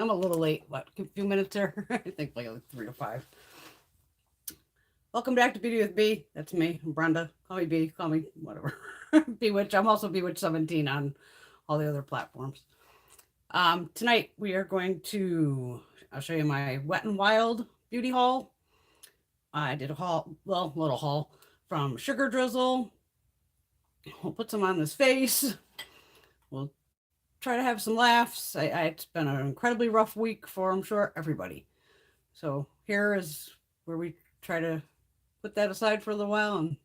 I'm a little late. What, a few minutes there? I think like 3 to 5. Welcome back to Beauty with B. That's me. I'm Brenda. Call me B. Call me whatever. Bewitch. I'm also Bewitch17 on all the other platforms. Tonight we are going to, I'll show you my Wet n Wild beauty haul. I did a haul, well, little haul from Sugar Drizzle. We'll put some on this face. We'll try to have some laughs. It's been an incredibly rough week for, I'm sure, everybody. So here is where we try to put that aside for a little while and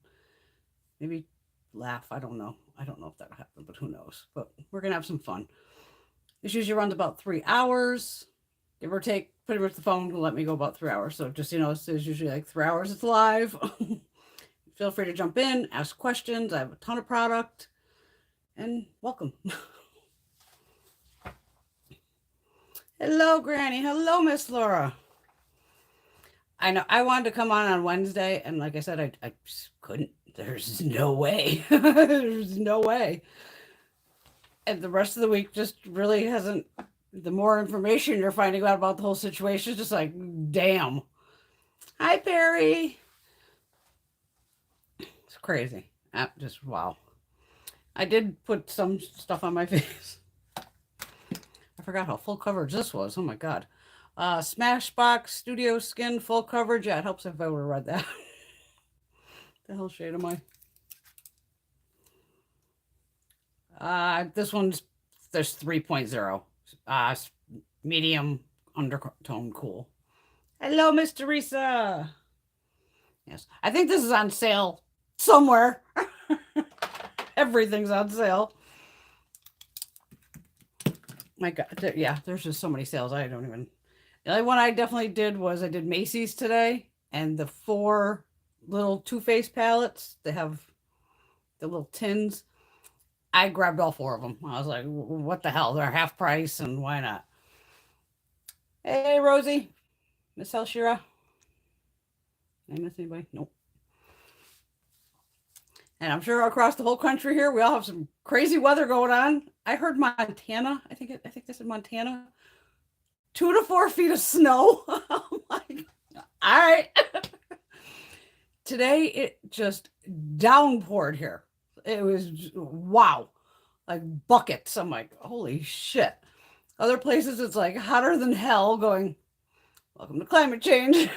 maybe laugh. I don't know. I don't know if that'll happen, but who knows? But we're going to have some fun. This usually runs about 3 hours, give or take. Pretty much the phone will let me go about 3 hours. So just, you know, it's usually like 3 hours. It's live. Feel free to jump in, ask questions. I have a ton of product. And welcome. Hello, Granny. Hello, Miss Laura. I know I wanted to come on Wednesday, and like I said, I just couldn't. There's no way. There's no way. And the rest of the week just really hasn't. The more information you're finding out about the whole situation, is just like, damn. Hi, Perry. It's crazy. Just wow. I did put some stuff on my face. I forgot how full coverage this was. Oh my god. Smashbox Studio Skin full coverage. Yeah, it helps if I would have read that. The hell shade am I? This one's there's 3.0. Medium undertone cool. Hello, Miss Teresa. Yes, I think this is on sale somewhere. Everything's on sale. My god, yeah, there's just so many sales. I don't even. The only one I definitely did was I did Macy's today, and the 4 little Too Faced palettes. They have the little tins. I grabbed all 4 of them. I was like, what the hell? They're half price, and why not? Hey, Rosie. Miss Elshira. Did I miss anybody? Nope. And I'm sure across the whole country here, we all have some crazy weather going on. I heard Montana. I think this is Montana. 2 to 4 feet of snow. Oh my god. All right. Today it just downpoured here. It was wow. Like buckets. I'm like, holy shit. Other places it's like hotter than hell going, welcome to climate change.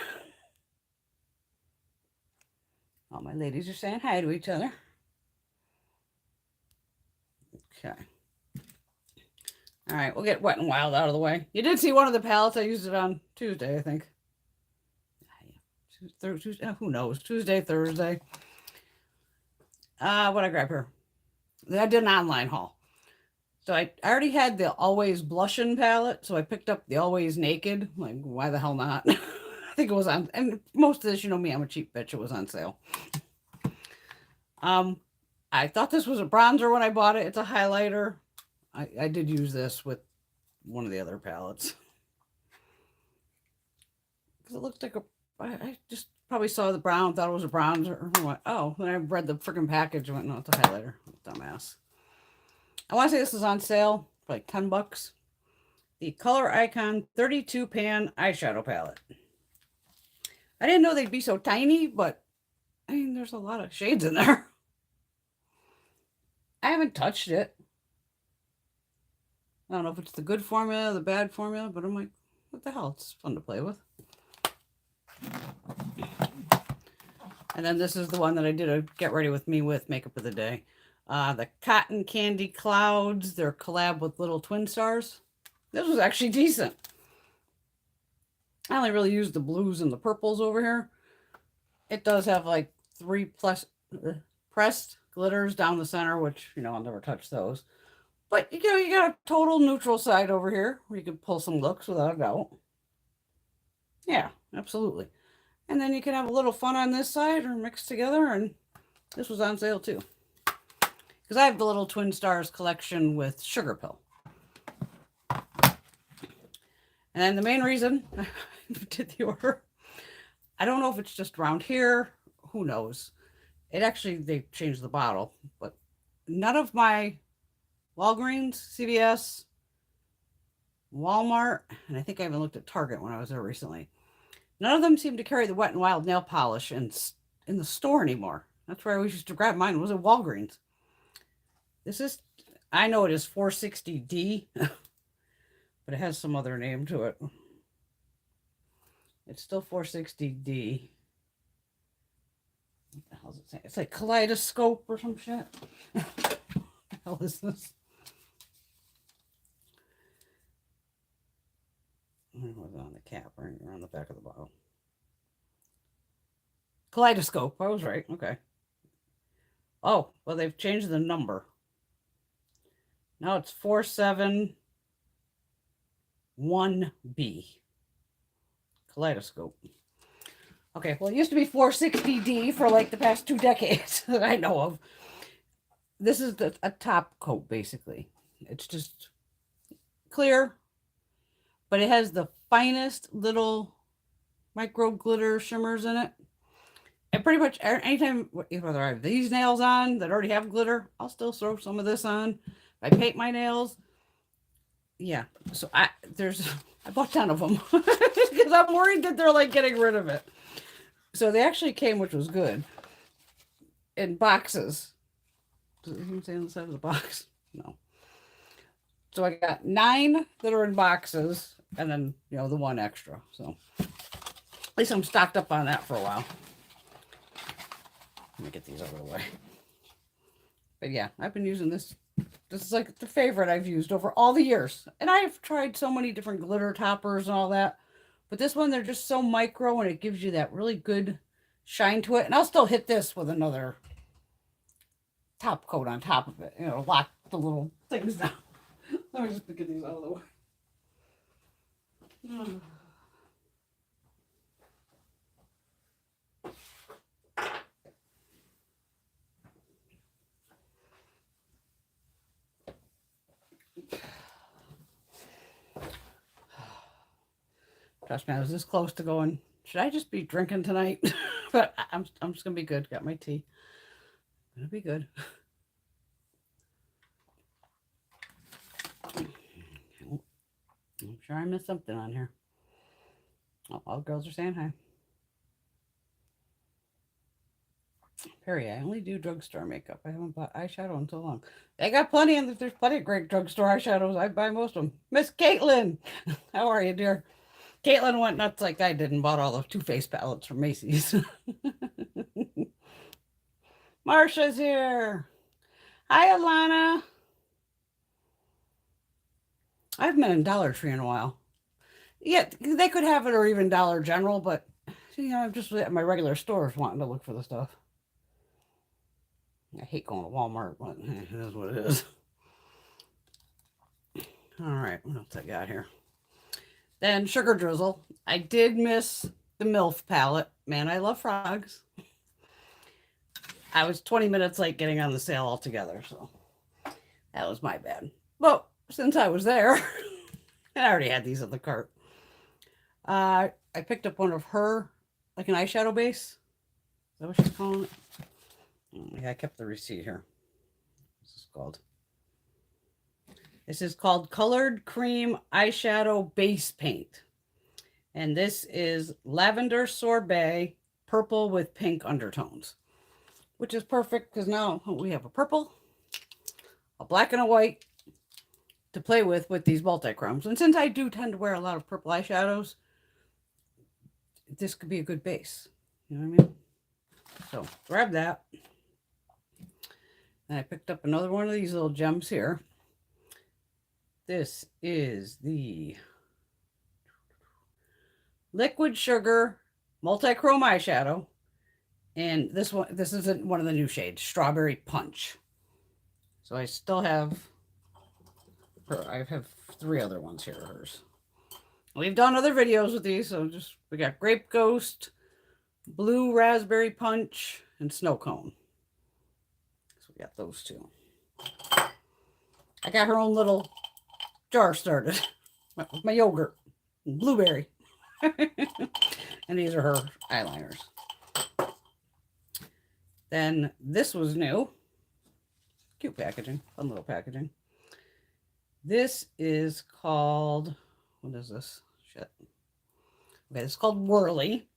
All my ladies are saying hi to each other. Okay. All right, we'll get Wet n Wild out of the way. You did see one of the palettes. I used it on Tuesday, I think. Tuesday, who knows? Tuesday, Thursday. What I grab here? I did an online haul. So I already had the Always Blushin' palette, so I picked up the Always Naked. Like, why the hell not? I think it was on, and most of this, you know me, I'm a cheap bitch. It was on sale. I thought this was a bronzer when I bought it. It's a highlighter. I did use this with one of the other palettes. Because it looked like I just probably saw the brown, thought it was a bronzer. Oh, then I read the freaking package and went, no, it's a highlighter. Dumbass. I want to say this is on sale for like $10. The Color Icon 32 pan eyeshadow palette. I didn't know they'd be so tiny, but I mean, there's a lot of shades in there. I haven't touched it. I don't know if it's the good formula, the bad formula, but I'm like, what the hell? It's fun to play with. And then this is the one that I did a get ready with me with makeup of the day. The Cotton Candy Clouds, their collab with Little Twin Stars. This was actually decent. I only really used the blues and the purples over here. It does have like 3 plus pressed glitters down the center, which, you know, I'll never touch those. But, you know, you got a total neutral side over here where you can pull some looks without a doubt. Yeah, absolutely. And then you can have a little fun on this side or mixed together, and this was on sale too. Because I have the Little Twin Stars collection with Sugar Pill. And then the main reason I did the order, I don't know if it's just around here, who knows. It actually, they changed the bottle, but none of my Walgreens, CVS, Walmart, and I think I even looked at Target when I was there recently. None of them seem to carry the Wet n Wild nail polish in the store anymore. That's where I always used to grab mine. Was at Walgreens. This is, I know it is 460D, but it has some other name to it. It's still 460D. What the hell is it saying? It's like kaleidoscope or some shit. What the hell is this? It was on the cap, right? Or on the back of the bottle. Kaleidoscope. I was right. Okay. Oh, well, they've changed the number. Now it's 471B. Kaleidoscope. Okay, well, it used to be 460D for like the past 2 decades that I know of. This is a top coat, basically. It's just clear, but it has the finest little micro glitter shimmers in it. And pretty much anytime, whether I have these nails on that already have glitter, I'll still throw some of this on. If I paint my nails, yeah. So I bought 10 of them because I'm worried that they're like getting rid of it. So they actually came, which was good, in boxes. Does it even say on the side of the box? No. So I got 9 that are in boxes, and then, you know, the 1 extra. So at least I'm stocked up on that for a while. Let me get these out of the way. But yeah, I've been using this. This is like the favorite I've used over all the years. And I've tried so many different glitter toppers and all that. But this one, they're just so micro, and it gives you that really good shine to it. And I'll still hit this with another top coat on top of it. You know, lock the little things down. Let me just get these out of the way. Trust me, I was this close to going, should I just be drinking tonight? But I'm just gonna be good. Got my tea. Gonna be good. I'm sure I missed something on here. Oh, all the girls are saying hi. Perry, I only do drugstore makeup. I haven't bought eyeshadow in so long. They got plenty, and there's plenty of great drugstore eyeshadows. I buy most of them. Miss Caitlin, how are you, dear? Caitlin went nuts like I did and bought all the Too Faced palettes from Macy's. Marsha's here. Hi, Alana. I haven't been in Dollar Tree in a while. Yeah, they could have it, or even Dollar General, but you know, I'm just at my regular stores wanting to look for the stuff. I hate going to Walmart, but it is what it is. All right, what else I got here? Then Sugar Drizzle. I did miss the MILF palette. Man, I love frogs. I was 20 minutes late getting on the sale altogether, so that was my bad. But since I was there, I already had these in the cart. I picked up one of her, like an eyeshadow base. Is that what she's calling it? Yeah, I kept the receipt here. What's this called? This is called Colored Cream Eyeshadow Base Paint. And this is Lavender Sorbet, purple with pink undertones. Which is perfect because now we have a purple, a black, and a white to play with these multi-chromes. And since I do tend to wear a lot of purple eyeshadows, this could be a good base. You know what I mean? So grab that. And I picked up another one of these little gems here. This is the Liquid Sugar Multi-Chrome Eyeshadow. And this isn't one of the new shades, Strawberry Punch. So I still have her. I have 3 other ones here of hers. We've done other videos with these, so we got Grape Ghost, Blue Raspberry Punch, and Snow Cone. So we got those 2. I got her own little jar started with my yogurt, and blueberry. And these are her eyeliners. Then this was new. Cute packaging, fun little packaging. This is called, what is this? Shit. Okay, it's called Whirly.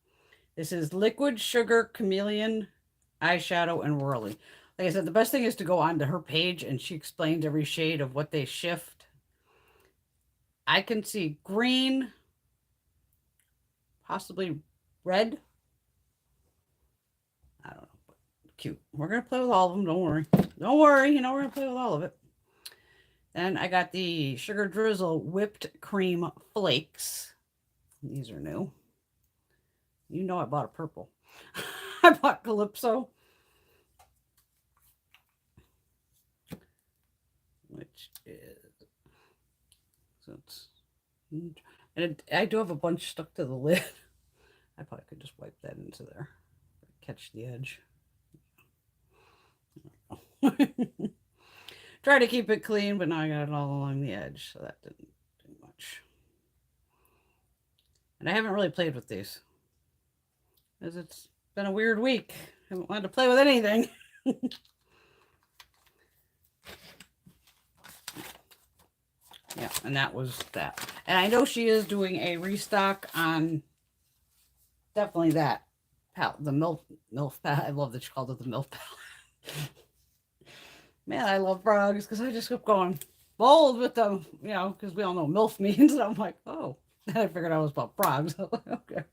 This is Liquid Sugar Chameleon Eyeshadow and Whirly. Like I said, the best thing is to go onto her page and she explains every shade of what they shift. I can see green, possibly red. I don't know. But cute. We're going to play with all of them. Don't worry. Don't worry. You know, we're going to play with all of it. Then I got the Sugar Drizzle Whipped Cream Flakes. These are new. You know I bought a purple. I bought Calypso. Which is... So it's... And I do have a bunch stuck to the lid. I probably could just wipe that into there. Catch the edge. Try to keep it clean, but now I got it all along the edge, so that didn't do much. And I haven't really played with these, because it's been a weird week. I haven't wanted to play with anything. Yeah, and that was that. And I know she is doing a restock on definitely that palette, the MILF palette. I love that she called it the MILF palette. Man, I love frogs because I just kept going bold with them, you know, because we all know MILF means. And I'm like, oh, then I figured out it was about frogs. Okay.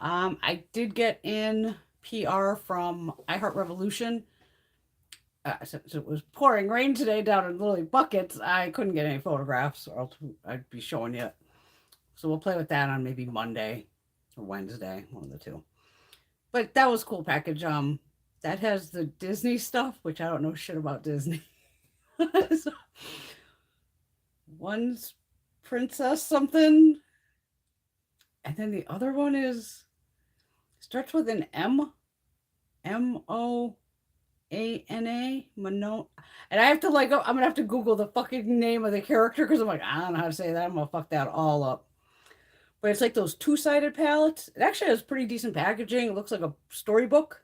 I did get in PR from iHeart Revolution. Since it was pouring rain today down in literally buckets, I couldn't get any photographs, or else I'd be showing you. So we'll play with that on maybe Monday or Wednesday, one of the two. But that was a cool package. That has the Disney stuff, which I don't know shit about Disney. So, one's princess something, and then the other one starts with an M, MOANA, Mono. And I have to I'm gonna have to Google the fucking name of the character because I'm like, I don't know how to say that. I'm gonna fuck that all up. But it's like those two-sided palettes. It actually has pretty decent packaging. It looks like a storybook.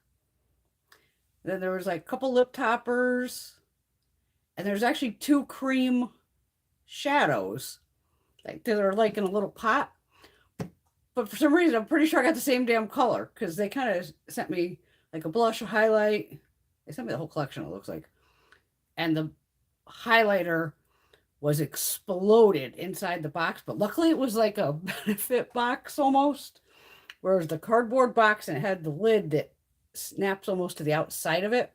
Then there was like a couple lip toppers. And there's actually 2 cream shadows. Like that are like in a little pot. But for some reason, I'm pretty sure I got the same damn color. Because they kind of sent me like a blush, a highlight. They sent me the whole collection, it looks like. And the highlighter was exploded inside the box, but luckily it was like a benefit box almost, whereas the cardboard box, and it had the lid that snaps almost to the outside of it,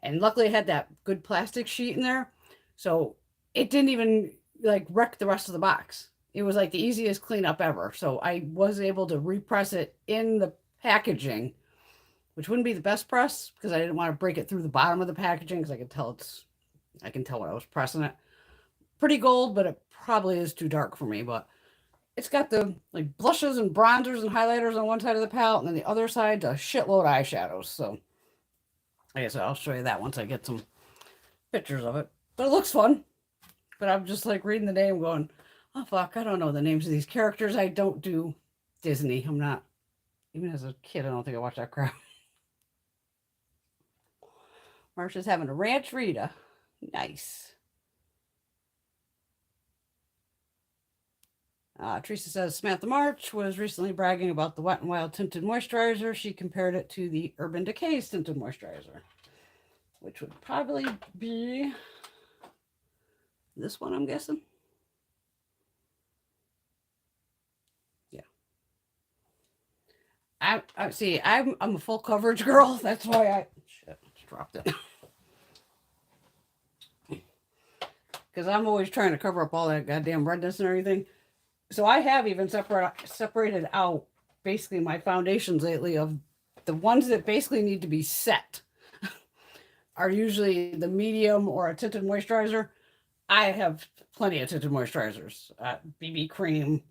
and luckily it had that good plastic sheet in there, so it didn't even like wreck the rest of the box. It was like the easiest cleanup ever. So I was able to repress it in the packaging, which wouldn't be the best press because I didn't want to break it through the bottom of the packaging because I can tell when I was pressing it. Pretty gold, but it probably is too dark for me. But it's got the like blushes and bronzers and highlighters on one side of the palette, and then the other side a shitload of eyeshadows. So I guess I'll show you that once I get some pictures of it. But it looks fun. But I'm just like reading the name going, oh fuck, I don't know the names of these characters. I don't do Disney. I'm not, even as a kid, I don't think I watched that crap. Marsha's having a ranch Rita. Nice. Teresa says Samantha March was recently bragging about the Wet n Wild tinted moisturizer. She compared it to the Urban Decay's tinted moisturizer, which would probably be this one, I'm guessing. Yeah. I see. I'm a full coverage girl. That's why I just dropped it. Because I'm always trying to cover up all that goddamn redness and everything. So I have even separated out basically my foundations lately of the ones that basically need to be set are usually the medium or a tinted moisturizer. I have plenty of tinted moisturizers. BB cream.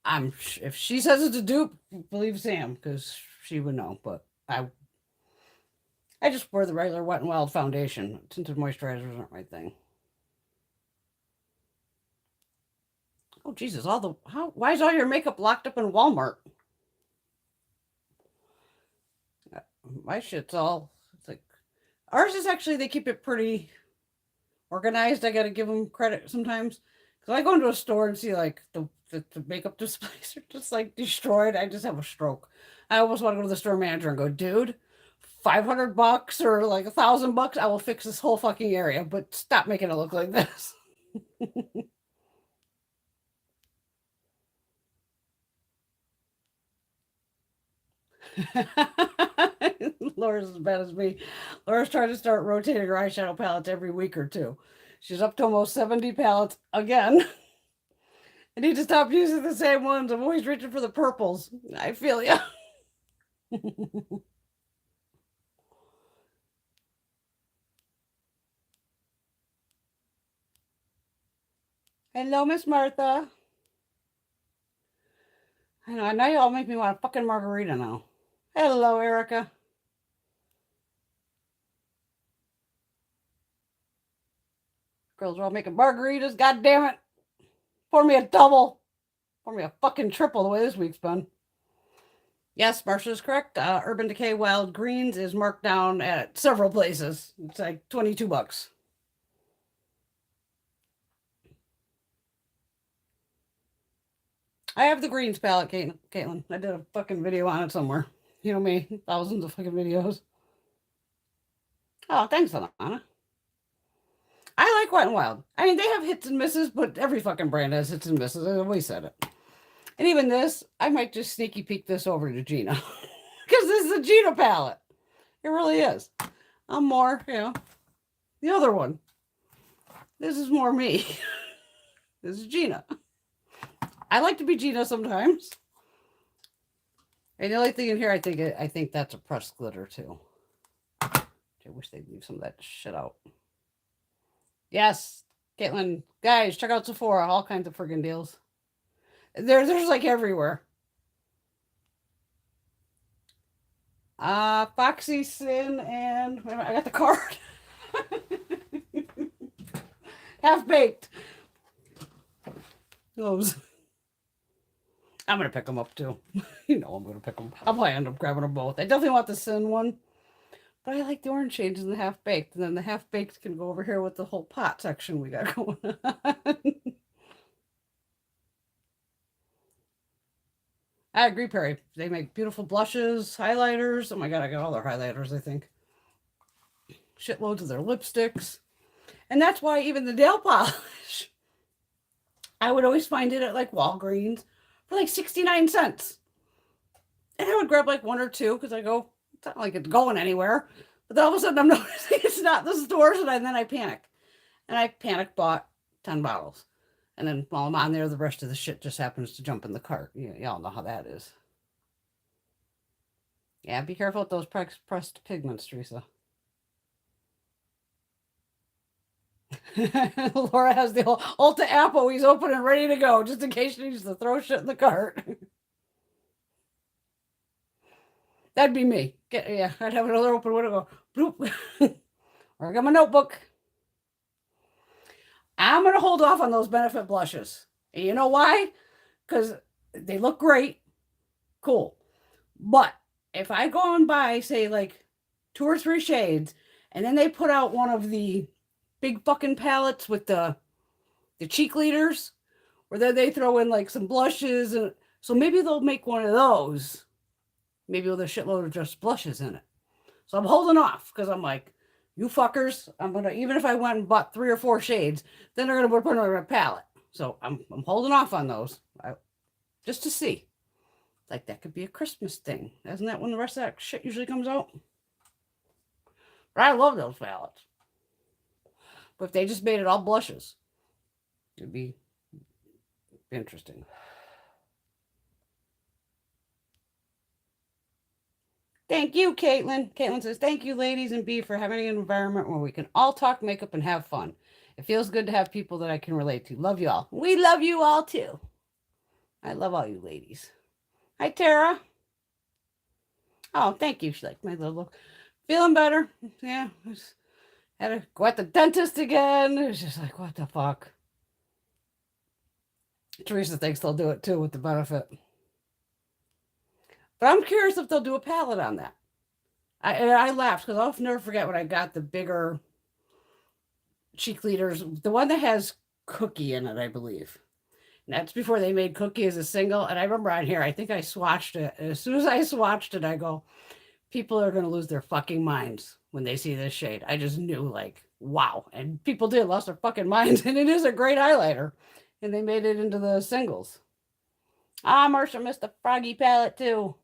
If she says it's a dupe, believe Sam because she would know. But I just wear the regular Wet n Wild foundation. Tinted moisturizers aren't my thing. Oh Jesus! Why is all your makeup locked up in Walmart? My shit's all, it's like Ours is actually, they keep it pretty organized. I got to give them credit sometimes. Because I go into a store and see like the makeup displays are just like destroyed. I just have a stroke. I almost want to go to the store manager and go, dude, $500 or like $1,000, I will fix this whole fucking area, but stop making it look like this. Laura's as bad as me. Laura's trying to start rotating her eyeshadow palettes every week or two. She's up to almost 70 palettes again. I need to stop using the same ones. I'm always reaching for the purples. I feel ya. Hello, Miss Martha. I know, now you all make me want a fucking margarita now. Hello, Erica. Girls are all making margaritas. God damn it. Pour me a double. Pour me a fucking triple the way this week's been. Yes, Marsha's correct. Urban Decay Wild Greens is marked down at several places. It's like $22. I have the greens palette, Caitlin. I did a fucking video on it somewhere. You know me, thousands of fucking videos. Oh, thanks, Alana. I like Wet n Wild. I mean, they have hits and misses, but every fucking brand has hits and misses. I've always said it. And even this, I might just sneaky peek this over to Gina. Because this is a Gina palette. It really is. I'm more, the other one. This is more me. This is Gina. I like to be Gina sometimes. And the only thing in here, I think that's a pressed glitter too. I wish they'd leave some of that shit out. Yes, Caitlin, guys, check out Sephora. All kinds of friggin' deals. There's like everywhere. Foxy Sin and I got the card. Half baked. Those. I'm gonna pick them up too. You know I'm gonna pick them. I'll probably end up grabbing them both. I definitely want the Sin one, but I like the orange shades and the half baked. And then the half baked can go over here with the whole pot section we got going on. I agree, Perry. They make beautiful blushes, highlighters. Oh my god, I got all their highlighters, I think. Shitloads of their lipsticks. And that's why even the nail polish, I would always find it at like Walgreens for like 69 cents. And I would grab like one or two because I go, it's not like it's going anywhere. But then all of a sudden I'm noticing it's not the stores, and then I panic. And I panic bought 10 bottles. And then while I'm on there, the rest of the shit just happens to jump in the cart. Y'all know how that is. Yeah, be careful with those pressed pigments, Teresa. Laura has the Ulta Apple. He's open and ready to go, just in case she needs to throw shit in the cart. That'd be me. I'd have another open window go, bloop. Or I got my notebook. I'm going to hold off on those Benefit blushes. And you know why? Because they look great. Cool. But if I go and buy, say, like 2 or 3 shades, and then they put out one of the big fucking palettes with the cheek leaders, or then they throw in like some blushes, and so maybe they'll make one of those, maybe with a shitload of just blushes in it. So I'm holding off because I'm like, you fuckers, I'm gonna, even if I went and bought 3 or 4 shades, then they're gonna put another palette. So I'm holding off on those, just to see. Like that could be a Christmas thing. Isn't that when the rest of that shit usually comes out? But I love those palettes. But if they just made it all blushes, it'd be interesting. Thank you, Caitlin. Caitlin says, thank you, ladies and B, for having an environment where we can all talk makeup and have fun. It feels good to have people that I can relate to. Love you all. We love you all, too. I love all you ladies. Hi, Tara. Oh, thank you. She liked my little look. Feeling better. Yeah. Had to go at the dentist again. It was just like, what the fuck? Teresa thinks they'll do it, too, with the Benefit. But I'm curious if they'll do a palette on that. I laughed because I'll never forget when I got the bigger cheek leaders, the one that has cookie in it, I believe. And that's before they made cookie as a single. And I remember on here, I think I swatched it. And as soon as I swatched it, I go, people are going to lose their fucking minds when they see this shade. I just knew, like, wow. And people did lost their fucking minds. And it is a great highlighter. And they made it into the singles. Ah, Marcia missed the Froggy palette too.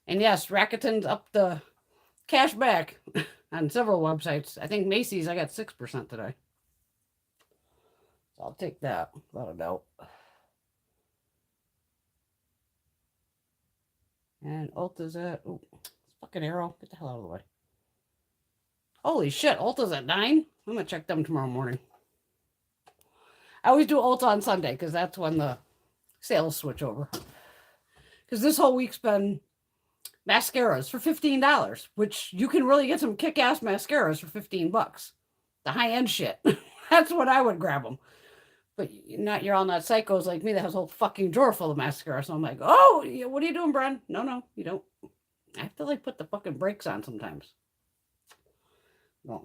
And yes, Rakuten's up the cash back on several websites. I think Macy's, I got 6% today. So I'll take that without a doubt. And Ulta's at, oh, fucking arrow. Get the hell out of the way. Holy shit, Ulta's at 9? I'm going to check them tomorrow morning. I always do Ulta on Sunday because that's when the sales switch over. Because this whole week's been mascaras for $15, which you can really get some kick-ass mascaras for $15. The high-end shit. That's what I would grab them. But you're all not psychos like me that has a whole fucking drawer full of mascara. So I'm like, oh, what are you doing, Bren? No, you don't. I have to like put the fucking brakes on sometimes. Well,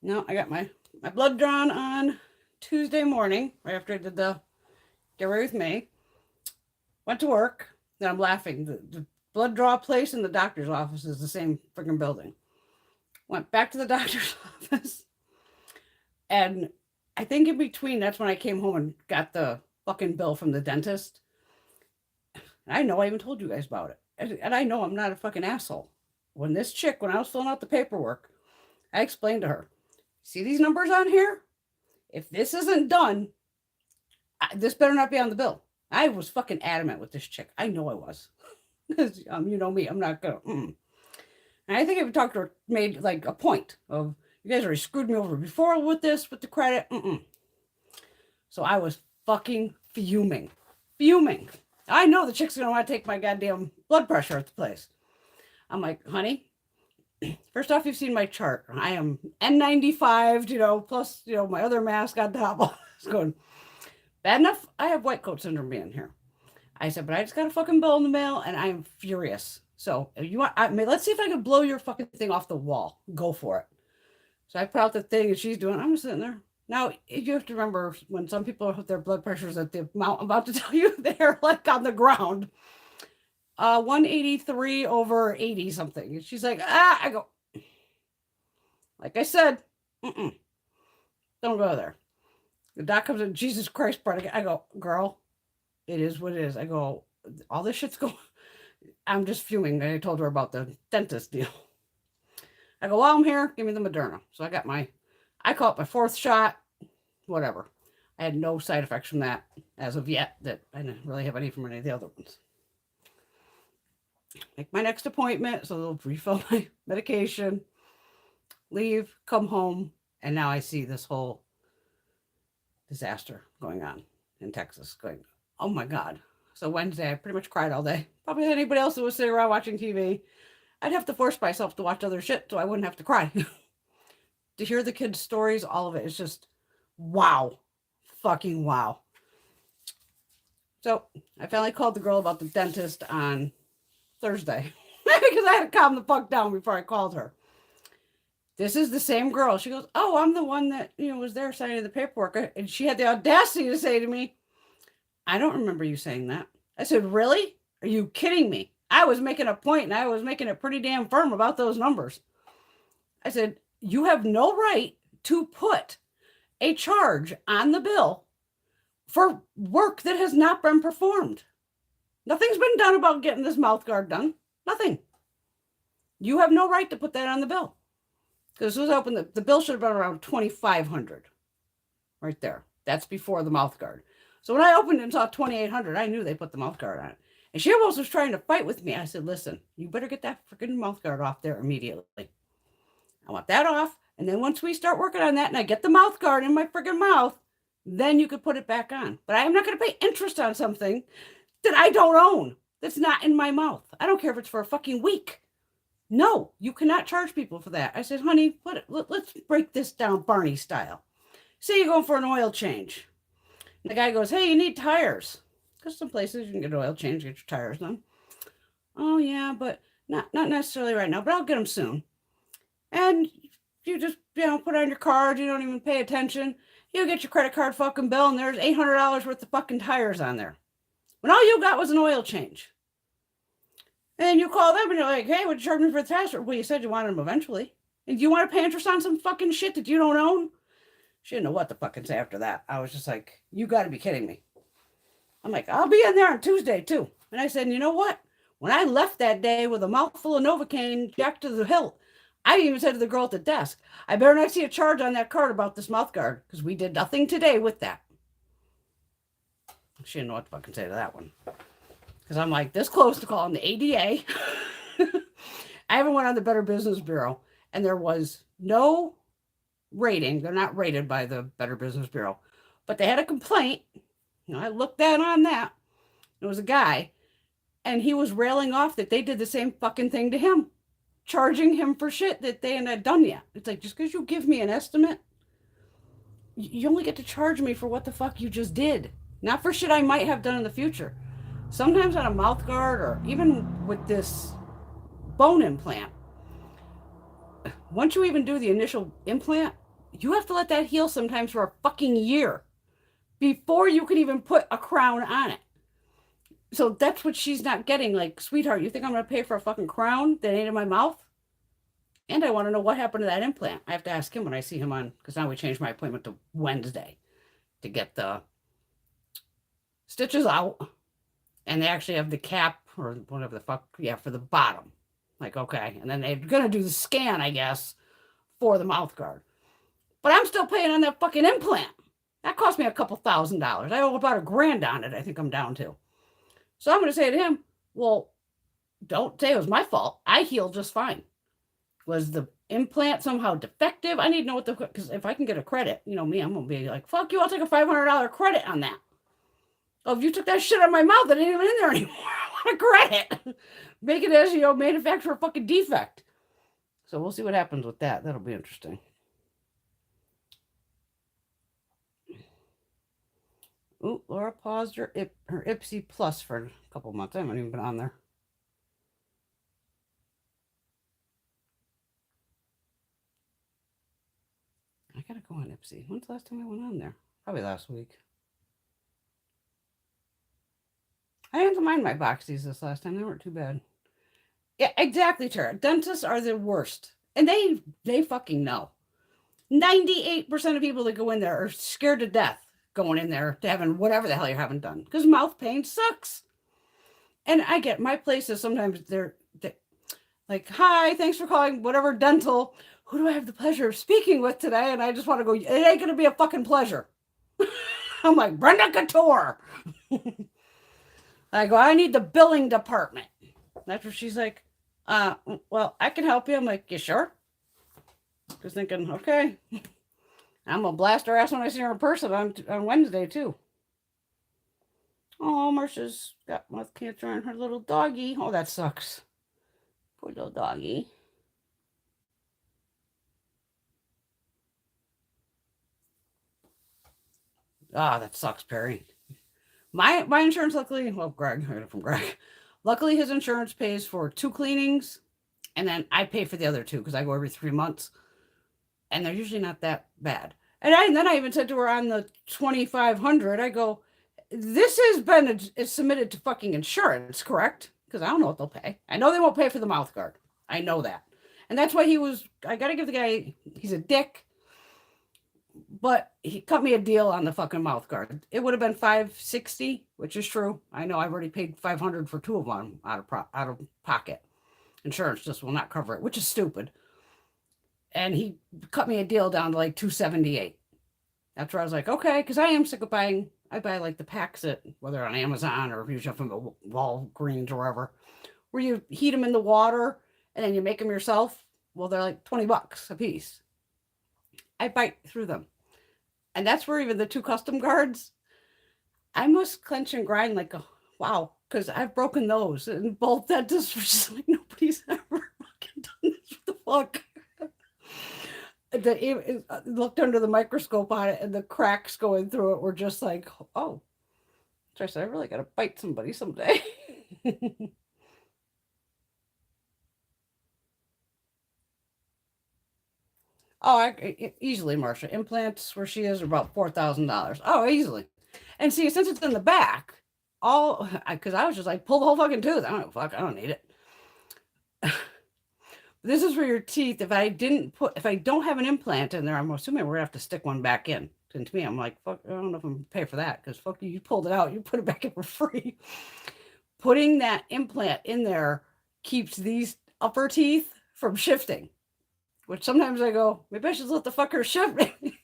No, I got my blood drawn on Tuesday morning, right after I did the Get Ready With Me. Went to work. Then I'm laughing. The blood draw place and the doctor's office is the same freaking building. Went back to the doctor's office. And I think in between, that's when I came home and got the fucking bill from the dentist. And I know I even told you guys about it. And I know I'm not a fucking asshole. When I was filling out the paperwork, I explained to her, see these numbers on here? If this isn't done, this better not be on the bill. I was fucking adamant with this chick. I know I was. Because you know me, I'm not going to. And I think I've talked to her, made like a point of, you guys already screwed me over before with this, with the credit. So I was fucking fuming. I know the chick's going to want to take my goddamn blood pressure at the place. I'm like, honey, first off, you've seen my chart. I am N95, plus, my other mask on top. It's going, bad enough, I have white coat syndrome being here. I said, but I just got a fucking bill in the mail, and I'm furious. So if you want, let's see if I can blow your fucking thing off the wall. Go for it. So I put out the thing, and she's doing, I'm just sitting there. Now, you have to remember, when some people have their blood pressures at the amount I'm about to tell you, they're like on the ground. 183 over 80 something. And she's like, I go, like I said, don't go there. The doc comes in, Jesus Christ, Brett. I go, girl, it is what it is. I go, all this shit's going, I'm just fuming. And I told her about the dentist deal. I go, while I'm here, give me the Moderna. So I call it my 4th shot, whatever. I had no side effects from that as of yet, that I didn't really have any from any of the other ones. Make my next appointment, so they'll refill my medication, leave, come home, and now I see this whole disaster going on in Texas. Going, oh my God. So Wednesday, I pretty much cried all day. Probably anybody else who was sitting around watching TV. I'd have to force myself to watch other shit so I wouldn't have to cry. To hear the kids' stories, all of it is just wow. Fucking wow. So I finally called the girl about the dentist on Thursday because I had to calm the fuck down before I called her. This is the same girl. She goes, oh, I'm the one that, was there signing the paperwork. And she had the audacity to say to me, I don't remember you saying that. I said, really? Are you kidding me? I was making a point and I was making it pretty damn firm about those numbers. I said, you have no right to put a charge on the bill for work that has not been performed. Nothing's been done about getting this mouth guard done. Nothing. You have no right to put that on the bill. Because this was open, the bill should have been around $2,500. Right there. That's before the mouth guard. So when I opened it and saw $2,800, I knew they put the mouth guard on it. And she almost was trying to fight with me. I said, listen, you better get that freaking mouth guard off there immediately. I want that off. And then once we start working on that and I get the mouth guard in my freaking mouth, then you could put it back on. But I am not going to pay interest on something that I don't own. That's not in my mouth. I don't care if it's for a fucking week. No, you cannot charge people for that. I said, honey, let's break this down Barney style. Say you're going for an oil change. And the guy goes, hey, you need tires. Because some places you can get an oil change, get your tires done. Oh yeah, but not necessarily right now, but I'll get them soon. And you just, put on your card, you don't even pay attention. You get your credit card fucking bill and there's $800 worth of fucking tires on there. When all you got was an oil change. And you call them and you're like, hey, would you charge me for the tires? Well, you said you wanted them eventually. And you want to pay interest on some fucking shit that you don't own? She didn't know what to fucking say after that. I was just like, you got to be kidding me. I'm like, I'll be in there on Tuesday too. And I said, you know what? When I left that day with a mouthful of Novocaine jacked to the hilt, I even said to the girl at the desk, I better not see a charge on that card about this mouth guard because we did nothing today with that. She didn't know what to fucking say to that one. Because I'm like, this close to calling the ADA. I haven't went on the Better Business Bureau, and there was no rating. They're not rated by the Better Business Bureau. But they had a complaint. I looked on that. It was a guy, and he was railing off that they did the same fucking thing to him, charging him for shit that they hadn't done yet. It's like, just because you give me an estimate, you only get to charge me for what the fuck you just did, not for shit I might have done in the future. Sometimes on a mouth guard or even with this bone implant, once you even do the initial implant, you have to let that heal sometimes for a fucking year before you can even put a crown on it. So that's what she's not getting. Like, sweetheart, you think I'm going to pay for a fucking crown that ain't in my mouth? And I want to know what happened to that implant. I have to ask him when I see him on, because now we changed my appointment to Wednesday to get the stitches out. And they actually have the cap or whatever the fuck, for the bottom. Like, okay. And then they're going to do the scan, I guess, for the mouth guard. But I'm still paying on that fucking implant. That cost me a couple $1,000s. I owe about $1,000 on it, I think I'm down to. So I'm going to say to him, well, don't say it was my fault. I healed just fine. Was the implant somehow defective? I need to know what because if I can get a credit, me, I'm going to be like, fuck you, I'll take a $500 credit on that. Oh, if you took that shit out of my mouth, it ain't even in there anymore. I want a credit. Make it as, manufacture a fucking defect. So we'll see what happens with that. That'll be interesting. Ooh, Laura paused her Ipsy Plus for a couple months. I haven't even been on there. I gotta go on Ipsy. When's the last time I went on there? Probably last week. I didn't mind my boxies this last time. They weren't too bad. Yeah, exactly, Tara. Dentists are the worst. And they fucking know. 98% of people that go in there are scared to death going in there to having whatever the hell you haven't done. Because mouth pain sucks. And I get my places sometimes they're like, hi, thanks for calling whatever dental. Who do I have the pleasure of speaking with today? And I just want to go, it ain't going to be a fucking pleasure. I'm like, Brenda Couture. I go, I need the billing department. That's where she's like, well, I can help you. I'm like, you sure? Just thinking, okay. I'm going to blast her ass when I see her in person on Wednesday, too. Oh, Marsha's got mouth cancer on her little doggy. Oh, that sucks. Poor little doggy. Ah, that sucks, Perry. My insurance, luckily, well, Greg, I heard it from Greg. Luckily, his insurance pays for 2 cleanings, and then I pay for the other 2 because I go every 3 months, and they're usually not that bad. And then I even said to her on the 2,500, I go, this has been submitted to fucking insurance, correct? Because I don't know what they'll pay. I know they won't pay for the mouth guard. I know that. And that's why I got to give the guy, he's a dick. But he cut me a deal on the fucking mouth guard. It would have been $560, which is true. I know I've already paid $500 for 2 of them out of pocket. Insurance just will not cover it, which is stupid. And he cut me a deal down to like $278. That's where I was like, okay, because I am sick of buying. I buy like the packs at whether on Amazon or if you shop from the Walgreens or wherever, where you heat them in the water and then you make them yourself. Well, they're like $20 a piece. I bite through them. And that's where even the 2 custom guards, I must clench and grind like, wow, because I've broken those. And both dentists were just like, nobody's ever fucking done this. What the fuck? Looked under the microscope on it, and the cracks going through it were just like, oh. So I said, I really got to bite somebody someday. Oh, easily, Marsha. Implants where she is are about $4,000. Oh, easily. And see, since it's in the back, all because I was just like, pull the whole fucking tooth. I don't know, fuck, I don't need it. This is for your teeth. If I don't have an implant in there, I'm assuming we're gonna have to stick one back in. And to me, I'm like, fuck, I don't know if I'm gonna pay for that because fuck you pulled it out, you put it back in for free. Putting that implant in there keeps these upper teeth from shifting. Which sometimes I go, maybe I should let the fucker shift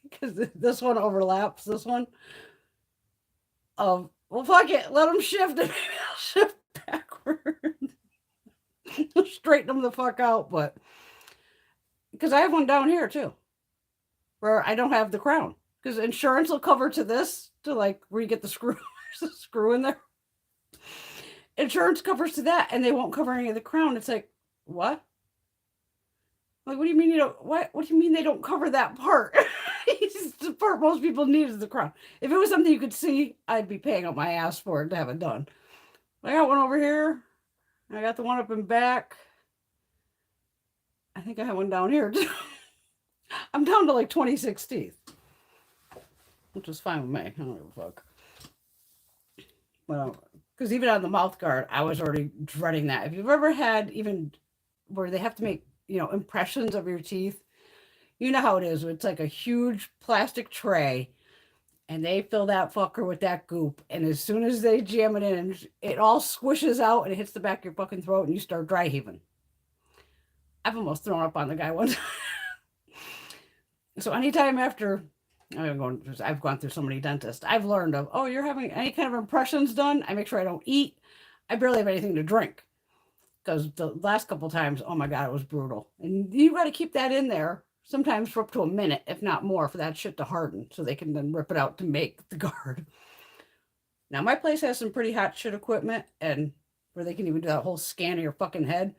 because this one overlaps this one. Well, fuck it, let them shift and maybe I'll shift backwards. Straighten them the fuck out, but because I have one down here too, where I don't have the crown because insurance will cover to this to like where you get the screw, the screw in there. Insurance covers to that, and they won't cover any of the crown. It's like what? Like, what do you mean you don't? What do you mean they don't cover that part? The part most people need is the crown. If it was something you could see, I'd be paying up my ass for it to have it done. I got one over here. I got the one up in back. I think I have one down here too. I'm down to like 26 teeth, which is fine with me. I don't give a fuck. Well, because even on the mouth guard, I was already dreading that. If you've ever had even where they have to make, impressions of your teeth, you know how it is. It's like a huge plastic tray and they fill that fucker with that goop. And as soon as they jam it in, it all squishes out and it hits the back of your fucking throat and you start dry heaving. I've almost thrown up on the guy once. So anytime after, I've gone through so many dentists, I've learned you're having any kind of impressions done. I make sure I don't eat. I barely have anything to drink. Because the last couple times, oh my God, it was brutal. And you got to keep that in there sometimes for up to a minute, if not more, for that shit to harden so they can then rip it out to make the guard. Now, my place has some pretty hot shit equipment and where they can even do that whole scan of your fucking head.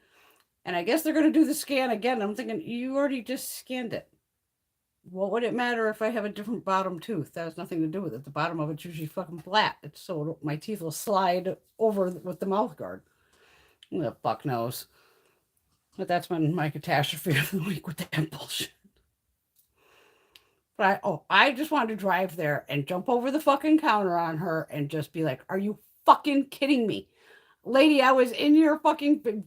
And I guess they're going to do the scan again. I'm thinking, you already just scanned it. What would it matter if I have a different bottom tooth? That has nothing to do with it. The bottom of it's usually fucking flat. It's so my teeth will slide over with the mouth guard. Who the fuck knows? But that's been my catastrophe of the week with that bullshit. But I just wanted to drive there and jump over the fucking counter on her and just be like, are you fucking kidding me? Lady, I was in your fucking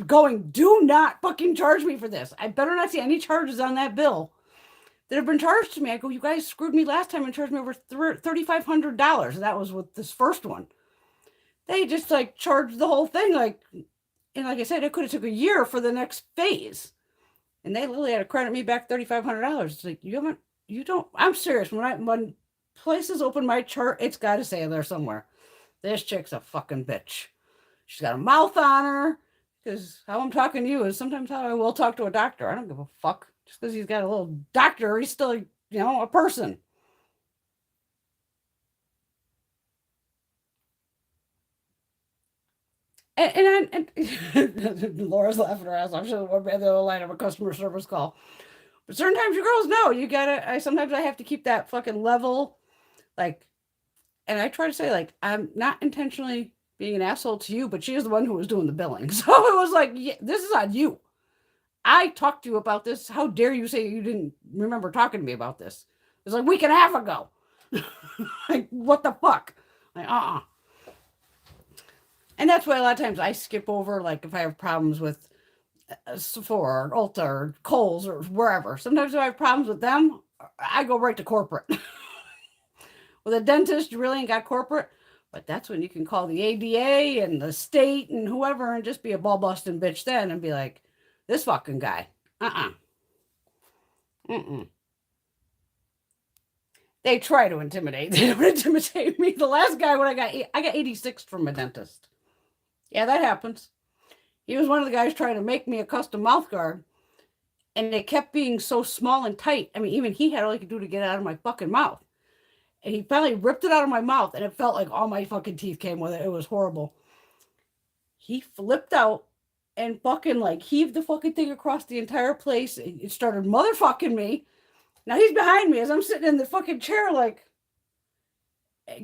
going, do not fucking charge me for this. I better not see any charges on that bill that have been charged to me. I go, you guys screwed me last time and charged me over $3,500. That was with this first one. They just like charged the whole thing. And like I said, it could have took a year for the next phase. And they literally had to credit me back $3,500. It's like, I'm serious. When places open my chart, it's got to say there somewhere, this chick's a fucking bitch. She's got a mouth on her. Because how I'm talking to you is sometimes how I will talk to a doctor. I don't give a fuck. Just because he's got a little doctor, he's still, a person. And Laura's laughing her ass off. She doesn't want to be on the other line of a customer service call. But certain times you girls know you gotta. Sometimes I have to keep that fucking level, like, and I try to say like I'm not intentionally being an asshole to you, but she is the one who was doing the billing, so it was like, yeah, this is on you. I talked to you about this. How dare you say you didn't remember talking to me about this? It was like a week and a half ago. Like, what the fuck? Like, And that's why a lot of times I skip over, like, if I have problems with Sephora or Ulta or Kohl's or wherever. Sometimes if I have problems with them, I go right to corporate. With a dentist, you really ain't got corporate. But that's when you can call the ADA and the state and whoever and just be a ball-busting bitch then and be like, this fucking guy. They try to intimidate. They don't intimidate me. The last guy, when I got 86 from a dentist. Yeah, that happens. He was one of the guys trying to make me a custom mouth guard. And it kept being so small and tight. I mean, even he had all he could do to get it out of my fucking mouth. And he finally ripped it out of my mouth. And it felt like all my fucking teeth came with it. It was horrible. He flipped out and fucking like heaved the fucking thing across the entire place. It started motherfucking me. Now he's behind me as I'm sitting in the fucking chair like,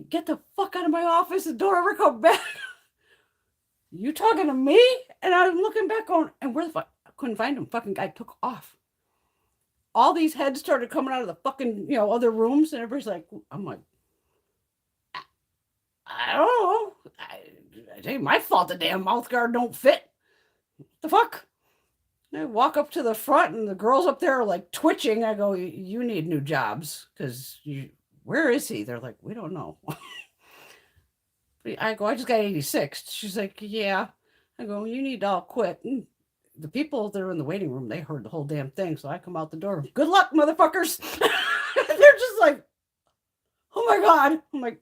get the fuck out of my office and don't ever come back. You talking to me? And I'm looking back on, and where the fuck? I couldn't find him. Fucking guy took off. all these heads started coming out of the fucking, other rooms, and everybody's like, I'm like, I don't know. It ain't my fault the damn mouth guard don't fit. What the fuck? I walk up to the front, and the girls up there are like twitching. I go, you need new jobs, because where is he? They're like, we don't know. I go, I just got 86. She's like, yeah. I go, you need to all quit. And the people that are in the waiting room, they heard the whole damn thing. So I come out the door. Good luck, motherfuckers. They're just like, oh my God. I'm like,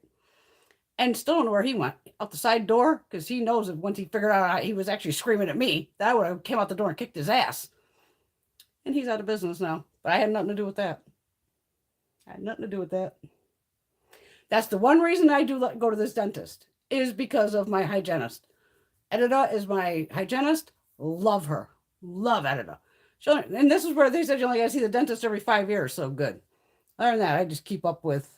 and still don't know where he went. Out the side door, because he knows that once he figured out he was actually screaming at me, that I would have came out the door and kicked his ass. And he's out of business now. But I had nothing to do with that. That's the one reason I do go to this dentist, is because of my hygienist. Edita is my hygienist. Love her. Love Edita. And this is where they said you only got to see the dentist every 5 years. So good. Other than that, I just keep up with.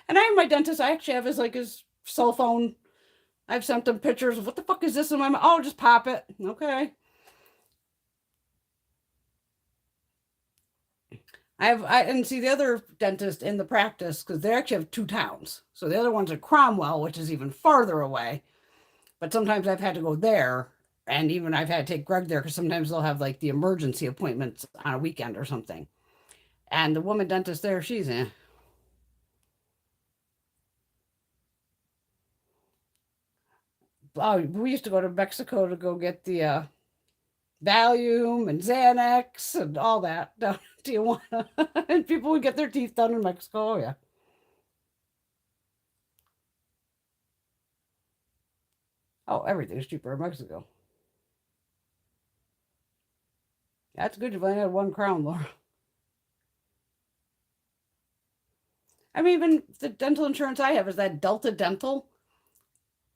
And I have my dentist. I actually have his cell phone. I've sent him pictures of what the fuck is this in my mouth? Oh, just pop it. Okay. And see the other dentist in the practice, because they actually have 2 towns. So the other one's in Cromwell, which is even farther away. But sometimes I've had to go there, and even I've had to take Greg there, because sometimes they'll have like the emergency appointments on a weekend or something. And the woman dentist there, she's in. Oh, we used to go to Mexico to go get the Valium and Xanax and all that down in Tijuana. And people would get their teeth done in Mexico. Oh, yeah. Oh, everything's cheaper in Mexico. That's good. You've only had 1 crown, Laura. I mean, even the dental insurance I have is that Delta Dental.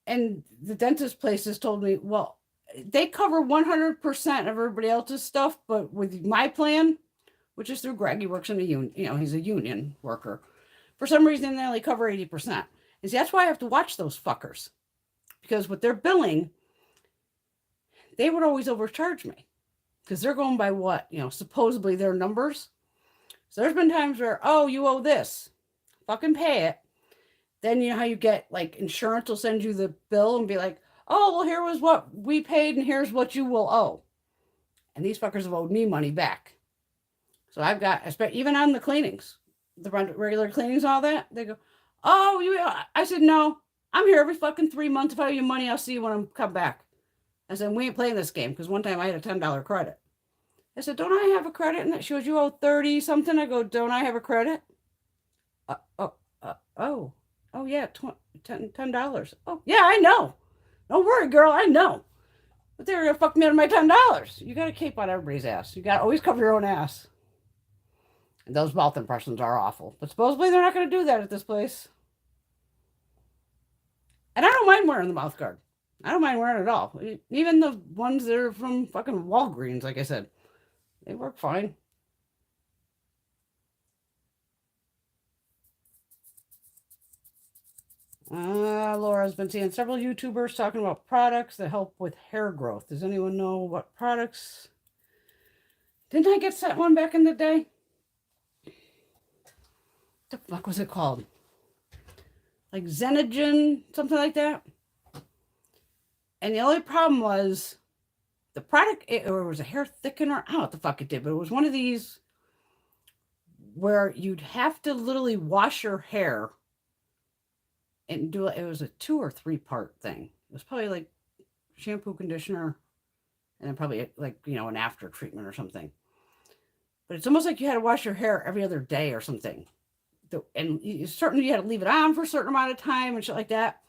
And the dentist places told me, well, they cover 100% of everybody else's stuff, but with my plan, which is through Greg, he works in a union, he's a union worker. For some reason, they only cover 80%. And see, that's why I have to watch those fuckers. Because with their billing, they would always overcharge me. Because they're going by what, supposedly their numbers. So there's been times where, oh, you owe this. Fucking pay it. Then you know how you get, like, insurance will send you the bill and be like, oh, well, here was what we paid and here's what you will owe. And these fuckers have owed me money back. So I've got, even on the cleanings, the regular cleanings and all that, they go, oh, I said, no, I'm here every fucking 3 months. If I owe you money, I'll see you when I come back. I said, we ain't playing this game, because one time I had a $10 credit. I said, don't I have a credit? And she goes, you owe 30 something. I go, don't I have a credit? Oh, yeah, $10. Oh, yeah, I know. Don't worry, girl, I know. But they're going to fuck me out of my $10. You got to keep on everybody's ass. You got to always cover your own ass. And those mouth impressions are awful. But supposedly they're not going to do that at this place. And I don't mind wearing the mouth guard. I don't mind wearing it at all. Even the ones that are from fucking Walgreens, like I said. They work fine. Laura's been seeing several YouTubers talking about products that help with hair growth. Does anyone know what products? Didn't I get sent one back in the day? What the fuck was it called? Like Xenogen, something like that. And the only problem was the product, or it was a hair thickener. I don't know what the fuck it did, but it was one of these where you'd have to literally wash your hair and do it. It was a 2 or 3 part thing. It was probably like shampoo, conditioner, and then probably like, an after treatment or something. But it's almost like you had to wash your hair every other day or something. And certainly you had to leave it on for a certain amount of time and shit like that.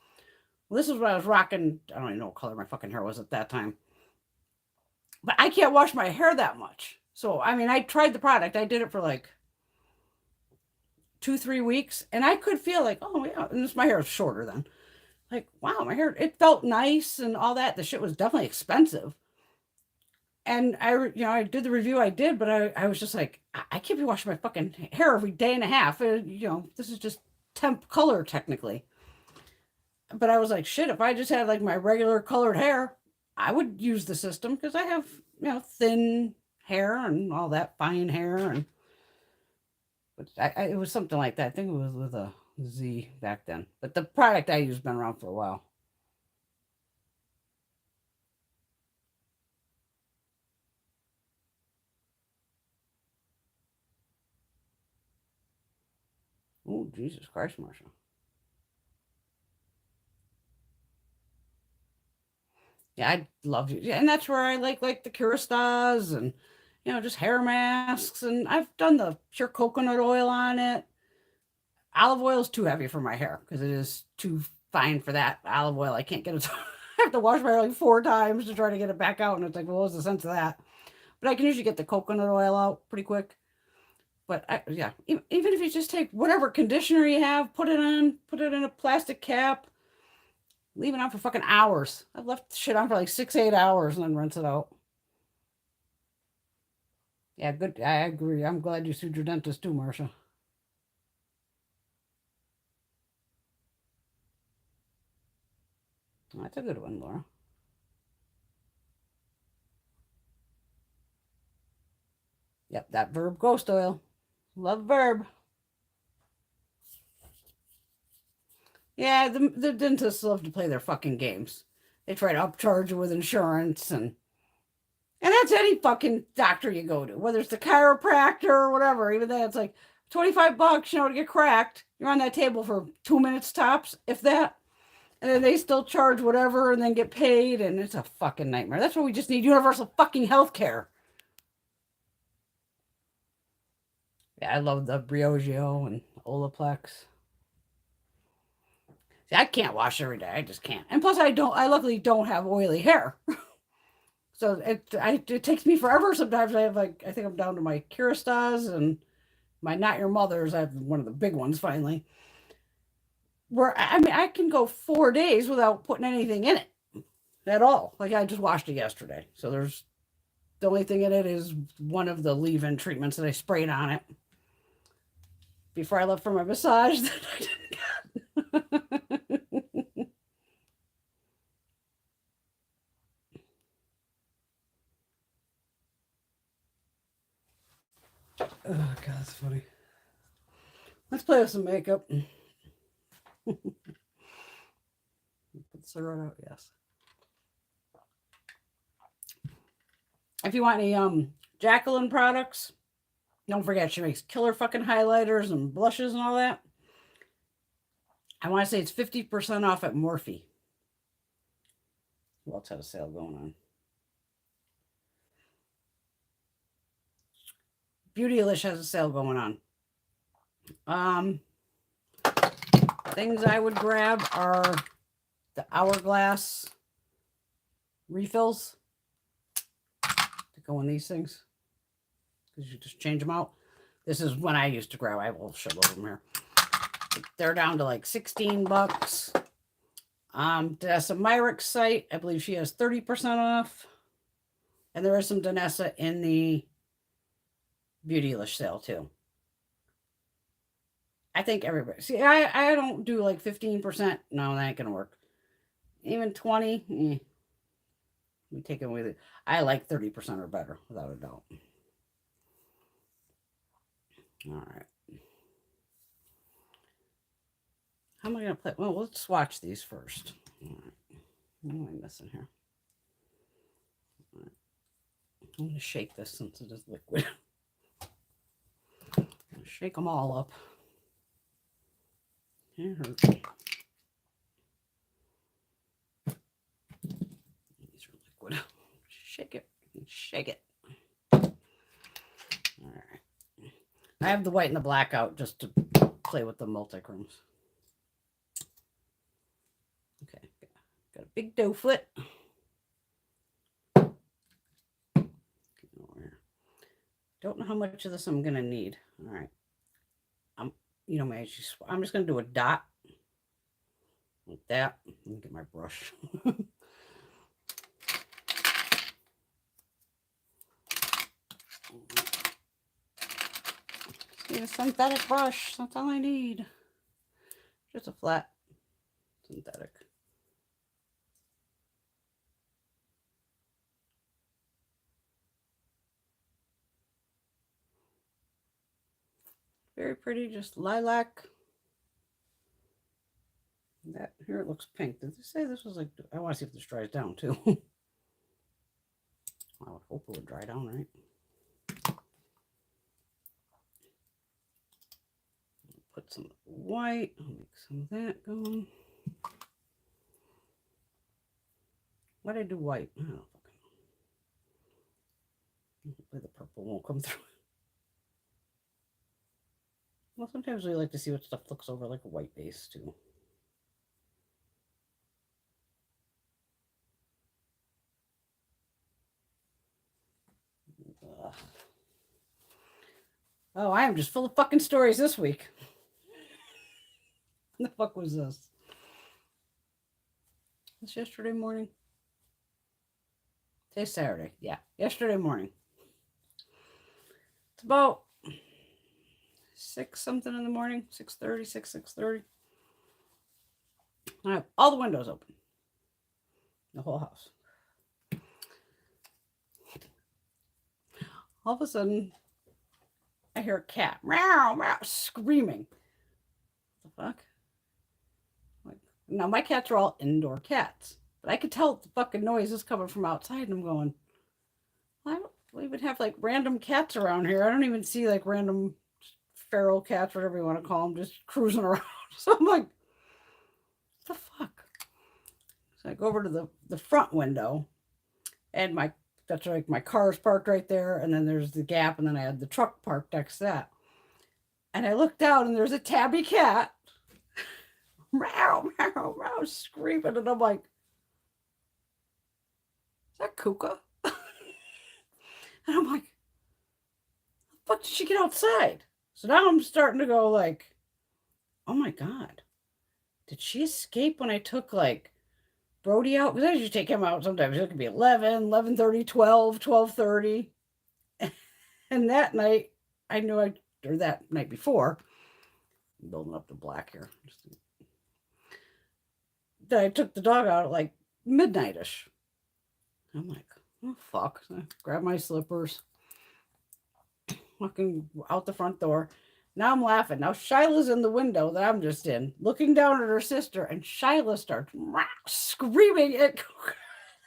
Well, this is what I was rocking. I don't even know what color my fucking hair was at that time. But I can't wash my hair that much. So, I mean, I tried the product. I did it for like 2-3 weeks. And I could feel like, oh, yeah. And my hair was shorter then. Like, wow, my hair, it felt nice and all that. The shit was definitely expensive. And I did the review I did, but I was just like, I can't be washing my fucking hair every day and a half. This is just temp color technically. But I was like, shit, if I just had like my regular colored hair, I would use the system, because I have, thin hair and all that fine hair. And but it was something like that. I think it was with a Z back then. But the product I use has been around for a while. Oh, Jesus Christ, Marsha. Yeah, I love you. Yeah, and that's where I like the Kerastase and just hair masks. And I've done the pure coconut oil on it. Olive oil is too heavy for my hair because it is too fine for that olive oil. I can't get it. I have to wash my hair like 4 times to try to get it back out, and it's like, well, what's the sense of that? But I can usually get the coconut oil out pretty quick. But yeah, even if you just take whatever conditioner you have, put it on, put it in a plastic cap, leave it on for fucking hours. I've left shit on for like 6, 8 hours and then rinse it out. Yeah, good. I agree. I'm glad you sued your dentist too, Marsha. That's a good one, Laura. Yep, that Verb Ghost Oil. Love Verb. Yeah, the dentists love to play their fucking games. They try to upcharge you with insurance and that's any fucking doctor you go to, whether it's the chiropractor or whatever. Even that, it's like $25, to get cracked. You're on that table for 2 minutes tops, if that. And then they still charge whatever and then get paid, and it's a fucking nightmare. That's why we just need universal fucking health care. Yeah, I love the Briogeo and Olaplex. See, I can't wash every day. I just can't. And plus, I luckily don't have oily hair. So it takes me forever. Sometimes I think I'm down to my Kerastase and my Not Your Mother's. I have one of the big ones finally. Where I can go 4 days without putting anything in it at all. Like I just washed it yesterday. So the only thing in it is one of the leave-in treatments that I sprayed on it before I left for my massage that I didn't get. Oh God, that's funny. Let's play with some makeup. Put the cigarette out, yes. If you want any Jacqueline products, don't forget she makes killer fucking highlighters and blushes and all that. I want to say it's 50% off at Morphe. Who else had a sale going on? Beautylish has a sale going on. Things I would grab are the Hourglass refills to go in these things because you just change them out. This is when I used to grab. I have a whole shitload of them here. They're down to like $16. Danessa Myric's site, I believe she has 30% off. And there is some Danessa in the Beautylish sale too. I think everybody. See, I don't do like 15%. No, that ain't gonna work. Even 20. We take it with it. I like 30% or better, without a doubt. All right. How am I gonna play? Well, let's swatch these first. All right. What am I missing here? All right. I'm gonna shake this since it is liquid. Shake them all up. It hurts. These are liquid. Shake it. Shake it. All right. I have the white and the black out just to play with the multichromes. Okay. Got a big dough foot. Don't know how much of this I'm gonna need. All right. I'm just gonna do a dot like that. Let me get my brush. Need a synthetic brush. That's all I need. Just a flat synthetic. Very pretty, just lilac. That here it looks pink. Did they say this was like? I want to see if this dries down too. I would hope it would dry down, right? Put some white. I'll make some of that going. Why did I do white? I don't know. Hopefully the purple won't come through. Well, sometimes we like to see what stuff looks over like a white base too. Ugh. Oh, I am just full of fucking stories this week. What the fuck was this? It's yesterday morning. Today's Saturday. Yeah, yesterday morning. It's about 6 something in the morning. 6:30, 6:30. I have all the windows open. The whole house. All of a sudden, I hear a cat meow, meow, screaming. What the fuck? Like, now, my cats are all indoor cats, but I could tell the fucking noise is coming from outside, and I'm going, I don't even have like random cats around here. I don't even see like random feral cats, whatever you want to call them, just cruising around. So I'm like, what the fuck? So I go over to the front window, and that's like my car's parked right there, and then there's the gap, and then I had the truck parked next to that. And I look down, and there's a tabby cat, meow, meow, meow, screaming, and I'm like, is that Kuka? And I'm like, the fuck did she get outside? So now I'm starting to go like, oh my God, did she escape when I took like Brody out? Because I usually take him out sometimes. It could be 11, 11:30, 12, 12:30. And that night, or that night before, I'm building up the black here. That I took the dog out at like midnight-ish. I'm like, oh fuck. So I grab my slippers, walking out the front door. Now I'm laughing. Now Shyla's in the window that I'm just in, looking down at her sister, and Shyla starts screaming at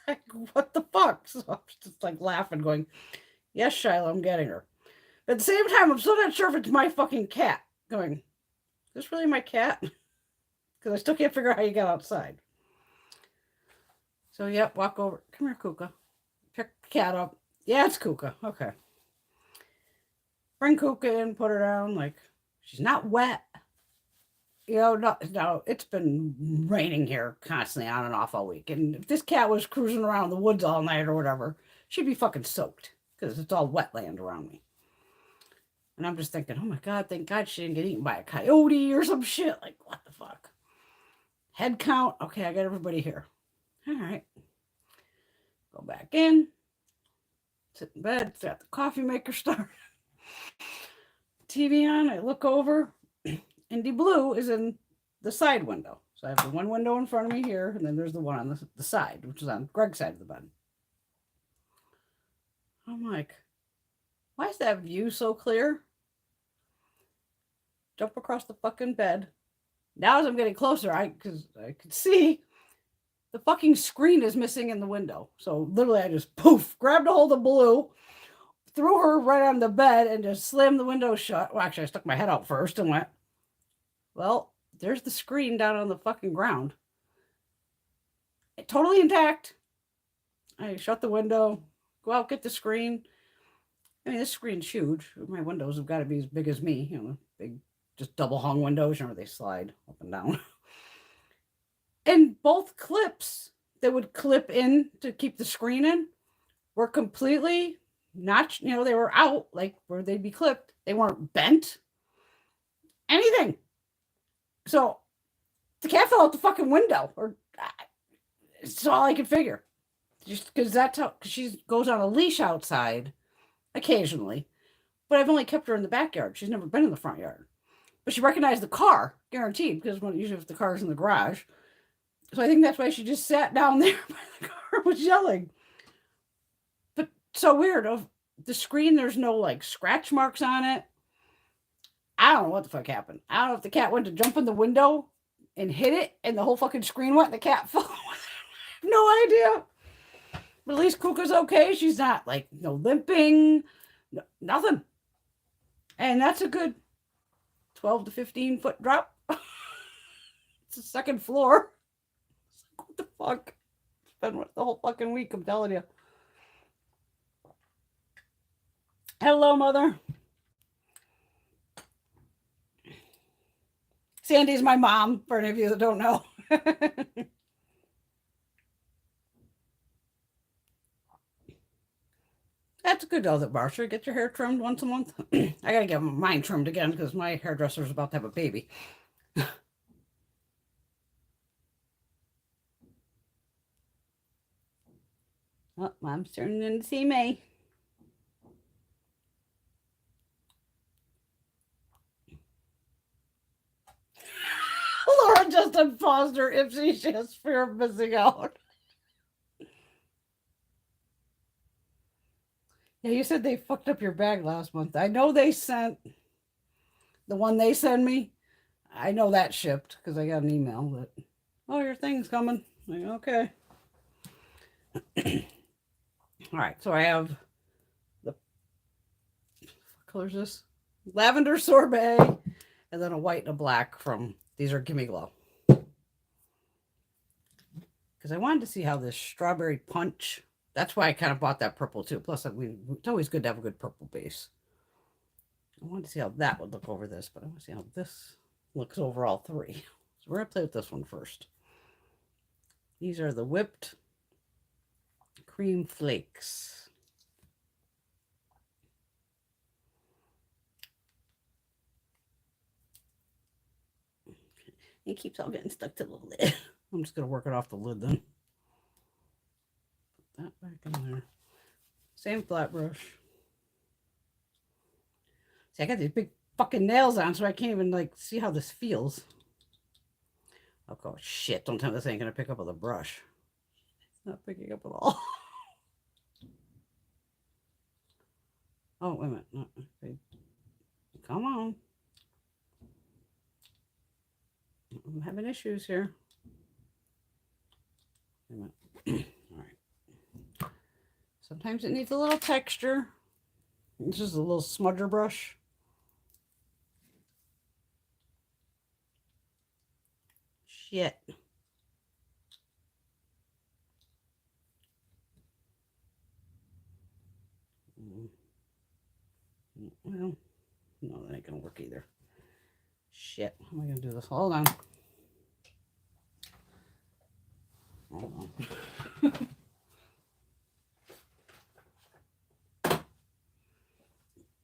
like, what the fuck? So I'm just like laughing, going, yes, Shyla, I'm getting her. But at the same time, I'm still not sure if it's my fucking cat. Going, is this really my cat? Because I still can't figure out how you got outside. So, yep, walk over. Come here, Kuka. Pick the cat up. Yeah, it's Kuka. Okay. Bring Kuka in, put her down. Like, she's not wet. You know, no, it's been raining here constantly on and off all week. And if this cat was cruising around the woods all night or whatever, she'd be fucking soaked because it's all wetland around me. And I'm just thinking, oh my God, thank God she didn't get eaten by a coyote or some shit. Like, what the fuck? Head count. Okay, I got everybody here. All right. Go back in. Sit in bed. Got the coffee maker started. TV on. I look over. Indy Blue is in the side window. So I have the one window in front of me here, and then there's the one on the side, which is on Greg's side of the bed. I'm like, why is that view so clear? Jump across the fucking bed. Now as I'm getting closer, because I could see the fucking screen is missing in the window. So literally I just poof, grabbed a hold of Blue, threw her right on the bed, and just slammed the window shut. Well, actually I stuck my head out first and went, well, there's the screen down on the fucking ground. Totally intact. I shut the window, go out, get the screen. I mean, this screen's huge. My windows have got to be as big as me, you know, big, just double hung windows. You know, they slide up and down. And both clips that would clip in to keep the screen in were completely not, you know, they were out, like where they'd be clipped. They weren't bent. Anything. So the cat fell out the fucking window, or it's all I could figure. Just because that's how, cause she goes on a leash outside occasionally, but I've only kept her in the backyard. She's never been in the front yard. But she recognized the car, guaranteed, because usually if the car's in the garage. So I think that's why she just sat down there by the car, was yelling. But so weird. Of the screen, there's no like scratch marks on it. I don't know what the fuck happened. I don't know if the cat went to jump in the window and hit it and the whole fucking screen went and the cat fell. No idea. But at least Kuka's okay. She's not like no limping, no, nothing. And that's a good 12 to 15 foot drop. It's the second floor. What the fuck? It's been the whole fucking week, I'm telling you. Hello, Mother. Sandy's my mom, for any of you that don't know. That's good though, that Marsha. Get your hair trimmed once a month. I gotta get mine trimmed again because my hairdresser's about to have a baby. Oh, Mom's turning in to see me. Laura just unpaused her Ipsy. She has fear of missing out. Yeah, you said they fucked up your bag last month. I know they sent the one they sent me. I know that shipped because I got an email that, oh, your thing's coming. Like, okay. All right, so I have the, what color is this? Lavender sorbet, and then a white and a black from, these are Gimme Glow. Because I wanted to see how this strawberry punch, that's why I kind of bought that purple too. Plus, it's always good to have a good purple base. I wanted to see how that would look over this, but I want to see how this looks over all three. So we're going to play with this one first. These are the whipped cream flakes. It keeps all getting stuck to the lid. I'm just going to work it off the lid then. Put that back in there. Same flat brush. See, I got these big fucking nails on, so I can't even like see how this feels. Oh, shit. Don't tell me this ain't going to pick up with a brush. It's not picking up at all. Oh, wait a minute. No, okay. Come on. I'm having issues here. Wait a minute. All right. Sometimes it needs a little texture. This is a little smudger brush. Shit. Well, no, that ain't gonna work either. Shit. How am I gonna do this? Hold on. Hold on.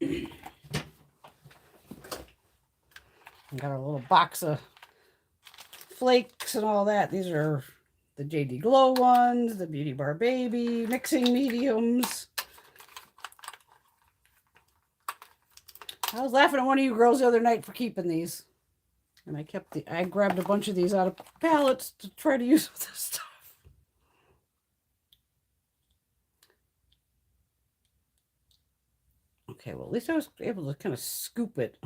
I got a little box of flakes and all that. These are the JD Glow ones, the Beauty Bar Baby, mixing mediums. I was laughing at one of you girls the other night for keeping these. And I grabbed a bunch of these out of palettes to try to use with this stuff. Okay, well, at least I was able to kind of scoop it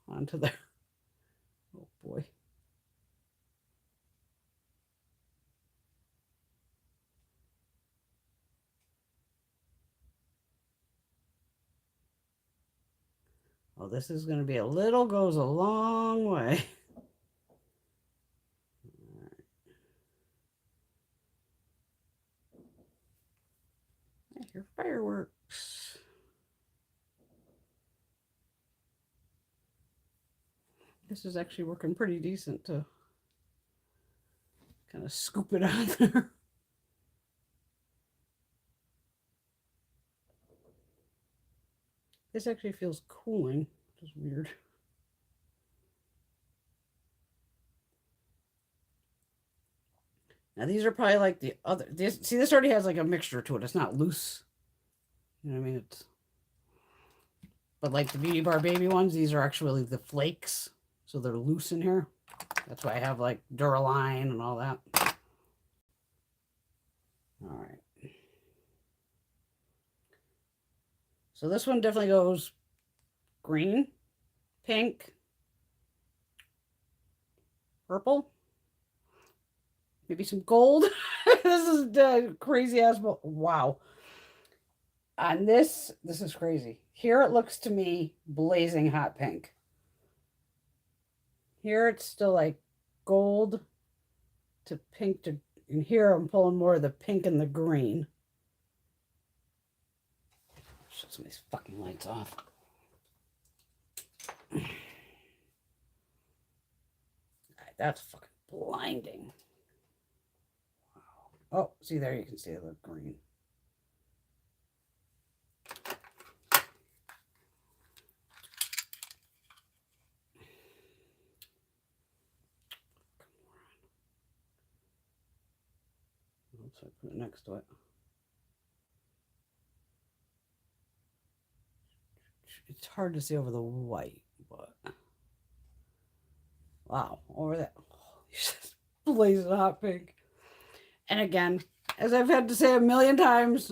onto there. Oh, boy. Oh, this is going to be goes a long way. I hear fireworks. This is actually working pretty decent to kind of scoop it on there. This actually feels cooling, which is weird. Now these are probably like the other. See, this already has like a mixture to it. It's not loose. You know what I mean? But like the Beauty Bar Baby ones, these are actually the flakes, so they're loose in here. That's why I have like Duraline and all that. All right. So this one definitely goes green, pink, purple, maybe some gold. This is crazy ass. Wow. On this is crazy. Here it looks to me blazing hot pink. Here it's still like gold to pink to, and here I'm pulling more of the pink and the green. Shut some of these fucking lights off. That's fucking blinding. Wow. Oh, see there, you can see the green. Oops, I put it next to it. It's hard to see over the white, but wow, over that. Blazing hot pink. And again, as I've had to say a million times,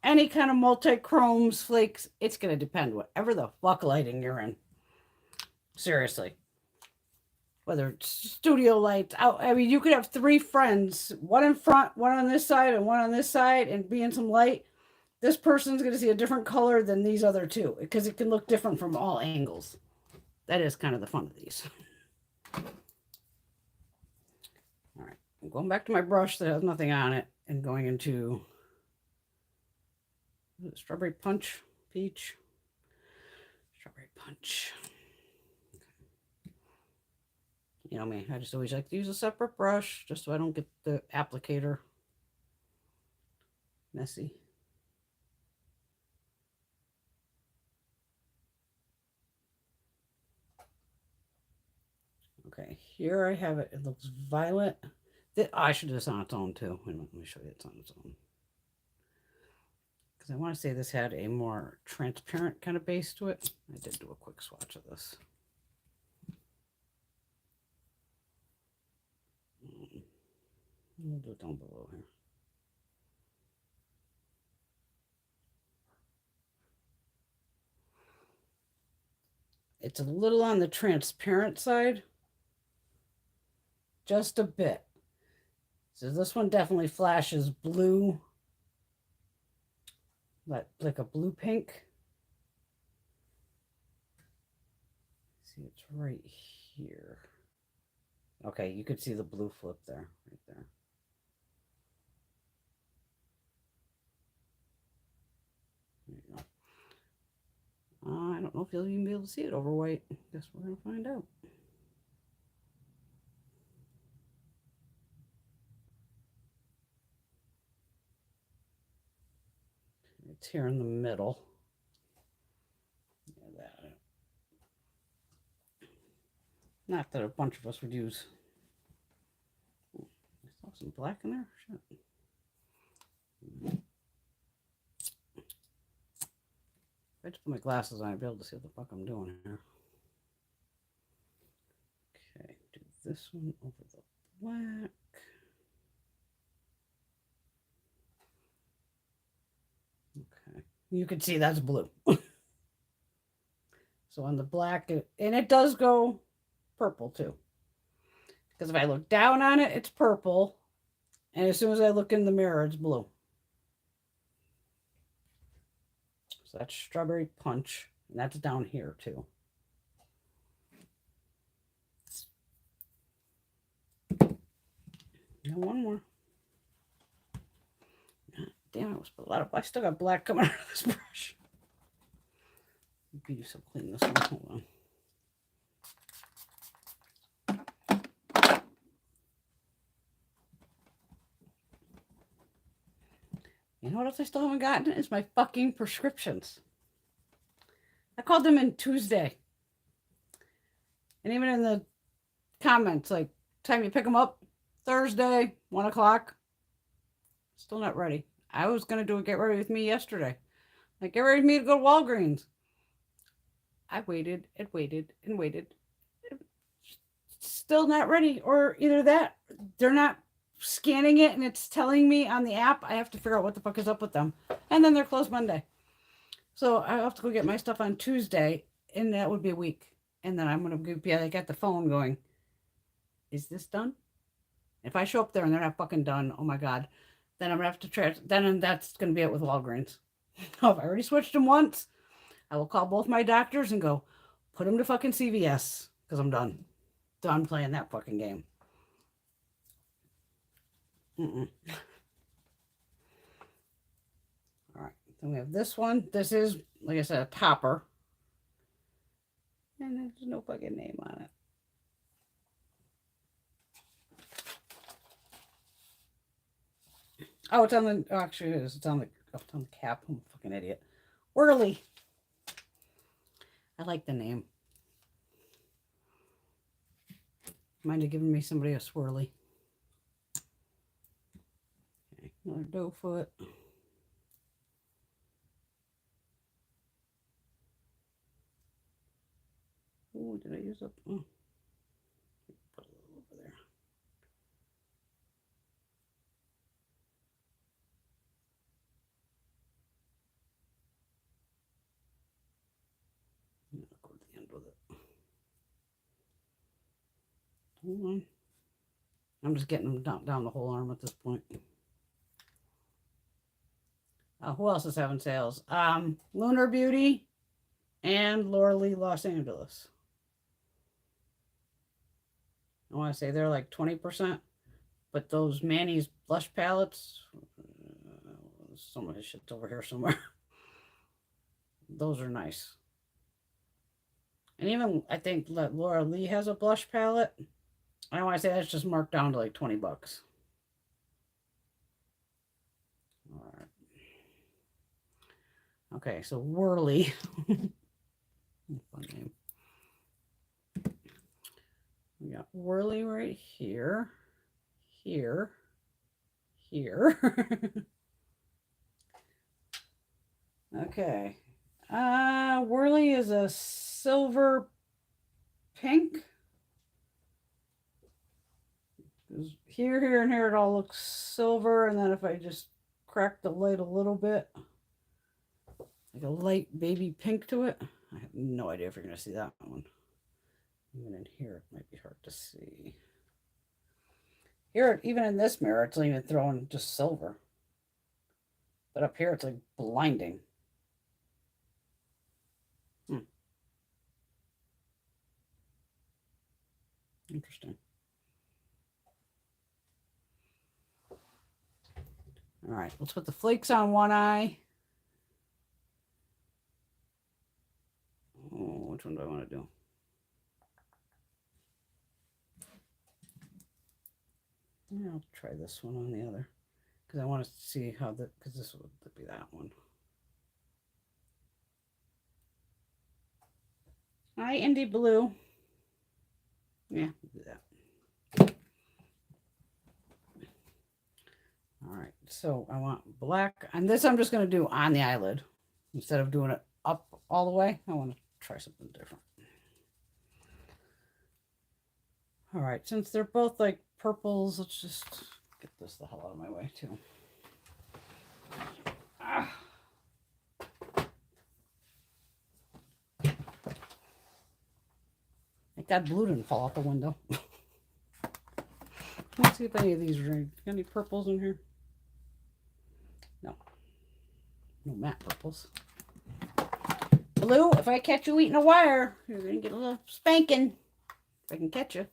any kind of multi-chromes, flakes, it's going to depend whatever the fuck lighting you're in. Seriously. Whether it's studio lights, out. I mean, you could have 3 friends, one in front, one on this side, and one on this side, and be in some light. This person's going to see a different color than these other 2, because it can look different from all angles. That is kind of the fun of these. All right, I'm going back to my brush that has nothing on it and going into Strawberry Punch, Peach, Strawberry Punch. You know me, I just always like to use a separate brush just so I don't get the applicator messy. Okay, here I have it. It looks violet. I should do this on its own too. Let me show you it's on its own. Because I want to say this had a more transparent kind of base to it. I did do a quick swatch of this. We'll do it down below here. It's a little on the transparent side. Just a bit. So this one definitely flashes blue. Like a blue pink. See, it's right here. Okay, you could see the blue flip there, right there. There you go. I don't know if you'll even be able to see it over white. Guess we're going to find out. It's here in the middle. Yeah, that. Not that a bunch of us would use. Ooh, I saw some black in there. Shit. If I just put my glasses on, I'd be able to see what the fuck I'm doing here. Okay, do this one over the black. Okay, you can see that's blue. So on the black, and it does go purple too. Because if I look down on it, it's purple. And as soon as I look in the mirror, it's blue. So that's Strawberry Punch. And that's down here too. And one more. God damn, I put a lot of. I still got black coming out of this brush. Maybe so clean this one. Hold on. You know what else I still haven't gotten? Is my fucking prescriptions. I called them in Tuesday. And even in the comments, like, time you pick them up, Thursday, 1 o'clock. Still not ready. I was going to do a get ready with me yesterday. Like, get ready with me to go to Walgreens. I waited and waited and waited. Still not ready. Or either that, they're not scanning it and it's telling me on the app. I have to figure out what the fuck is up with them. And then they're closed Monday. So I have to go get my stuff on Tuesday. And that would be a week. And then I'm going to be like at the phone going, is this done? If I show up there and they're not fucking done, oh my God, then I'm gonna have to try. Then that's gonna be it with Walgreens. If I already switched them once, I will call both my doctors and go, put them to fucking CVS because I'm done. Done playing that fucking game. All right, then we have this one. This is, like I said, a topper. And there's no fucking name on it. Oh, it's on the, oh, actually it is. It's on the cap. I'm a fucking idiot. Whirly. I like the name. Mind you giving me somebody a swirly. Okay, another doe foot. Oh, did I use up? Oh. Put a little over there. I'm gonna go to the end with it. Hold on. I'm just getting them down the whole arm at this point. Who else is having sales? Lunar Beauty and Laura Lee Los Angeles. I want to say they're like 20%, but those Manny's blush palettes, some of his shit's over here somewhere. Those are nice. And even, I think Laura Lee has a blush palette. I want to say that's just marked down to like 20 bucks. All right. Okay, so Whirly. Fun name. We got Whirly right here. Here. Okay. Whirly is a silver pink. Here, and here it all looks silver, and then if I just crack the light a little bit, like a light baby pink to it. I have no idea if you're going to see that one. Even in here, it might be hard to see. Here, even in this mirror, it's even throwing just silver. But up here, it's like blinding. Interesting. All right, let's put the flakes on one eye. Oh, which one do I want to do? Yeah, I'll try this one on the other because I want to see how the, because this would be that one. Hi, Indie Blue. Yeah, we'll do that. All right, so I want black, and this I'm just going to do on the eyelid instead of doing it up all the way. I want to try something different. All right, since they're both like purples, let's just get this the hell out of my way too. Like that blue didn't fall out the window. Let's see if any of these are got any purples in here. No. No matte purples. Blue, if I catch you eating a wire, you're going to get a little spanking. If I can catch you.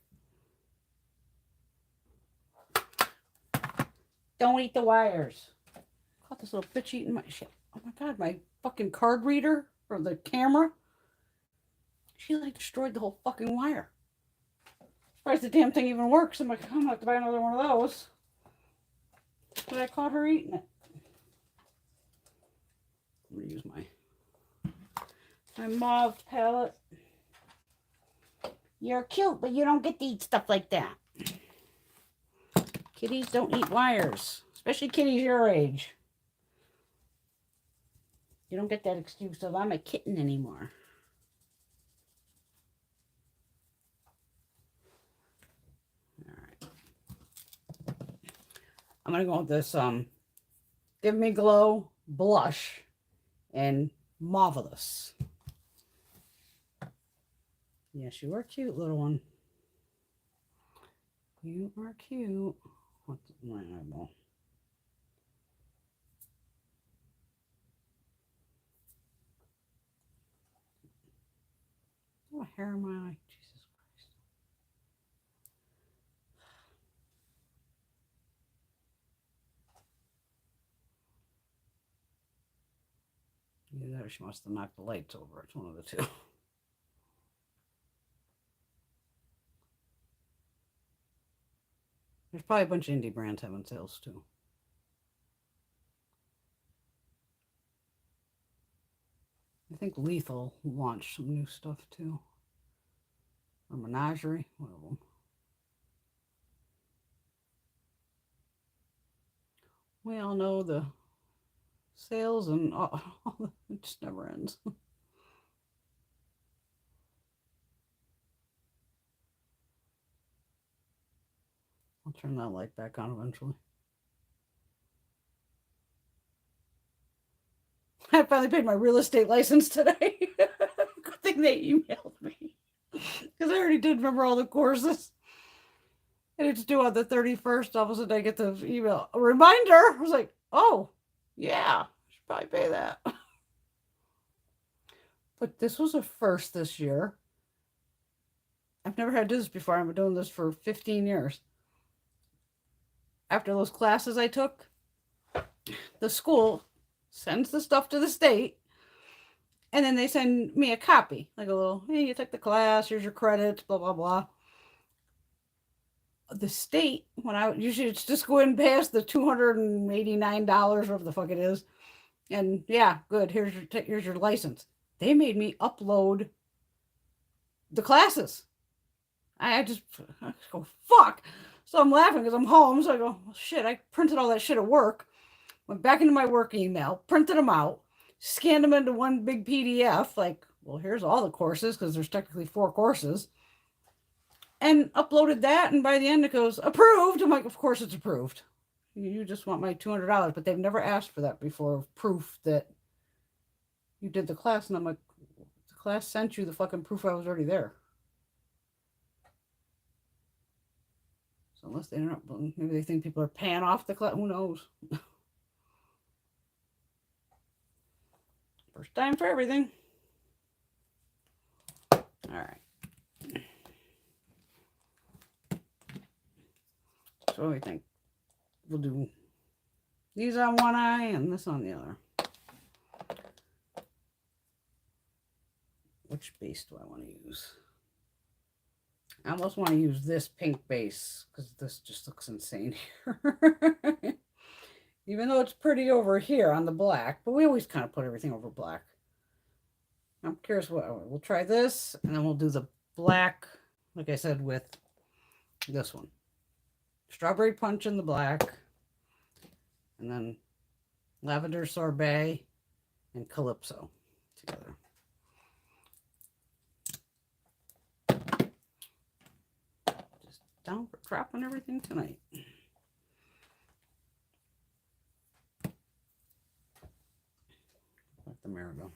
Don't eat the wires. Caught this little bitch eating my shit. Oh my God, my fucking card reader or the camera. She like destroyed the whole fucking wire. Surprised the damn thing even works. I'm like, I'm gonna have to buy another one of those. But I caught her eating it. I'm gonna use my mauve palette. You're cute, but you don't get to eat stuff like that. Kitties don't eat wires, especially kitties your age. You don't get that excuse of I'm a kitten anymore. All right. I'm going to go with this Give Me Glow blush in Marvelous. Yes, you are cute, little one. You are cute. What's my eyeball? Oh, hair in my eye. Jesus Christ. Either she must have knocked the lights over. It's one of the two. There's probably a bunch of indie brands having sales too. I think Lethal launched some new stuff too. Or Menagerie, one of them. We all know the sales and it just never ends. I'll turn that light back on eventually. I finally paid my real estate license today. Good thing they emailed me. Because I already did remember all the courses. And it's due on the 31st. All of a sudden I get the email. A reminder. I was like, oh, yeah. I should probably pay that. But this was a first this year. I've never had to do this before. I've been doing this for 15 years. After those classes I took, the school sends the stuff to the state, and then they send me a copy, like a little, hey, you took the class, here's your credits, blah, blah, blah. The state, when I usually it's just go in past the $289, whatever the fuck it is, and yeah, good, here's your license. They made me upload the classes. I just go, fuck. So I'm laughing because I'm home. So I go, well, shit, I printed all that shit at work. Went back into my work email, printed them out, scanned them into one big PDF. Like, well, here's all the courses because there's technically 4 courses. And uploaded that. And by the end, it goes, approved. I'm like, of course it's approved. You just want my $200. But they've never asked for that before, proof that you did the class. And I'm like, the class sent you the fucking proof I was already there. Unless they don't, maybe they think people are paying off the class. Who knows? First time for everything. All right. So what do we think? We'll do these on one eye and this on the other. Which base do I want to use? I almost want to use this pink base because this just looks insane here. Even though it's pretty over here on the black, but we always kind of put everything over black. I'm curious what we'll try this, and then we'll do the black, like I said, with this one. Strawberry Punch in the black, and then Lavender Sorbet and Calypso together. Down for dropping everything tonight. Let the mirror go.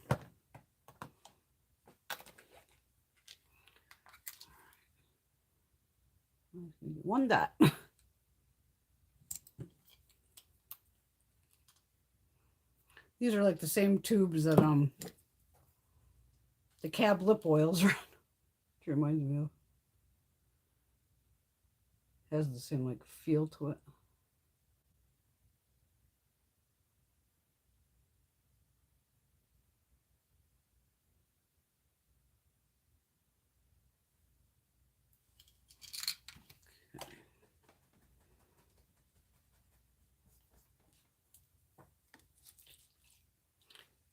One dot. These are like the same tubes that the Cab lip oils are. It reminds me of. Has the same like feel to it. Okay.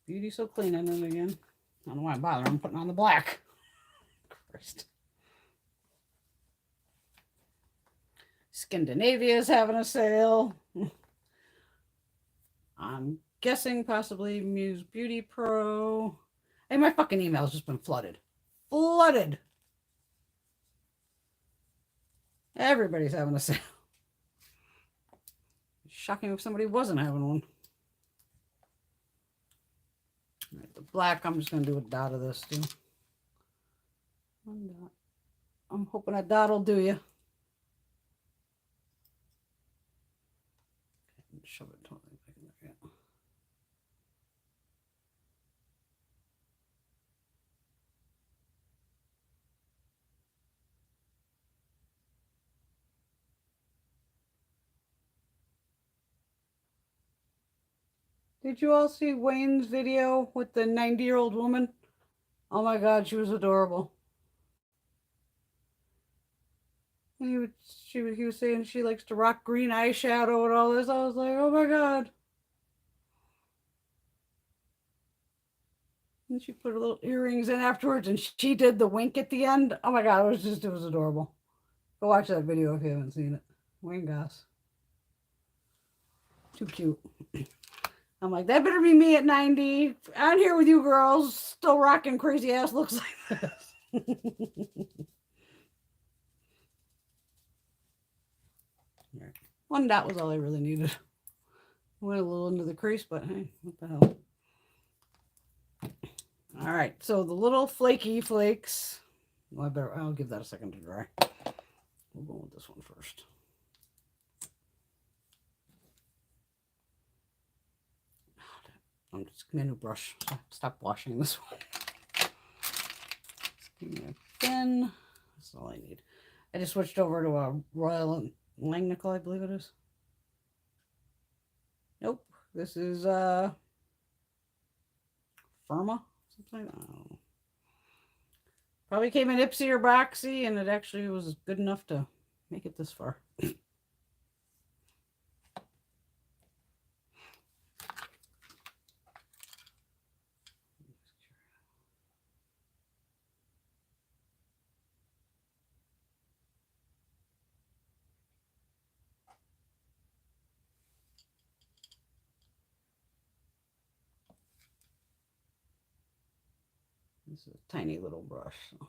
Beauty so clean in it again. I don't know why I bother. I'm putting on the black. Christ. Scandinavia is having a sale. I'm guessing possibly Muse Beauty Pro. Hey, my fucking email's just been flooded. Flooded. Everybody's having a sale. Shocking if somebody wasn't having one. All right, the black, I'm just going to do a dot of this too. One dot. I'm hoping a dot will do you. Did you all see Wayne's video with the 90-year-old woman? Oh my God, she was adorable. And he was saying she likes to rock green eyeshadow and all this. I was like, oh my God. And she put her little earrings in afterwards, and she did the wink at the end. Oh my God, it was adorable. Go watch that video if you haven't seen it. Wayne Goss. Too cute. I'm like, that better be me at 90. I'm here with you girls, still rocking crazy ass looks like this. One dot was all I really needed. Went a little into the crease, but hey, what the hell. All right, so the little flaky flakes. Well, I'll give that a second to dry. We'll go with this one first. I'm just getting a new brush. So stop washing this one. Just give me a thin. That's all I need. I just switched over to a Royal Langnickel, I believe it is. Nope. This is Firma. Something. I don't know. Probably came in Ipsy or Boxy, and it actually was good enough to make it this far. This is a tiny little brush. So.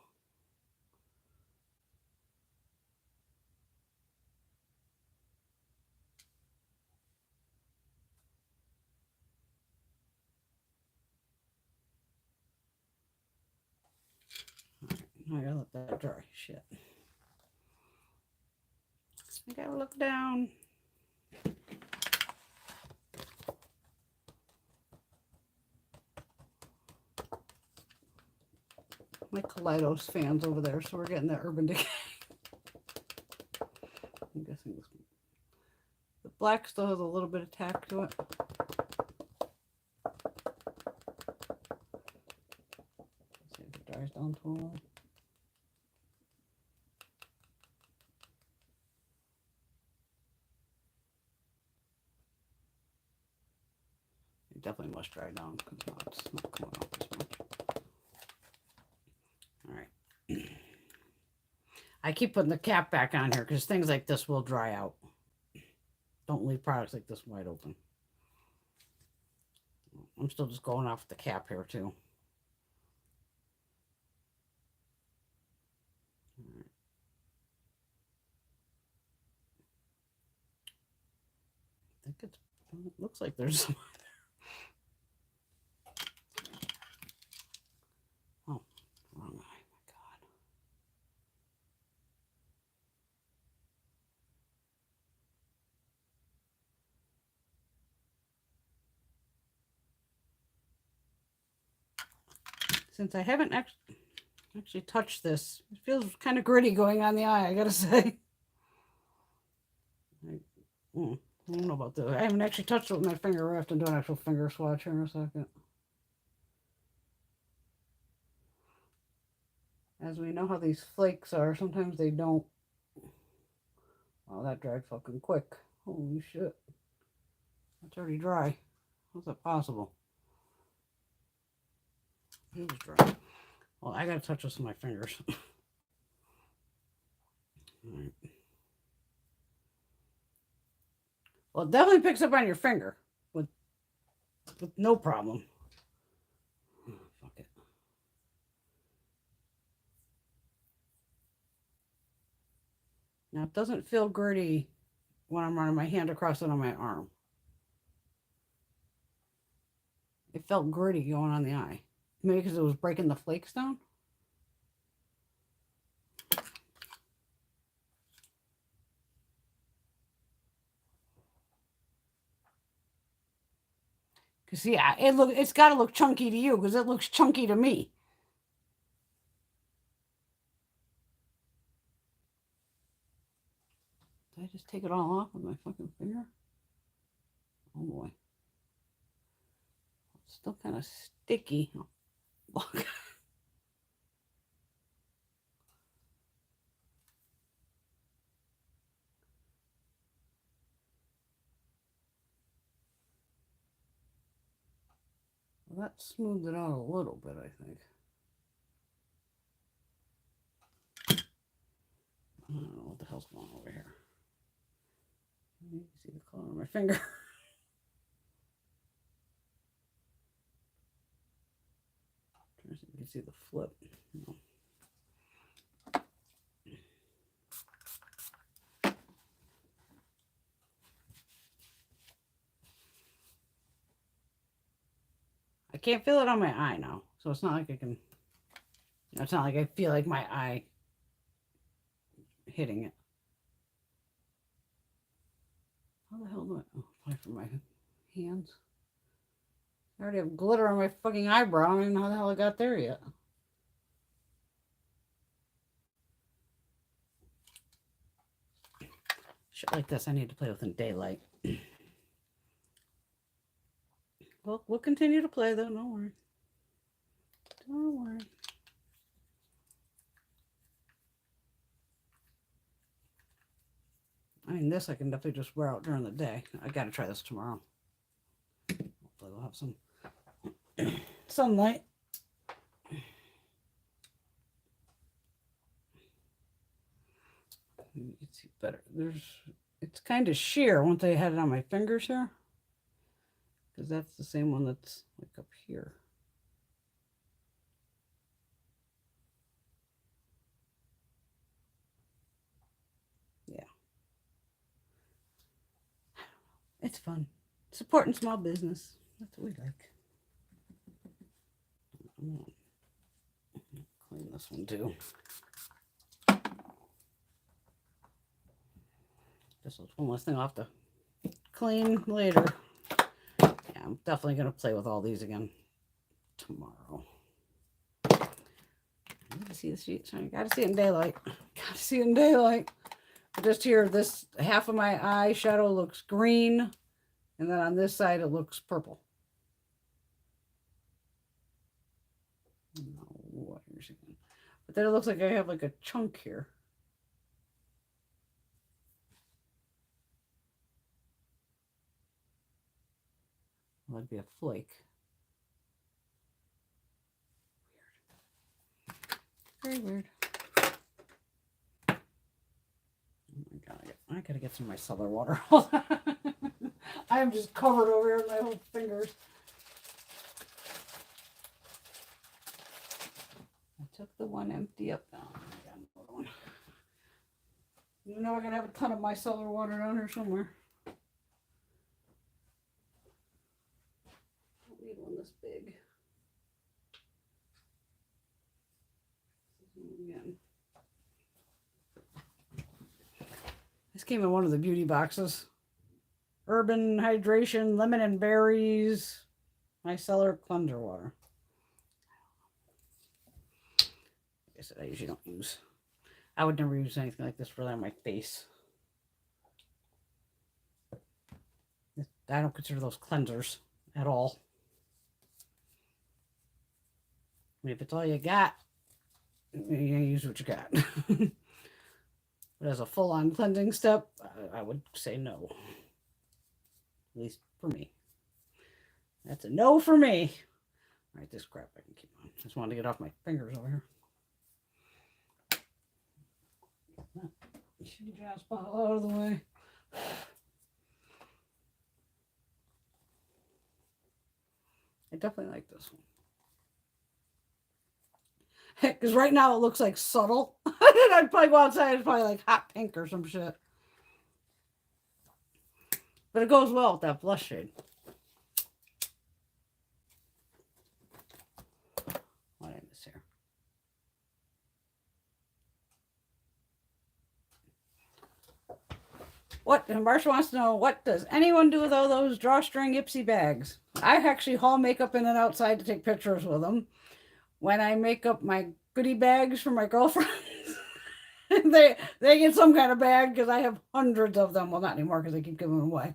I gotta let that dry. Shit. I gotta look down. My Kaleidos fans over there, so we're getting the Urban Decay. I'm guessing this one. The black still has a little bit of tack to it. Let's see if it dries down too well. It definitely must dry down because now it's not coming out this much. All right. I keep putting the cap back on here because things like this will dry out. Don't leave products like this wide open. I'm still just going off the cap here too. I think it looks like there's some. Oh, wrong eye, my God. Since I haven't actually touched this, it feels kind of gritty going on the eye, I gotta say. I don't know about that. I haven't actually touched it with my finger. I have to do an actual finger swatch here in a second. As we know how these flakes are, sometimes they don't. Oh, that dried fucking quick. Holy shit. That's already dry. How's that possible? It was dry. Well, I gotta touch this with my fingers. All right. Well, it definitely picks up on your finger with no problem. Oh, fuck it. Now, it doesn't feel gritty when I'm running my hand across it on my arm. It felt gritty going on the eye. Maybe because it was breaking the flakes down. Because yeah, it's got to look chunky to you because it looks chunky to me. Did I just take it all off with my fucking finger? Oh boy. Still kind of sticky. Look. Well, that smoothed it out a little bit, I think. I don't know what the hell's going on over here. You can see the color on my finger. You can see the flip. No. I can't feel it on my eye now, so it's not like I can. It's not like I feel like my eye hitting it. How the hell do I? Oh, probably for my hands. I already have glitter on my fucking eyebrow. I don't even know how the hell I got there yet. Shit like this I need to play with in daylight. Well, we'll continue to play though, don't worry. Don't worry. I mean, this I can definitely just wear out during the day. I gotta try this tomorrow. Hopefully we'll have some sunlight. You can see better. It's kind of sheer once I had it on my fingers here, because that's the same one that's like up here. Yeah, it's fun. Supporting small business. That's what we like. I'm gonna clean this one too. This was one less thing I'll have to clean later. Yeah, I'm definitely going to play with all these again tomorrow. I need to see the sheet. So I got to see it in daylight. Got to see it in daylight. Just here, this half of my eyeshadow looks green, and then on this side it looks purple. I don't know what you're seeing. But then it looks like I have like a chunk here. Well, that'd be a flake. Weird. Very weird. Oh my god, I gotta get some of my cellar water. I am just covered over here with my whole fingers. I took the one empty up now. I got another one. You know, I'm gonna have a ton of my cellar water down here somewhere. Need one this big. Again. This came in one of the beauty boxes. Urban Hydration, Lemon and Berries, Micellar Cleanser Water. Like I said, I usually don't use. I would never use anything like this really on my face. I don't consider those cleansers at all. If it's all you got, you use what you got. But as a full-on cleansing step, I would say no. At least for me. That's a no for me. All right, this crap I can keep on. Just wanted to get off my fingers over here. Huge ass bottle out of the way. I definitely like this one. Because right now it looks like subtle. I'd probably go outside, it's probably like hot pink or some shit. But it goes well with that blush shade. What did I miss here? What, and Marsha wants to know, what does anyone do with all those Drawstring Ipsy Bags? I actually haul makeup in and outside to take pictures with them. When I make up my goodie bags for my girlfriends, they get some kind of bag because I have hundreds of them. Well, not anymore because I keep giving them away.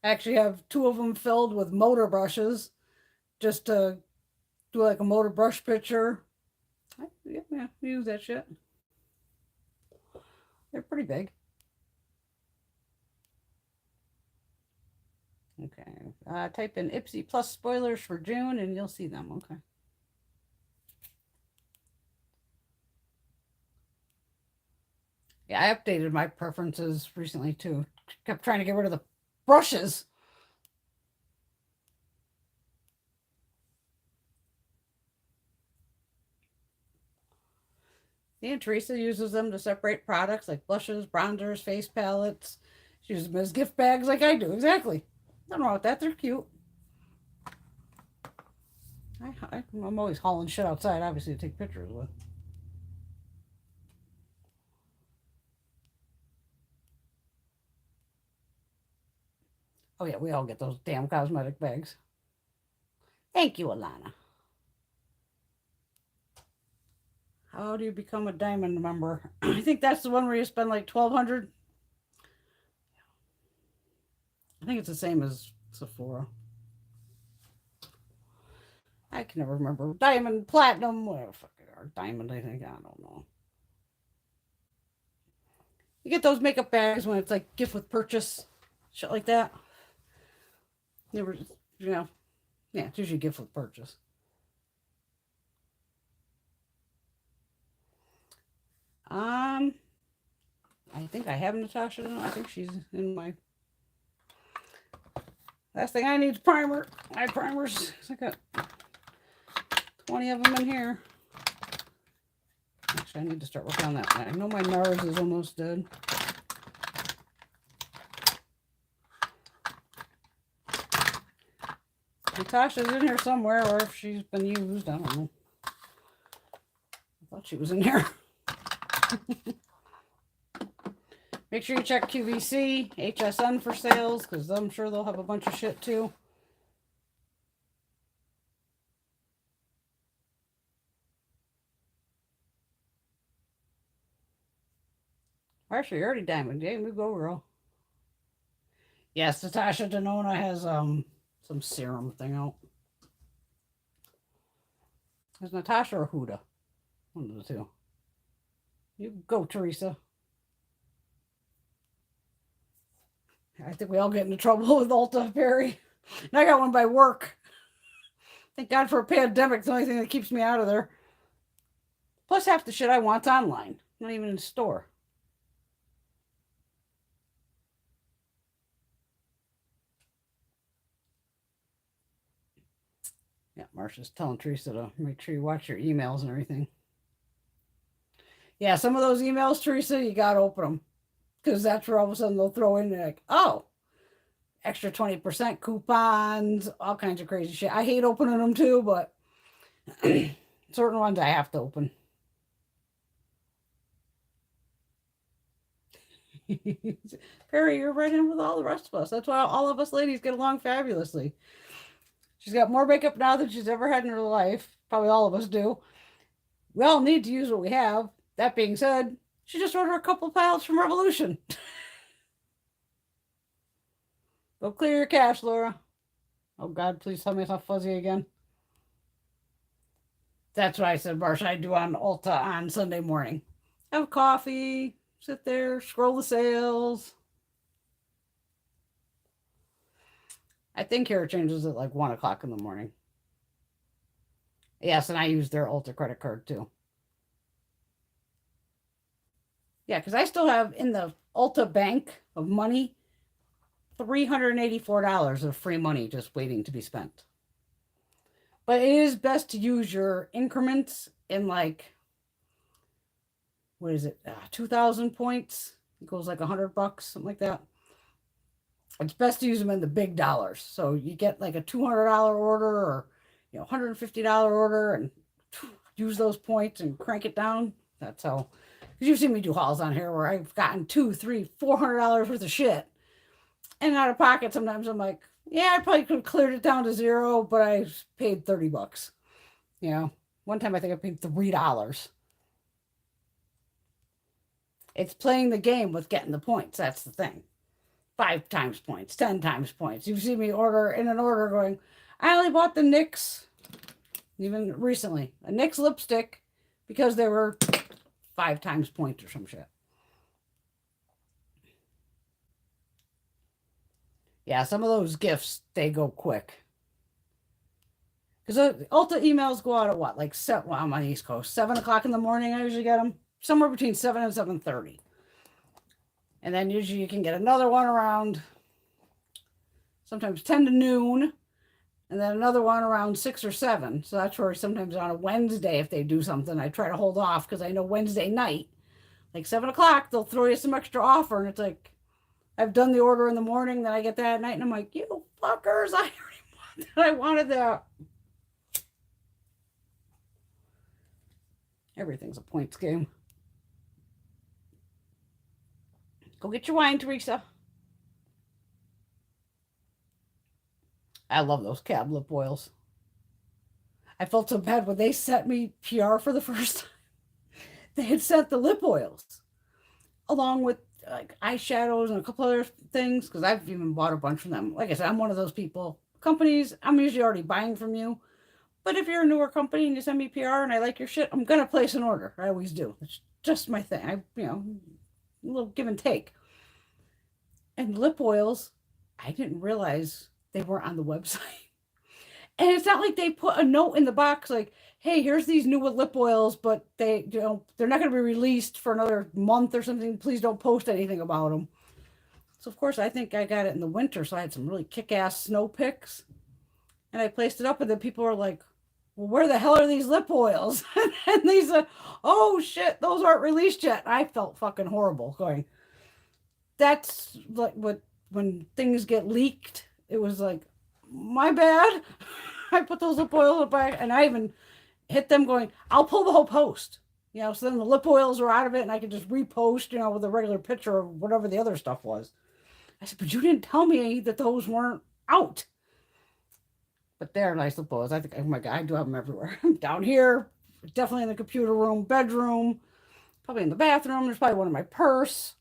I actually have 2 of them filled with MODA brushes just to do like a MODA brush picture. Yeah, use that shit. They're pretty big. Okay. Type in Ipsy plus spoilers for June and you'll see them. Okay. Yeah, I updated my preferences recently too. Kept trying to get rid of the brushes. Yeah, and Teresa uses them to separate products like blushes, bronzers, face palettes. She uses them as gift bags like I do. Exactly. Nothing wrong with that. They're cute. I'm always hauling shit outside, obviously, to take pictures with. Oh, yeah, we all get those damn cosmetic bags. Thank you, Alana. How do you become a diamond member? I think that's the one where you spend like $1,200. I think it's the same as Sephora. I can never remember. Diamond, platinum, whatever fuck they are. Diamond, I think. I don't know. You get those makeup bags when it's like gift with purchase, shit like that. Never, you know, yeah, it's usually gift with purchase. I think I have Natasha. I think she's in my. Last thing I need is primer. Eye primers. I got 20 of them in here. Actually, I need to start working on that. I know my NARS is almost dead. Natasha's in here somewhere, or if she's been used, I don't know. I thought she was in here. Make sure you check QVC, HSN for sales, because I'm sure they'll have a bunch of shit too. Actually, you're already diamond. Yeah, move go, girl. Yes, Natasha Denona has some serum thing out. Is Natasha or Huda? One of the two. You go, Teresa. I think we all get into trouble with Ulta, Perry. And I got one by work. Thank God for a pandemic. It's the only thing that keeps me out of there. Plus, half the shit I want's online, not even in store. Yeah, Marsha's telling Teresa to make sure you watch your emails and everything. Yeah, some of those emails, Teresa, you got to open them. Because that's where all of a sudden they'll throw in like, oh, extra 20% coupons, all kinds of crazy shit. I hate opening them too, but certain ones I have to open. Perry, you're right in with all the rest of us. That's why all of us ladies get along fabulously. She's got more makeup now than she's ever had in her life. Probably all of us do. We all need to use what we have. That being said, she just ordered a couple palettes from Revolution. Go clear your cache, Laura. Oh, God, please tell me it's not fuzzy again. That's what I said, Marsha, I do on Ulta on Sunday morning. Have coffee, sit there, scroll the sales. I think here it changes at like 1 o'clock in the morning. Yes, and I use their Ulta credit card too. Yeah, because I still have in the Ulta bank of money $384 of free money just waiting to be spent. But it is best to use your increments in like, what is it, 2,000 points? It goes like $100, something like that. It's best to use them in the big dollars. So you get like a $200 order or $150 order and use those points and crank it down. That's how. Because you've seen me do hauls on here where I've gotten $200, $300, $400 worth of shit. And out of pocket, sometimes I'm like, yeah, I probably could have cleared it down to zero, but I paid $30. One time I think I paid $3. It's playing the game with getting the points. That's the thing. 5 times points, 10 times points. You've seen me order in an order going, I only bought the NYX, even recently, a NYX lipstick because they were 5 times points or some shit. Yeah, some of those gifts, they go quick. Because Ulta emails go out at what? Like, well, I'm on the East Coast. 7 o'clock in the morning, I usually get them. Somewhere between 7 and 7:30. And then usually you can get another one around sometimes 10 to noon. And then another one around 6 or 7. So that's where sometimes on a Wednesday, if they do something, I try to hold off because I know Wednesday night, like 7 o'clock, they'll throw you some extra offer. And it's like, I've done the order in the morning, then I get that at night, and I'm like, you fuckers, I wanted that. Everything's a points game. Go get your wine, Teresa. I love those cab lip oils. I felt so bad when they sent me PR for the first time. They had sent the lip oils along with like eyeshadows and a couple other things because I've even bought a bunch from them. Like I said, I'm one of those people. Companies, I'm usually already buying from you. But if you're a newer company and you send me PR and I like your shit, I'm going to place an order. I always do. It's just my thing. A little give and take. And lip oils, I didn't realize they weren't on the website. And it's not like they put a note in the box like, hey, here's these new lip oils, but they're not going to be released for another month or something. Please don't post anything about them. So, of course, I think I got it in the winter, so I had some really kick-ass snow pics. And I placed it up, and then people were like, well, where the hell are these lip oils? And they said, oh, shit, those aren't released yet. I felt fucking horrible going, that's like when things get leaked, it was like, my bad. I put those lip oils back, and I even hit them going, I'll pull the whole post. So then the lip oils are out of it, and I can just repost, with a regular picture of whatever the other stuff was. I said, but you didn't tell me that those weren't out. But they're nice lip oils. I think, oh my God, I do have them everywhere. Down here, definitely in the computer room, bedroom, probably in the bathroom. There's probably one in my purse.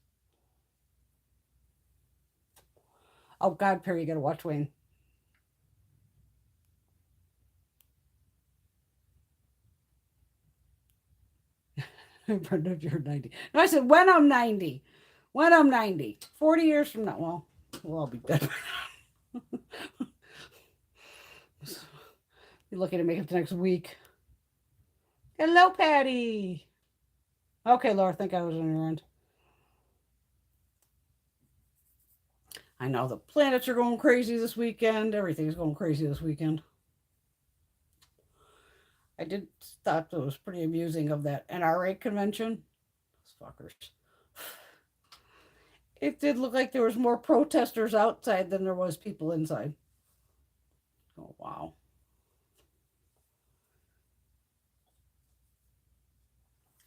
Oh God, Perry, you gotta watch Wayne. Brenda, you're 90. No, I said when I'm 90. When I'm 90. 40 years from now. Well, we'll all be dead. You're looking to make it the next week. Hello, Patty. Okay, Laura, I think I was on your end. I know the planets are going crazy this weekend. Everything's going crazy this weekend. I did thought it was pretty amusing of that NRA convention. Those fuckers. It did look like there was more protesters outside than there was people inside. Oh, wow.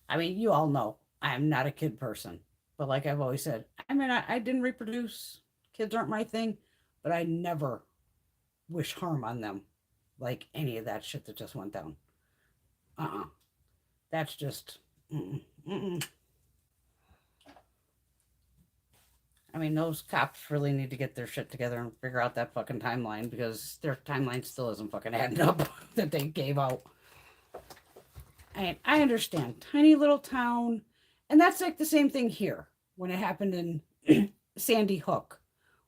I mean, you all know I'm not a kid person. But like I've always said, I mean, I didn't reproduce. Kids aren't my thing. But I never wish harm on them. Like any of that shit that just went down. That's just... I mean, those cops really need to get their shit together and figure out that fucking timeline because their timeline still isn't fucking adding up that they gave out. I understand. Tiny little town. And that's like the same thing here when it happened in Sandy Hook,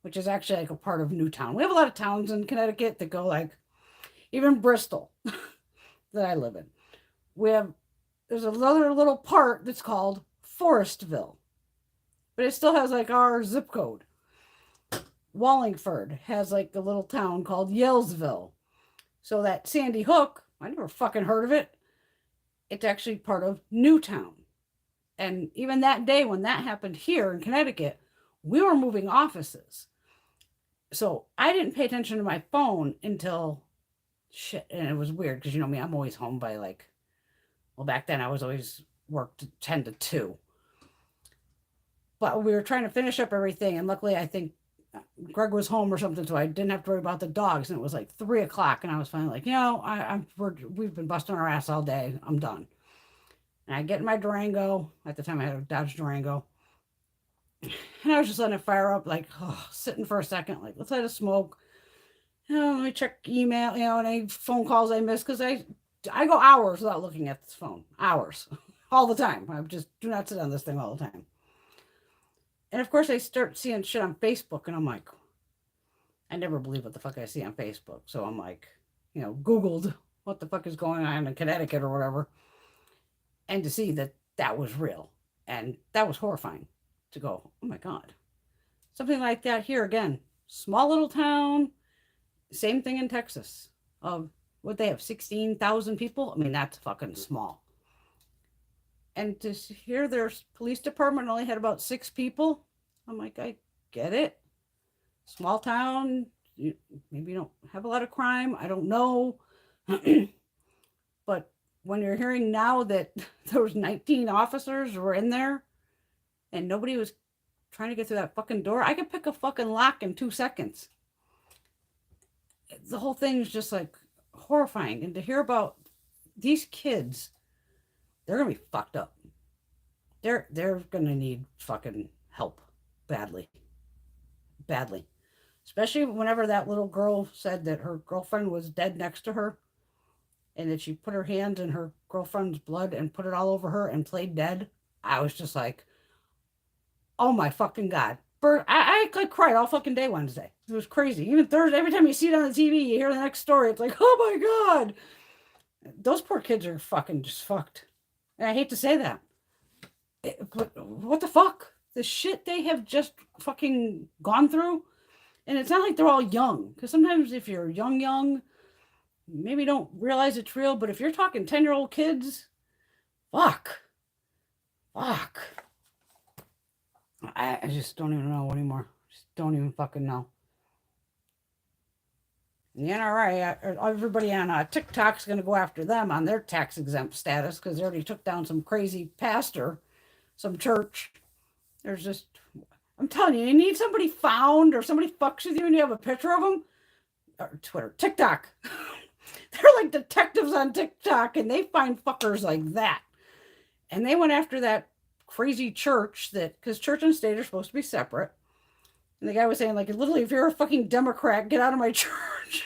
which is actually like a part of Newtown. We have a lot of towns in Connecticut that go like, even Bristol that I live in. There's another little part that's called Forestville, but it still has like our zip code. Wallingford has like a little town called Yalesville. So that Sandy Hook, I never fucking heard of it. It's actually part of Newtown. And even that day when that happened here in Connecticut, we were moving offices. So I didn't pay attention to my phone until shit. And it was weird because you know me, I'm always home by like, well, back then I was always worked 10 to 2. But we were trying to finish up everything. And luckily, I think Greg was home or something, so I didn't have to worry about the dogs. And it was like 3 o'clock. And I was finally like, we've been busting our ass all day. I'm done. And I get in my Durango. At the time, I had a Dodge Durango. And I was just letting it fire up, like, sitting for a second, like, let's let it smoke. let me check email, any phone calls I miss, because I go hours without looking at this phone. Hours. All the time. I just do not sit on this thing all the time. And of course I start seeing shit on Facebook, and I'm like, I never believe what the fuck I see on Facebook. So I'm like, Googled what the fuck is going on in Connecticut or whatever. And to see that that was real. And that was horrifying to go, oh my God. Something like that here again. Small little town. Same thing in Texas. What they have, 16,000 people? I mean, that's fucking small. And to hear their police department only had about 6 people, I'm like, I get it. Small town, maybe you don't have a lot of crime. I don't know. But when you're hearing now that there was 19 officers were in there and nobody was trying to get through that fucking door, I could pick a fucking lock in 2 seconds. The whole thing is just like horrifying. And to hear about these kids, they're going to be fucked up. They're going to need fucking help badly. Badly. Especially whenever that little girl said that her girlfriend was dead next to her and that she put her hand in her girlfriend's blood and put it all over her and played dead. I was just like, oh my fucking God. I cried all fucking day Wednesday. It was crazy. Even Thursday, every time you see it on the TV, you hear the next story. It's like, oh my God. Those poor kids are fucking just fucked. And I hate to say that. But what the fuck? The shit they have just fucking gone through. And it's not like they're all young. Because sometimes if you're young, maybe don't realize it's real. But if you're talking 10-year-old kids, fuck. I just don't even know anymore. Just don't even fucking know. And the NRA, everybody on TikTok's going to go after them on their tax exempt status because they already took down some crazy pastor, some church. There's just, I'm telling you, you need somebody found or somebody fucks with you and you have a picture of them. Or Twitter, TikTok. They're like detectives on TikTok and they find fuckers like that. And they went after that crazy church because church and state are supposed to be separate. And the guy was saying, like, literally, if you're a fucking Democrat, get out of my church.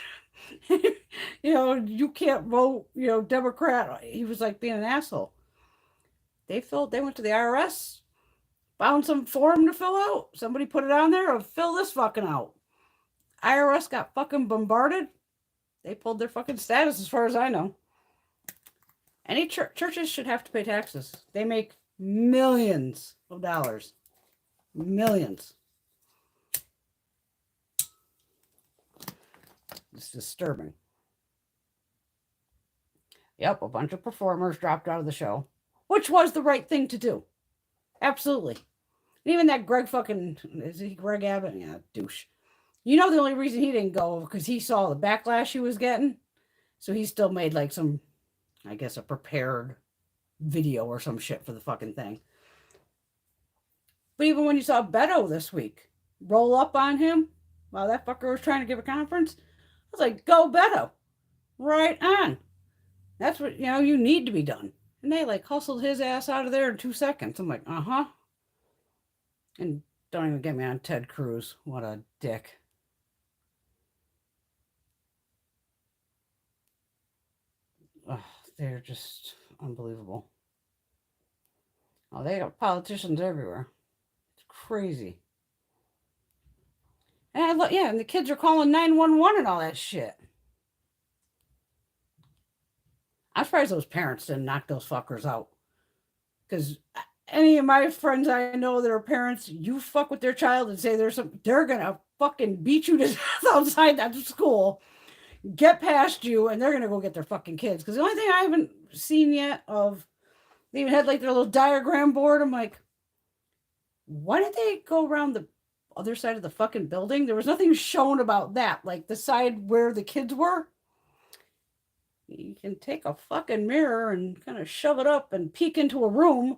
You can't vote, Democrat. He was like being an asshole. They went to the IRS, found some form to fill out. Somebody put it on there, fill this fucking out. IRS got fucking bombarded. They pulled their fucking status as far as I know. Any churches should have to pay taxes. They make millions of dollars. Millions. It's disturbing. Yep, a bunch of performers dropped out of the show, which was the right thing to do. Absolutely. And even that is he Greg Abbott? Yeah, douche. The only reason he didn't go because he saw the backlash he was getting. So he still made like some, I guess, a prepared video or some shit for the fucking thing. But even when you saw Beto this week roll up on him while that fucker was trying to give a conference, I was like, go Beto. Right on. That's what, you need to be done. And they like hustled his ass out of there in 2 seconds. I'm like, uh-huh. And don't even get me on Ted Cruz. What a dick. Oh, they're just unbelievable. Oh, they got politicians everywhere. It's crazy. And and the kids are calling 911 and all that shit. I'm surprised those parents didn't knock those fuckers out. Because any of my friends I know that are parents, you fuck with their child and say they're gonna fucking beat you to death outside that school, get past you, and they're gonna go get their fucking kids. Because the only thing I haven't seen yet they even had like their little diagram board. I'm like, why did they go around the other side of the fucking building? There was nothing shown about that. Like the side where the kids were. You can take a fucking mirror and kind of shove it up and peek into a room.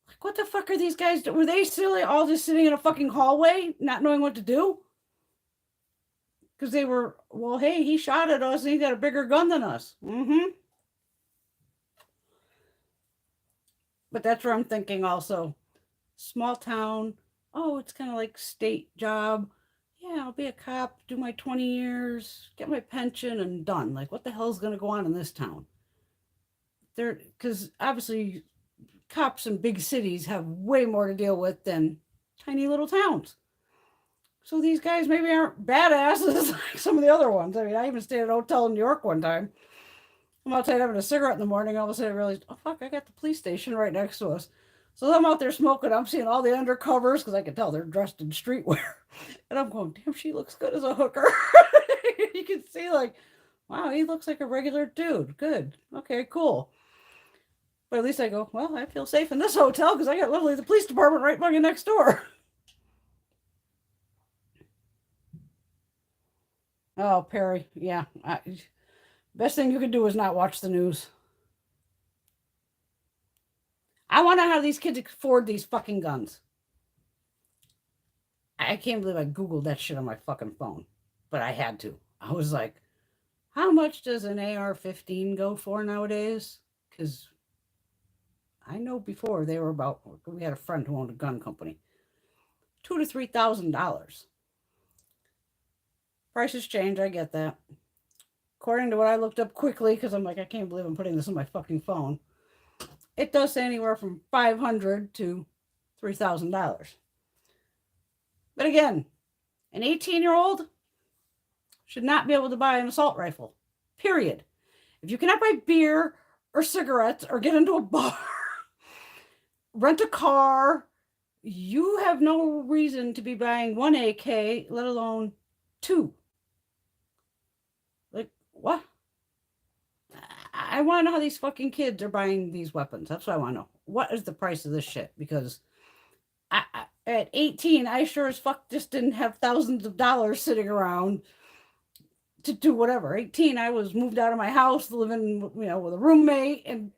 Like, what the fuck are these guys doing? Were they silly all just sitting in a fucking hallway, not knowing what to do? Because they were, well, hey, he shot at us and he got a bigger gun than us. But that's where I'm thinking also. Small town. Oh, it's kind of like state job. yeah, I'll be a cop, do my 20 years, get my pension, and done. Like, what the hell is going to go on in this town? Because obviously, cops in big cities have way more to deal with than tiny little towns. So these guys maybe aren't badasses like some of the other ones. I mean, I even stayed at a hotel in New York one time. I'm outside having a cigarette in the morning. All of a sudden, I realized, oh, fuck, I got the police station right next to us. So I'm out there smoking. I'm seeing all the undercovers because I can tell they're dressed in streetwear. And I'm going, damn, she looks good as a hooker. You can see, like, wow, he looks like a regular dude. Good. Okay, cool. But at least I go, well, I feel safe in this hotel because I got literally the police department right fucking next door. Oh, Perry. Yeah. Best thing you can do is not watch the news. I want to know how these kids afford these fucking guns. I can't believe I Googled that shit on my fucking phone. But I had to. I was like, how much does an AR-15 go for nowadays? Because I know before they were about, we had a friend who owned a gun company. $2,000 to $3,000. Prices change, I get that. According to what I looked up quickly, because I'm like, I can't believe I'm putting this on my fucking phone. It does say anywhere from $500 to $3,000. But again, an 18-year-old should not be able to buy an assault rifle. Period. If you cannot buy beer or cigarettes or get into a bar, rent a car, you have no reason to be buying one AK, let alone two. Like, what? I want to know how these fucking kids are buying these weapons. That's what I want to know. What is the price of this shit? Because at 18, I sure as fuck just didn't have thousands of dollars sitting around to do whatever. 18, I was moved out of my house, living, with a roommate and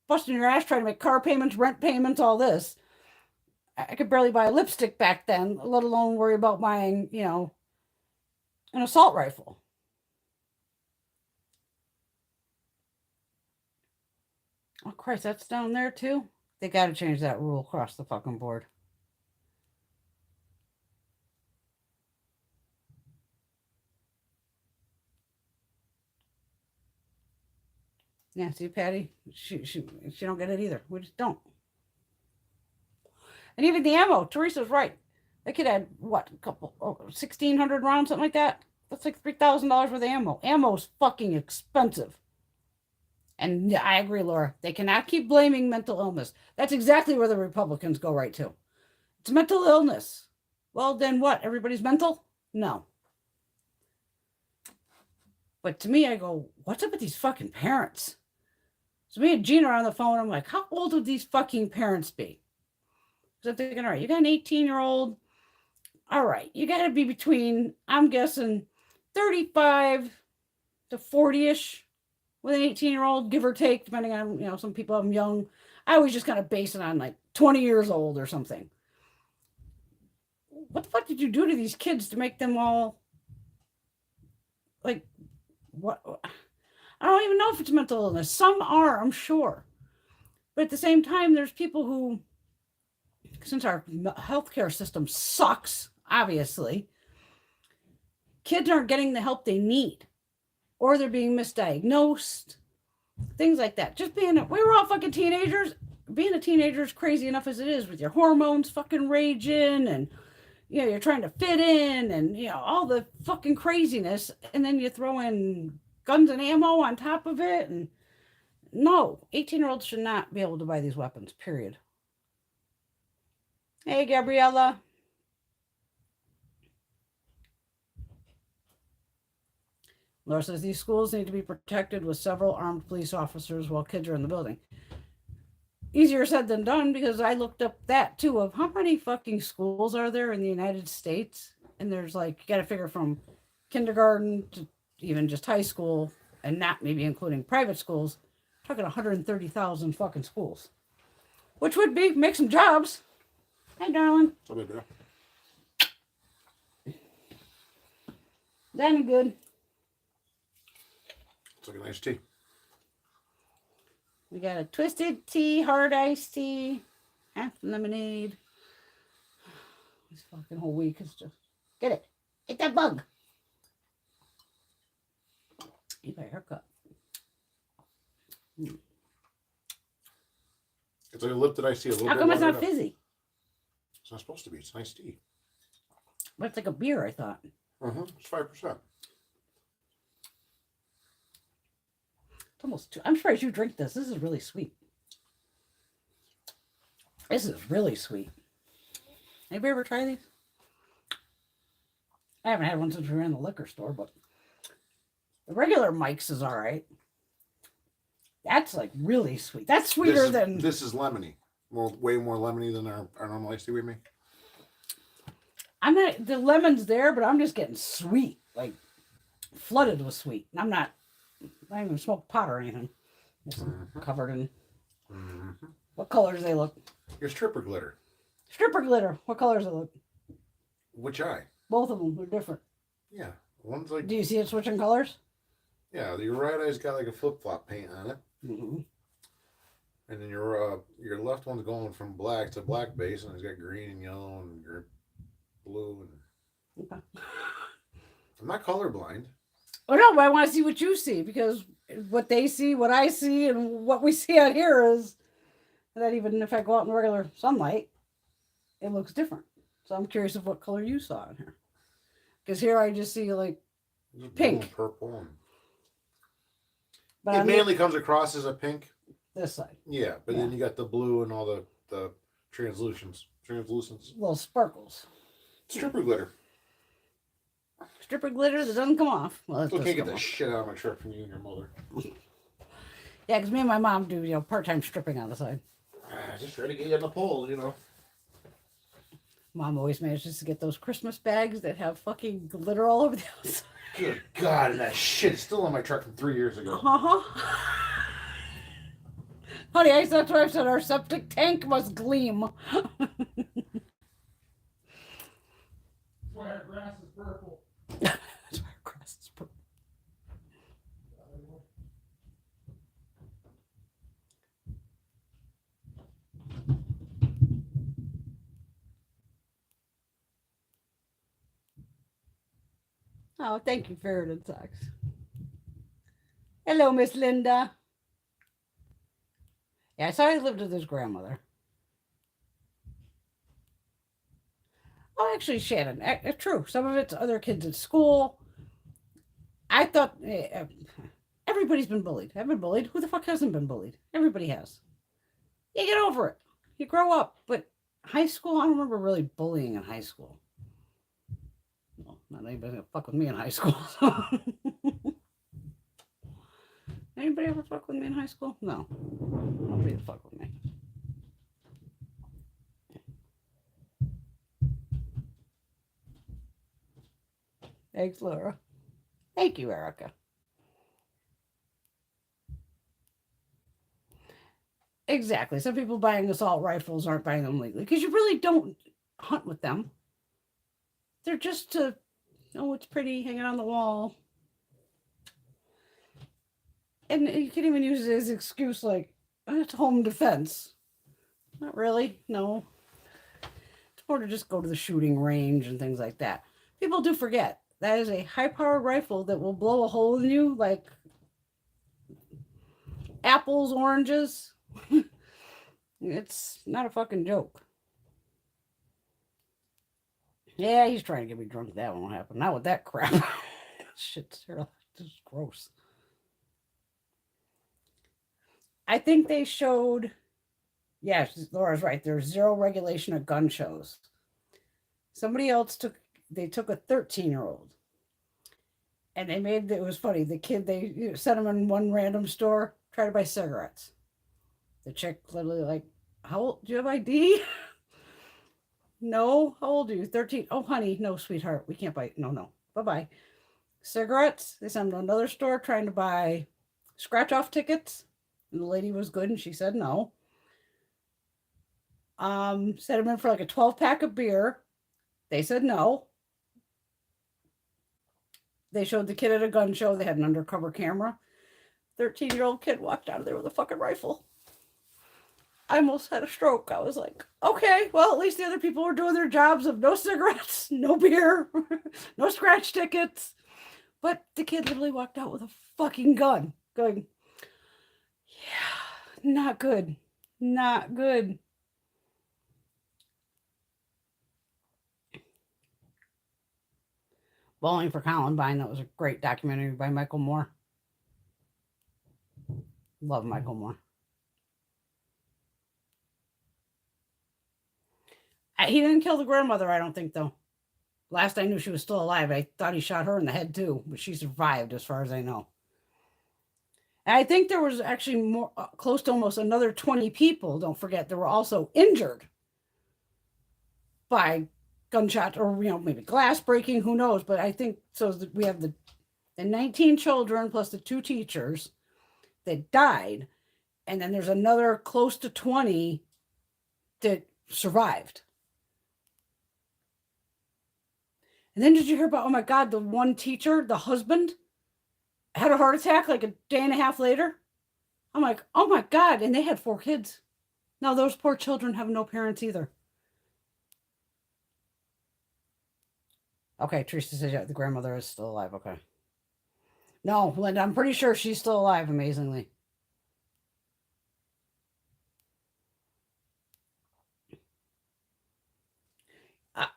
busting your ass trying to make car payments, rent payments, all this. I could barely buy a lipstick back then, let alone worry about buying, an assault rifle. Oh, Christ, that's down there too? They got to change that rule across the fucking board. Yeah, see, Patty, she don't get it either. We just don't. And even the ammo, Teresa's right. They could add, what, 1,600 rounds, something like that? That's like $3,000 worth of ammo. Ammo's fucking expensive. And I agree, Laura. They cannot keep blaming mental illness. That's exactly where the Republicans go right to. It's mental illness. Well, then what? Everybody's mental? No. But to me, I go, what's up with these fucking parents? So me and Gina are on the phone. I'm like, how old would these fucking parents be? Because I'm thinking, all right, you got an 18-year-old. All right, you got to be between, I'm guessing, 35 to 40-ish with an 18-year-old, give or take, depending on, some people have them young. I always just kind of base it on like 20 years old or something. What the fuck did you do to these kids to make them all, like, what? I don't even know if it's mental illness. Some are, I'm sure. But at the same time, there's people who, since our healthcare system sucks, obviously, kids aren't getting the help they need. Or they're being misdiagnosed. Things like that. Just we were all fucking teenagers. Being a teenager is crazy enough as it is with your hormones fucking raging and, you're trying to fit in and, all the fucking craziness. And then you throw in guns and ammo on top of it. And no, 18-year-olds should not be able to buy these weapons, period. Hey, Gabriella. Laura says these schools need to be protected with several armed police officers while kids are in the building. Easier said than done, because I looked up that too, of how many fucking schools are there in the United States. And there's like, you got to figure from kindergarten to even just high school, and not maybe including private schools, talking 130,000 fucking schools, which would make some jobs. Hi, darling. Hello, girl. That ain't good. It's like a nice tea. We got a twisted tea, hard iced tea, half lemonade. This fucking whole week is just, get it. Get that bug. Eat my haircut. It's like a lip that I see a little How bit. come it's not up. fizzy? It's not supposed to be. It's nice tea. But it's like a beer, I thought. It's 5%. It's almost two. I'm surprised you drink this. This is really sweet. This is really sweet. Anybody ever try these? I haven't had one since we were in the liquor store, but the regular Mike's is all right. That's like really sweet. That's sweeter than... This is lemony. Way more lemony than our normal iced tea we make. I'm not... The lemon's there, but I'm just getting sweet. Like, flooded with sweet. I'm not... I don't even smoke pot or anything. Just covered in... What colors they look? Your stripper glitter. Stripper glitter. What colors they look? Which eye? Both of them are different. Yeah. One's like... Do you see it switching colors? Yeah, your right eye's got like a flip-flop paint on it. And then your left one's going from black to black base, and it's got green and yellow and blue. And... Okay. I'm not colorblind. Oh no, but I want to see what you see, because what they see, what I see, and what we see out here is that even if I go out in regular sunlight, it looks different. So I'm curious of what color you saw in here. Because here I just see like pink. And purple. But it mainly comes across as a pink. This side. Yeah, but then you got the blue and all the translucents. Little sparkles. Stripper glitter. Stripper glitter that doesn't come off. Well, Still can't get the shit out of my shirt from you and your mother. Yeah, because me and my mom do, part-time stripping on the side. Just try to get you on the pole, Mom always manages to get those Christmas bags that have fucking glitter all over the outside. Good God, and that shit is still on my truck from 3 years ago. Honey, that's why I said our septic tank must gleam. That's why our grass is purple. That's why our grass is purple. Oh, thank you, Ferret and Socks. Hello, Miss Linda. Yeah, I saw he lived with his grandmother. Oh, actually, Shannon, true. Some of it's other kids at school. I thought everybody's been bullied. I've been bullied. Who the fuck hasn't been bullied? Everybody has. You get over it. You grow up. But high school, I don't remember really bullying in high school. Well, not anybody gonna fuck with me in high school. Anybody ever fuck with me in high school? No. Nobody to fuck with me. Thanks, Laura. Thank you, Erica. Exactly. Some people buying assault rifles aren't buying them legally because you really don't hunt with them. They're just to, oh, it's pretty, hanging on the wall. And you can even use it as an excuse like, oh, it's home defense. Not really, no. It's more to just go to the shooting range and things like that. People do forget. That is a high-powered rifle that will blow a hole in you like apples, oranges. It's not a fucking joke. Yeah, he's trying to get me drunk. That won't happen. Not with that crap. Shit's terrible. This is gross. I think they showed, yeah, Laura's right. There's zero regulation of gun shows. Somebody else took a 13-year-old. And they made, it was funny. The kid, they sent him in one random store, tried to buy cigarettes. The chick literally like, how old, do you have ID? No, how old are you? 13. Oh, honey, no, sweetheart, we can't buy, no. Bye-bye. Cigarettes, they sent him to another store trying to buy scratch-off tickets. And the lady was good, and she said no. Sent him in for like a 12-pack of beer. They said no. They showed the kid at a gun show. They had an undercover camera. 13-year-old kid walked out of there with a fucking rifle. I almost had a stroke. I was like, okay, well, at least the other people were doing their jobs of no cigarettes, no beer, no scratch tickets. But the kid literally walked out with a fucking gun, going, yeah, not good. Not good. Bowling for Columbine. That was a great documentary by Michael Moore. Love Michael Moore. He didn't kill the grandmother, I don't think, though. Last I knew, she was still alive. I thought he shot her in the head, too, but she survived, as far as I know. And I think there was actually more, close to almost another 20 people, don't forget, that were also injured by gunshot or, maybe glass breaking, who knows. But I think, so we have the 19 children plus the 2 teachers that died. And then there's another close to 20 that survived. And then did you hear about, oh my God, the one teacher, the husband, had a heart attack like a day and a half later? I'm like, oh my God. And they had 4 kids. Now those poor children have no parents either. Okay, Teresa says the grandmother is still alive. Okay. No, Linda, I'm pretty sure she's still alive, amazingly.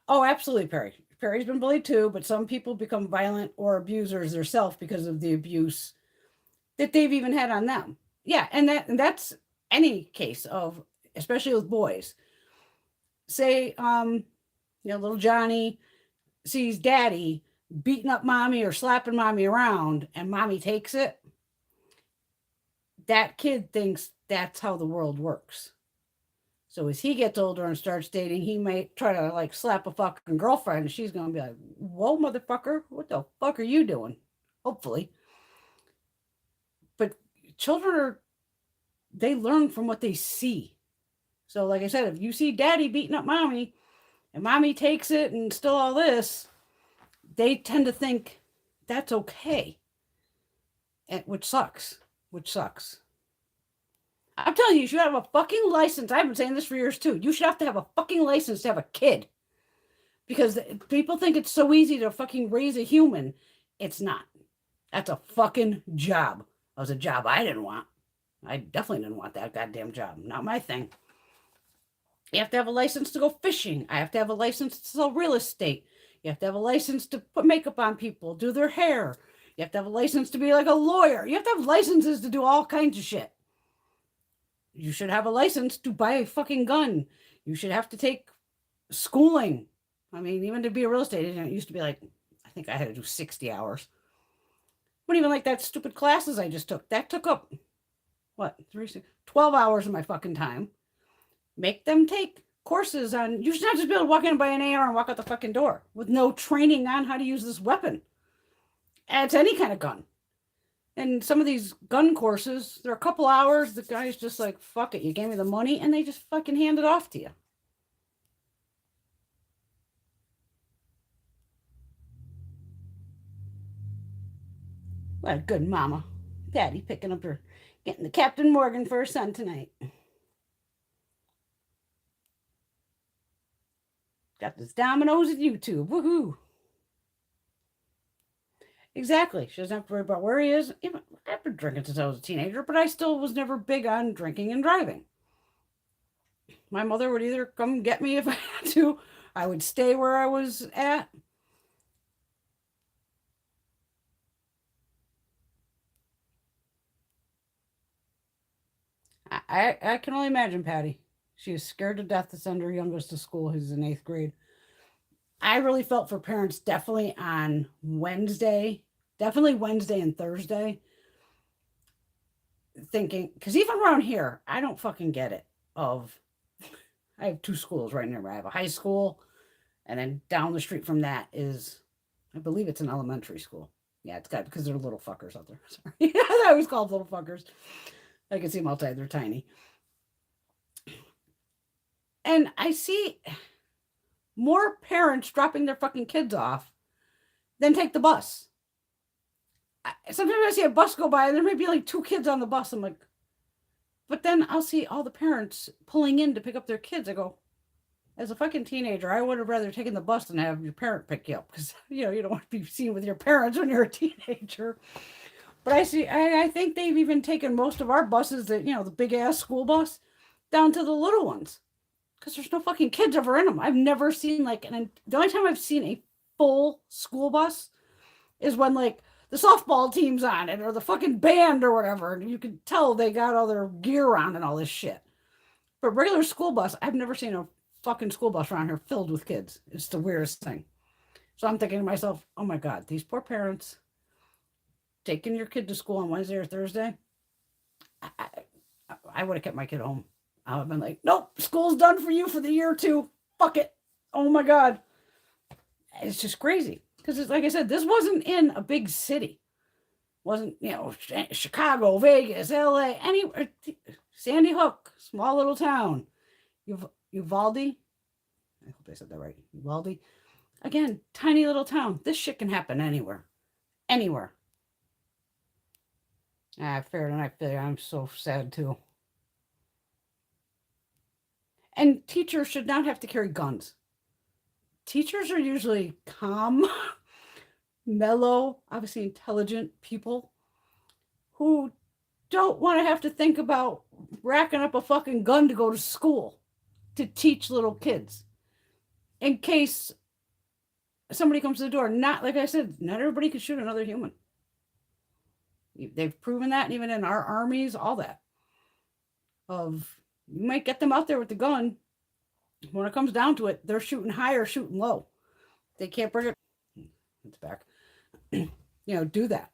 Oh, absolutely, Perry. Perry's been bullied too, but some people become violent or abusers themselves because of the abuse that they've even had on them. Yeah, and that's any case of, especially with boys. Say, little Johnny sees daddy beating up mommy or slapping mommy around, and mommy takes it. That kid thinks that's how the world works. So as he gets older and starts dating, he might try to like slap a fucking girlfriend, and she's gonna be like, "Whoa, motherfucker, what the fuck are you doing?" Hopefully. But children they learn from what they see. So like I said, if you see daddy beating up mommy and mommy takes it and still all this, they tend to think that's okay. And which sucks. I'm telling you should have a fucking license. I've been saying this for years too. You should have to have a fucking license to have a kid. Because people think it's so easy to fucking raise a human. It's not. That's a fucking job. That was a job I didn't want. I definitely didn't want that goddamn job. Not my thing. You have to have a license to go fishing. I have to have a license to sell real estate. You have to have a license to put makeup on people, do their hair. You have to have a license to be like a lawyer. You have to have licenses to do all kinds of shit. You should have a license to buy a fucking gun. You should have to take schooling. I mean, even to be a real estate agent, it used to be like, I think I had to do 60 hours. But even like that stupid classes I just took, that took up, 12 hours of my fucking time. Make them take courses on, you should not just be able to walk in and buy an AR and walk out the fucking door with no training on how to use this weapon. And it's any kind of gun. And some of these gun courses, they're a couple hours. The guy's just like, fuck it. You gave me the money, and they just fucking hand it off to you. What a good mama. Patty picking up getting the Captain Morgan for her son tonight. Got this Domino's at YouTube. Woohoo. Exactly. She doesn't have to worry about where he is. I've been drinking since I was a teenager, but I still was never big on drinking and driving. My mother would either come get me if I had to. I would stay where I was at. I can only imagine Patty. She is scared to death to send her youngest to school, who's in 8th grade. I really felt for parents definitely on Wednesday and Thursday, thinking, because even around here, I don't fucking get it. I have 2 schools right nearby. I have a high school, and then down the street from that is, I believe it's an elementary school. Yeah, it's got, because they're little fuckers out there. Sorry. I always call them little fuckers. I can see them outside. They're tiny. And I see more parents dropping their fucking kids off than take the bus. Sometimes I see a bus go by and there may be like 2 kids on the bus. I'm like, But then I'll see all the parents pulling in to pick up their kids. I go, as a fucking teenager, I would have rather taken the bus than have your parent pick you up because you don't want to be seen with your parents when you're a teenager. But I think they've even taken most of our buses, that the big ass school bus, down to the little ones because there's no fucking kids ever in them. I've never seen and the only time I've seen a full school bus is when the softball team's on it or the fucking band or whatever. And you can tell they got all their gear on and all this shit. But regular school bus, I've never seen a fucking school bus around here filled with kids. It's the weirdest thing. So I'm thinking to myself, oh my God, these poor parents taking your kid to school on Wednesday or Thursday. I would have kept my kid home. I would have been like, nope, school's done for you for the year or two. Fuck it. Oh my God. It's just crazy. Because it's like I said, this wasn't in a big city. Wasn't, Chicago, Vegas, LA, anywhere. Sandy Hook, small little town. Uvalde. I hope I said that right. Uvalde. Again, tiny little town. This shit can happen anywhere. Anywhere. Fair enough. I'm so sad too. And teachers should not have to carry guns. Teachers are usually calm, mellow, obviously intelligent people who don't want to have to think about racking up a fucking gun to go to school to teach little kids in case somebody comes to the door. Not, like I said, not everybody can shoot another human. They've proven that even in our armies, all that. You might get them out there with the gun. When it comes down to it, they're shooting high or shooting low. They can't bring it. It's back. Do that.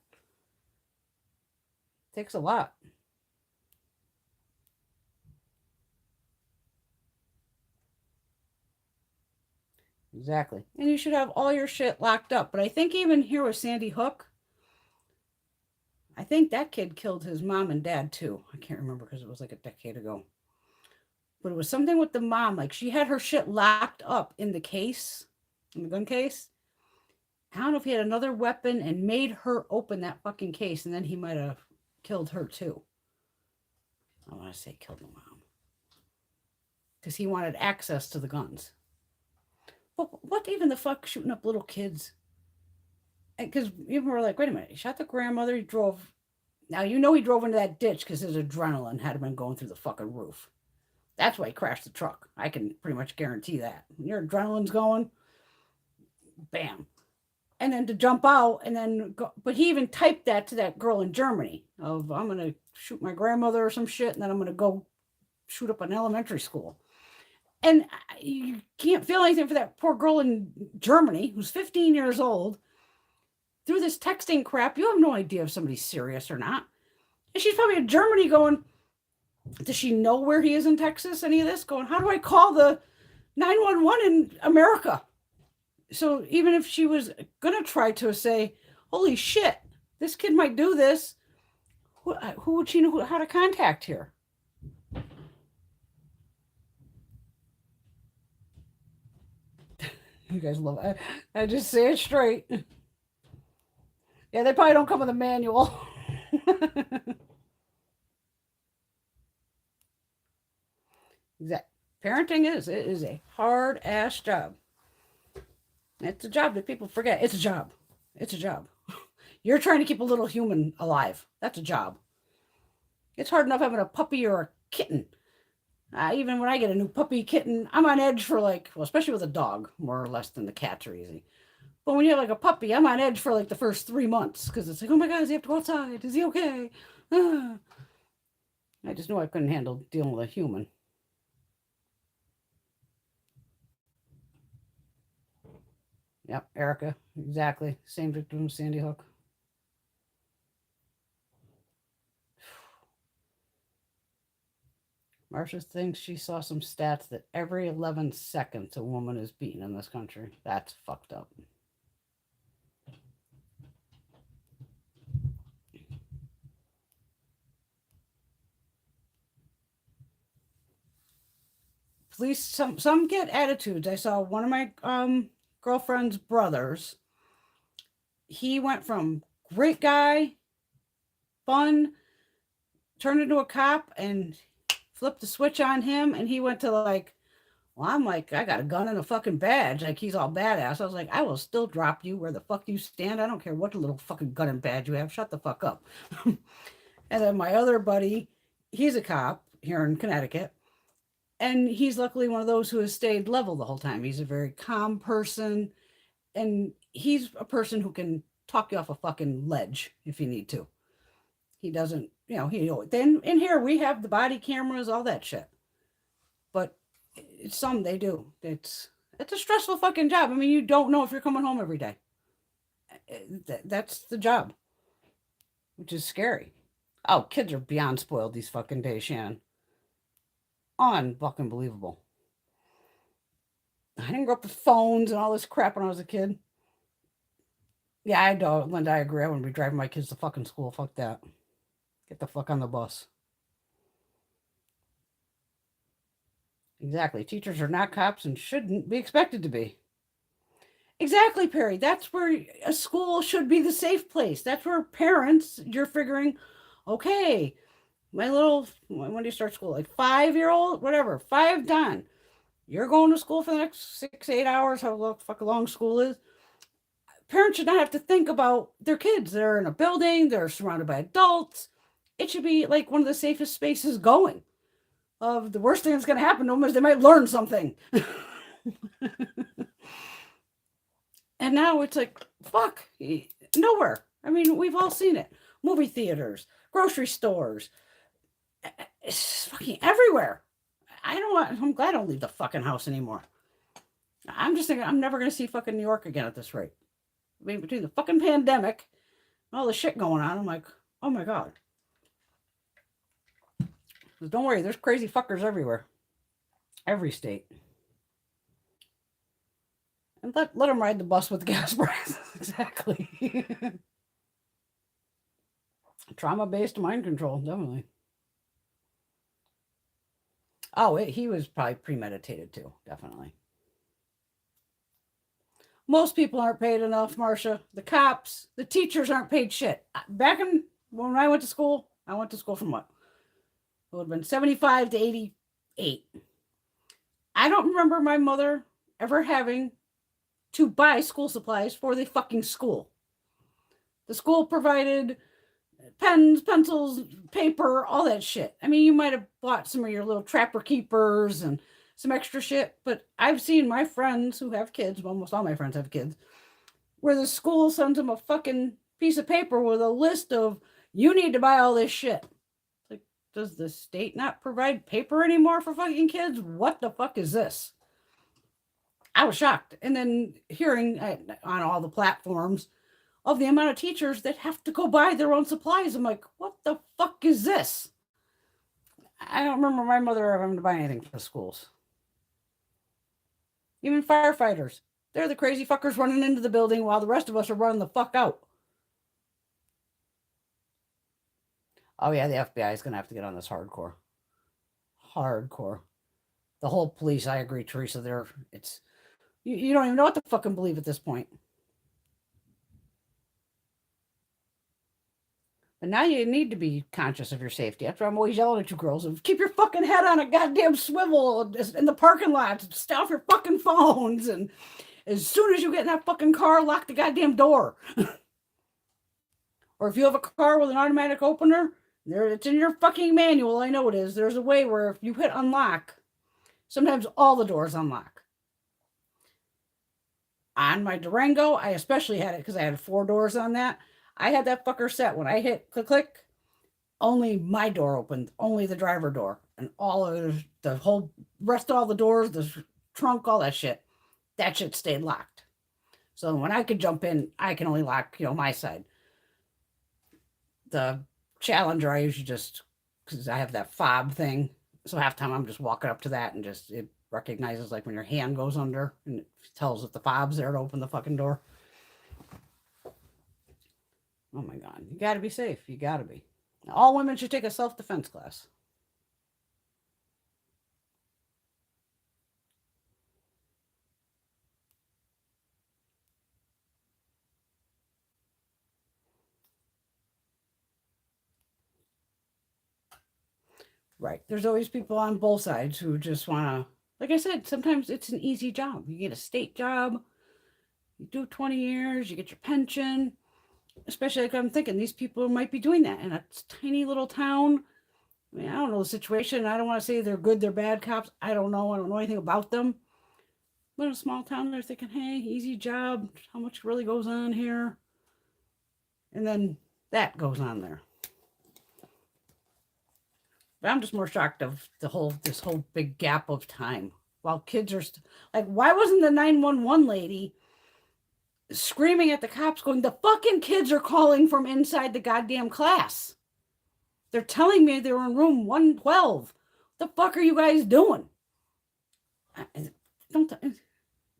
It takes a lot. Exactly. And you should have all your shit locked up. But I think even here with Sandy Hook, I think that kid killed his mom and dad too. I can't remember because it was like a decade ago. But it was something with the mom. She had her shit locked up in the case, in the gun case. I don't know if he had another weapon and made her open that fucking case, and then he might have killed her too. I want to say killed the mom. Because he wanted access to the guns. But what even the fuck shooting up little kids? Because even we're like, wait a minute, he shot the grandmother, he drove. Now, he drove into that ditch because his adrenaline had been going through the fucking roof. That's why he crashed the truck. I can pretty much guarantee that. When your adrenaline's going, bam. And then to jump out and then go. But he even typed that to that girl in Germany of, I'm going to shoot my grandmother or some shit, and then I'm going to go shoot up an elementary school. And you can't feel anything for that poor girl in Germany who's 15 years old. Through this texting crap, you have no idea if somebody's serious or not. And she's probably in Germany going, does she know where he is in Texas? Any of this? Going, how do I call the 911 in America? So even if she was going to try to say, holy shit, this kid might do this, who would she know how to contact here? You guys love it. I just say it straight. Yeah, they probably don't come with a manual. Exactly. Parenting it is a hard ass job. It's a job that people forget. It's a job. It's a job. You're trying to keep a little human alive. That's a job. It's hard enough having a puppy or a kitten. Even when I get a new puppy, kitten, I'm on edge for especially with a dog, more or less than the cats are easy. But when you have a puppy, I'm on edge for the first 3 months because it's oh my God, does he have to go outside? Is he okay? I just knew I couldn't handle dealing with a human. Yep, Erica, exactly. Same victim, Sandy Hook. Marcia thinks she saw some stats that every 11 seconds a woman is beaten in this country. That's fucked up. Police, some get attitudes. I saw one of my girlfriend's brothers. He went from great guy, fun, turned into a cop, and flipped the switch on him, and he went to like, well, I'm like, I got a gun and a fucking badge. Like, he's all badass. I was like, I will still drop you where the fuck you stand. I don't care what little fucking gun and badge you have. Shut the fuck up. And then my other buddy, he's a cop here in Connecticut. And he's luckily one of those who has stayed level the whole time. He's a very calm person. And he's a person who can talk you off a fucking ledge if you need to. He doesn't, then in here we have the body cameras, all that shit. But it's some they do. It's a stressful fucking job. I mean, you don't know if you're coming home every day. That's the job, which is scary. Oh, kids are beyond spoiled these fucking days, Shannon. Unfucking believable. I didn't grow up with phones and all this crap when I was a kid. Yeah, I don't. Linda, I agree. I wouldn't be driving my kids to fucking school. Fuck that. Get the fuck on the bus. Exactly. Teachers are not cops and shouldn't be expected to be. Exactly, Perry. That's where a school should be the safe place. That's where parents, you're figuring, okay, my little, when do you start school? Like 5-year-old, whatever, 5 done. You're going to school for the next 6, 8 hours, however fucking long school is. Parents should not have to think about their kids. They're in a building. They're surrounded by adults. It should be like one of the safest spaces going. The worst thing that's going to happen to them is they might learn something. And now it's like, fuck, nowhere. I mean, we've all seen it. Movie theaters, grocery stores, it's fucking everywhere. I'm glad I don't leave the fucking house anymore. I'm just thinking I'm never going to see fucking New York again at this rate. I mean, between the fucking pandemic and all the shit going on, I'm like, oh my God. But don't worry, there's crazy fuckers everywhere. Every state. And let them ride the bus with the gas prices. Exactly. Trauma-based mind control, definitely. Oh, he was probably premeditated too, definitely. Most people aren't paid enough, Marcia. The cops, the teachers aren't paid shit. Back when I went to school from what? It would have been 75 to 88. I don't remember my mother ever having to buy school supplies for the fucking school. The school provided pens, pencils, paper, all that shit. I mean, you might have bought some of your little trapper keepers and some extra shit, but I've seen my friends who have kids, almost all my friends have kids, where the school sends them a fucking piece of paper with a list of, you need to buy all this shit. Like, does the state not provide paper anymore for fucking kids? What the fuck is this? I was shocked. And then hearing on all the platforms of the amount of teachers that have to go buy their own supplies. I'm like, what the fuck is this? I don't remember my mother ever having to buy anything for the schools. Even firefighters. They're the crazy fuckers running into the building while the rest of us are running the fuck out. Oh yeah, the FBI is going to have to get on this hardcore. Hardcore. The whole police, I agree, Teresa, you don't even know what to fucking believe at this point. But now you need to be conscious of your safety. That's why I'm always yelling at you girls. Keep your fucking head on a goddamn swivel in the parking lot. Stay off your fucking phones. And as soon as you get in that fucking car, lock the goddamn door. Or if you have a car with an automatic opener, it's in your fucking manual. I know it is. There's a way where if you hit unlock, sometimes all the doors unlock. On my Durango, I especially had it because I had 4 doors on that. I had that fucker set. When I hit click, only my door opened, only the driver door, and all of the whole rest of all the doors, the trunk, all that shit stayed locked. So when I could jump in, I can only lock, my side. The Challenger, I usually just, because I have that fob thing, so half the time I'm just walking up to that and it recognizes like when your hand goes under and it tells if the fob's there to open the fucking door. Oh my God. You got to be safe. You got to be. All women should take a self-defense class. Right. There's always people on both sides who just want to, like I said, sometimes it's an easy job. You get a state job, you do 20 years, you get your pension. Especially like I'm thinking, these people might be doing that in a tiny little town. I mean, I don't know the situation. I don't want to say they're good, they're bad cops. I don't know. I don't know anything about them. But in a small town, they're thinking, hey, easy job. How much really goes on here? And then that goes on there. But I'm just more shocked of this whole big gap of time while kids are like, why wasn't the 911 lady screaming at the cops going, the fucking kids are calling from inside the goddamn class. They're telling me they were in room 112. What the fuck are you guys doing? They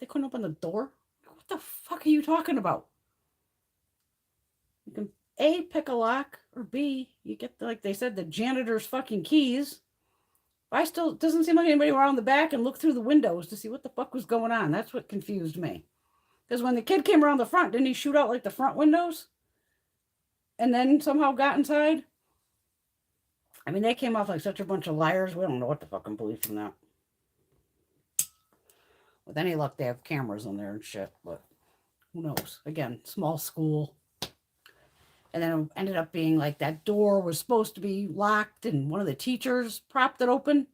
couldn't open the door? What the fuck are you talking about? You can A, pick a lock, or B, you get, like they said, the janitor's fucking keys. It doesn't seem like anybody around the back and looked through the windows to see what the fuck was going on. That's what confused me. Because when the kid came around the front, didn't he shoot out like the front windows? And then somehow got inside? I mean, they came off like such a bunch of liars. We don't know what to fucking believe from that. With any luck, they have cameras in there and shit, but who knows? Again, small school. And then it ended up being like that door was supposed to be locked and one of the teachers propped it open.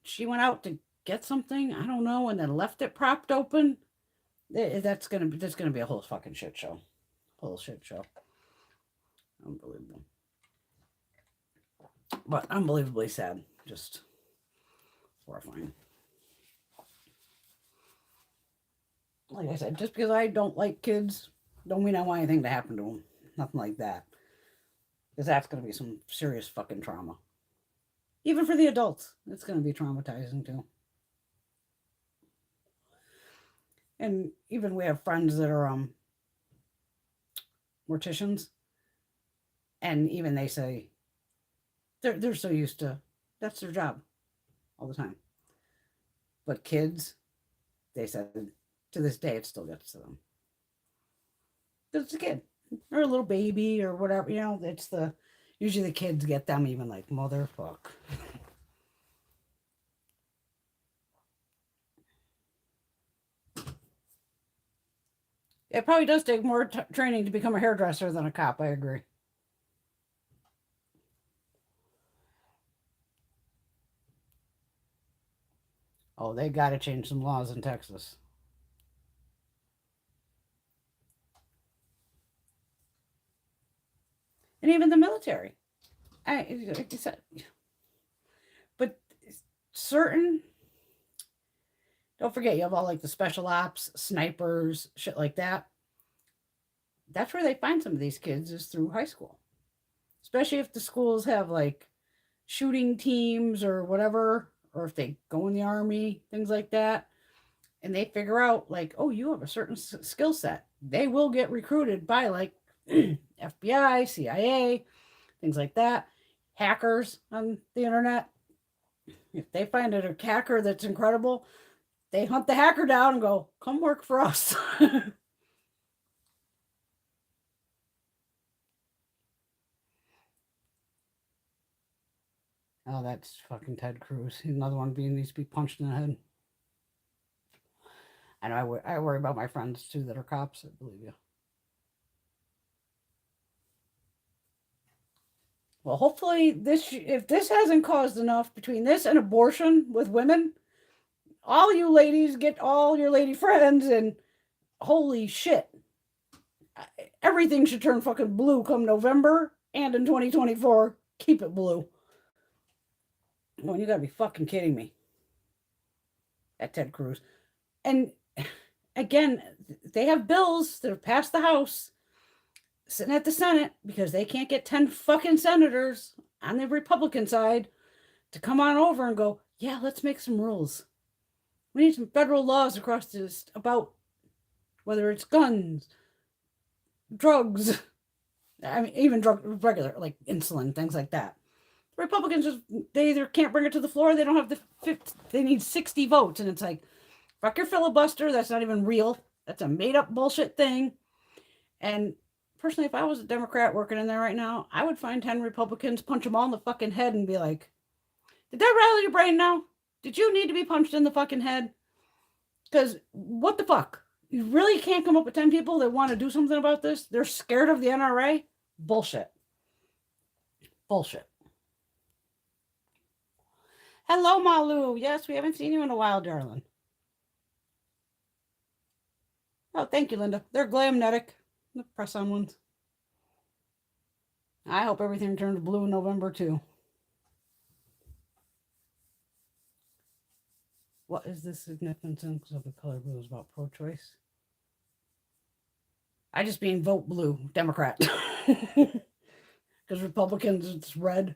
She went out to get something, I don't know, and then left it propped open. That's gonna be a whole fucking shit show. Whole shit show. Unbelievable. But unbelievably sad. Just horrifying. Like I said, just because I don't like kids, don't mean I want anything to happen to them. Nothing like that. Because that's going to be some serious fucking trauma. Even for the adults, it's going to be traumatizing too. And even we have friends that are morticians, and even they say they're so used to, that's their job all the time. But kids, they said to this day it still gets to them. It's a kid or a little baby or whatever, you know. Usually the kids get them even like motherfuck. It probably does take more training to become a hairdresser than a cop. I agree. Oh, they got to change some laws in Texas. And even the military. Like you said. But don't forget, you have all like the special ops, snipers, shit like that. That's where they find some of these kids, is through high school. Especially if the schools have like shooting teams or whatever, or if they go in the army, things like that. And they figure out like, oh, you have a certain skill set. They will get recruited by like FBI, CIA, things like that. Hackers on the internet. If they find a hacker that's incredible, they hunt the hacker down and go, come work for us. Oh, that's fucking Ted Cruz. He's another one needs to be punched in the head. I know I worry about my friends too that are cops. I believe you. Well, hopefully if this hasn't caused enough between this and abortion with women, all you ladies get all your lady friends, and holy shit, everything should turn fucking blue come November and in 2024. Keep it blue. Well, you gotta be fucking kidding me. At Ted Cruz. And again, they have bills that have passed the House, sitting at the Senate, because they can't get 10 fucking senators on the Republican side to come on over and go, yeah, let's make some rules. We need some federal laws across this about whether it's guns, drugs, I mean, even regular, like insulin, things like that. Republicans they either can't bring it to the floor, they don't have they need 60 votes, and it's like, fuck your filibuster, that's not even real, that's a made up bullshit thing. And personally, if I was a Democrat working in there right now, I would find 10 Republicans, punch them all in the fucking head and be like, did that rattle your brain now? Did you need to be punched in the fucking head? Because what the fuck? You really can't come up with 10 people that want to do something about this? They're scared of the NRA? Bullshit. Bullshit. Hello, Malu. Yes, we haven't seen you in a while, darling. Oh, thank you, Linda. They're glamnetic. The press-on ones. I hope everything turns blue in November, too. What is the significance of the color blue is about pro-choice? I just mean vote blue, Democrat. Because Republicans, it's red.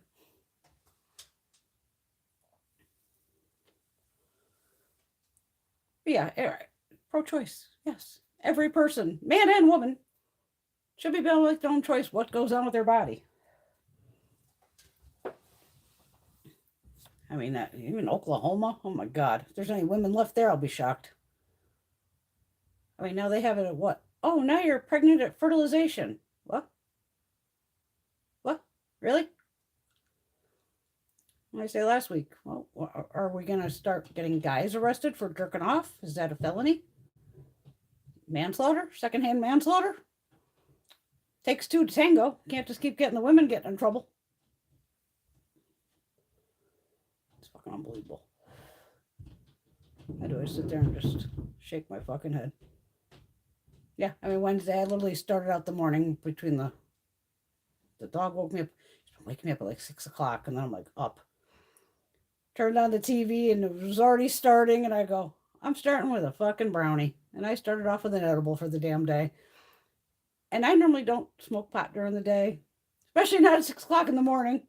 But yeah, pro-choice, yes. Every person, man and woman, should be able to make their own choice what goes on with their body. I mean, even Oklahoma, oh my God. If there's any women left there, I'll be shocked. I mean, now they have it at what? Oh, now you're pregnant at fertilization. What? What? Really? What did I say last week? Well, are we going to start getting guys arrested for jerking off? Is that a felony? Manslaughter? Secondhand manslaughter? Takes two to tango. Can't just keep getting the women getting in trouble. It's fucking unbelievable. How do I sit there and just shake my fucking head? Yeah, I mean, Wednesday, I literally started out the morning between the dog woke me up. He's been waking me up at like 6 o'clock, and then I'm like up. Turned on the TV, and it was already starting, and I go, I'm starting with a fucking brownie. And I started off with an edible for the damn day. And I normally don't smoke pot during the day, especially not at 6 o'clock in the morning.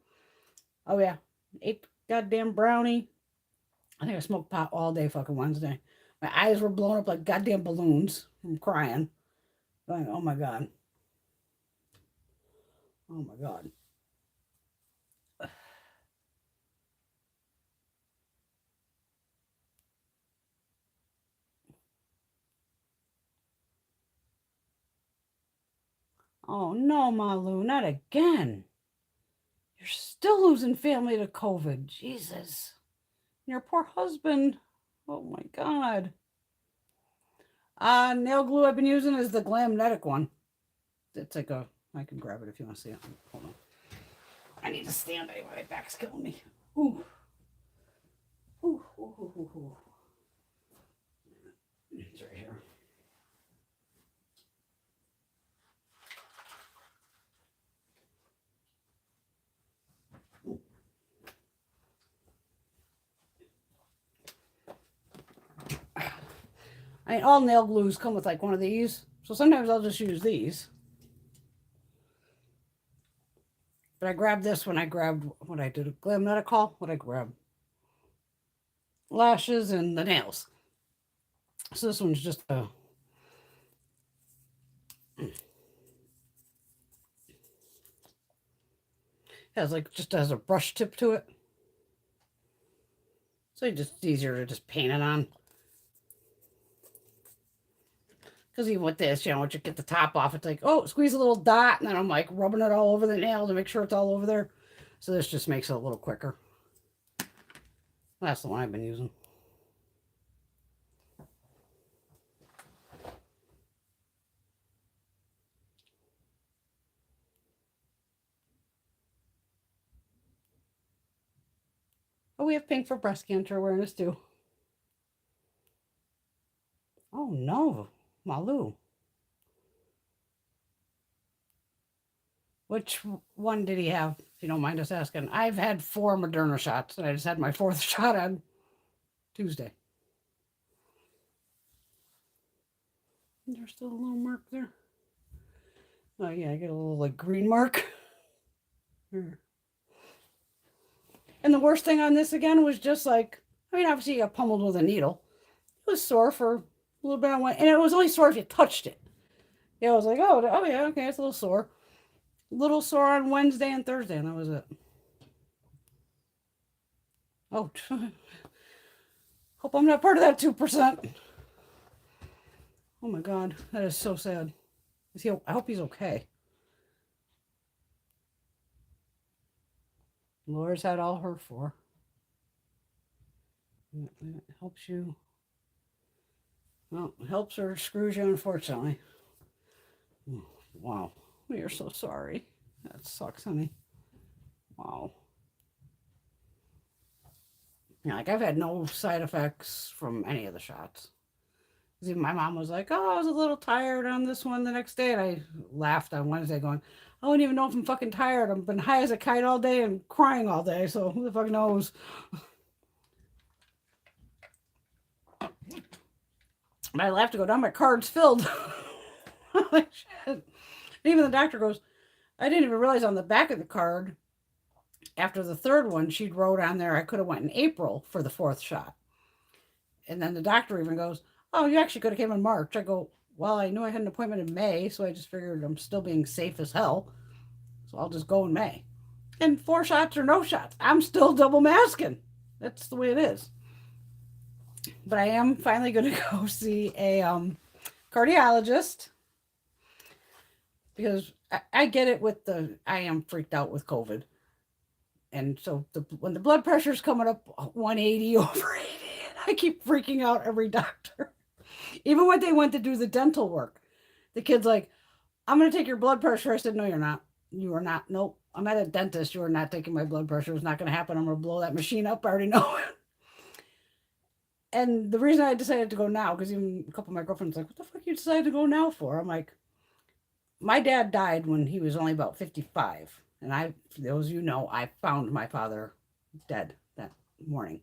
Oh, yeah. Ate goddamn brownie. I think I smoked pot all day fucking Wednesday. My eyes were blown up like goddamn balloons from crying. Going, oh my God. Oh my God. Oh no, Malu, not again. You're still losing family to COVID. Jesus. Your poor husband. Oh my God. Nail glue I've been using is the Glamnetic one. It's like I can grab it if you want to see it. Hold on. I need to stand anyway. My back's killing me. Ooh. Ooh, ooh, ooh, ooh, ooh. It's right here. I mean, all nail glues come with like one of these. So sometimes I'll just use these. But I grabbed this when I grabbed what I did a Glamnetic haul. What I grabbed? Lashes and the nails. So this one's just a... has a brush tip to it. So it's just easier to just paint it on. Because even with this, once you get the top off, it's like, oh, squeeze a little dot, and then I'm like rubbing it all over the nail to make sure it's all over there. So this just makes it a little quicker. That's the one I've been using. Oh, we have pink for breast cancer awareness too. Oh no, Malu. Which one did he have, if you don't mind us asking? I've had 4 Moderna shots, and I just had my 4th shot on Tuesday. There's still a little mark there. Oh, yeah, I get a little, like, green mark. Here. And the worst thing on this, again, was just, like, I mean, obviously you got pummeled with a needle. It was sore for a little bit on one, and it was only sore if you touched it. Yeah, I was like, oh yeah, okay, it's a little sore. Little sore on Wednesday and Thursday, and that was it. Oh, hope I'm not part of that 2%. Oh my God, that is so sad. I hope he's okay. Laura's had all her for. It helps you. Well, it helps or screws you, unfortunately. Wow. We are so sorry. That sucks, honey. Wow. Yeah, like I've had no side effects from any of the shots. Even my mom was like, "Oh, I was a little tired on this one the next day," and I laughed on Wednesday, going, "I don't even know if I'm fucking tired. I've been high as a kite all day and crying all day, so who the fuck knows?" But I laughed to go down. My card's filled. I'm like, shit. Even the doctor goes, "I didn't even realize on the back of the card, after the third one, she'd wrote on there I could have went in April for the fourth shot." And then the doctor even goes, "Oh, you actually could have came in March." I go, "Well, I knew I had an appointment in May, so I just figured I'm still being safe as hell. So I'll just go in May." And 4 shots or no shots, I'm still double masking. That's the way it is. But I am finally going to go see a cardiologist because I get it with I am freaked out with COVID. And so when the blood pressure is coming up 180 over 80, I keep freaking out every doctor. Even when they went to do the dental work, the kid's like, "I'm going to take your blood pressure." I said, "No, you're not. You are not. Nope. I'm at a dentist. You are not taking my blood pressure. It's not going to happen. I'm going to blow that machine up. I already know it." And the reason I decided to go now, because even a couple of my girlfriends were like, "What the fuck you decided to go now for?" I'm like, my dad died when he was only about 55. And for those of you know, I found my father dead that morning.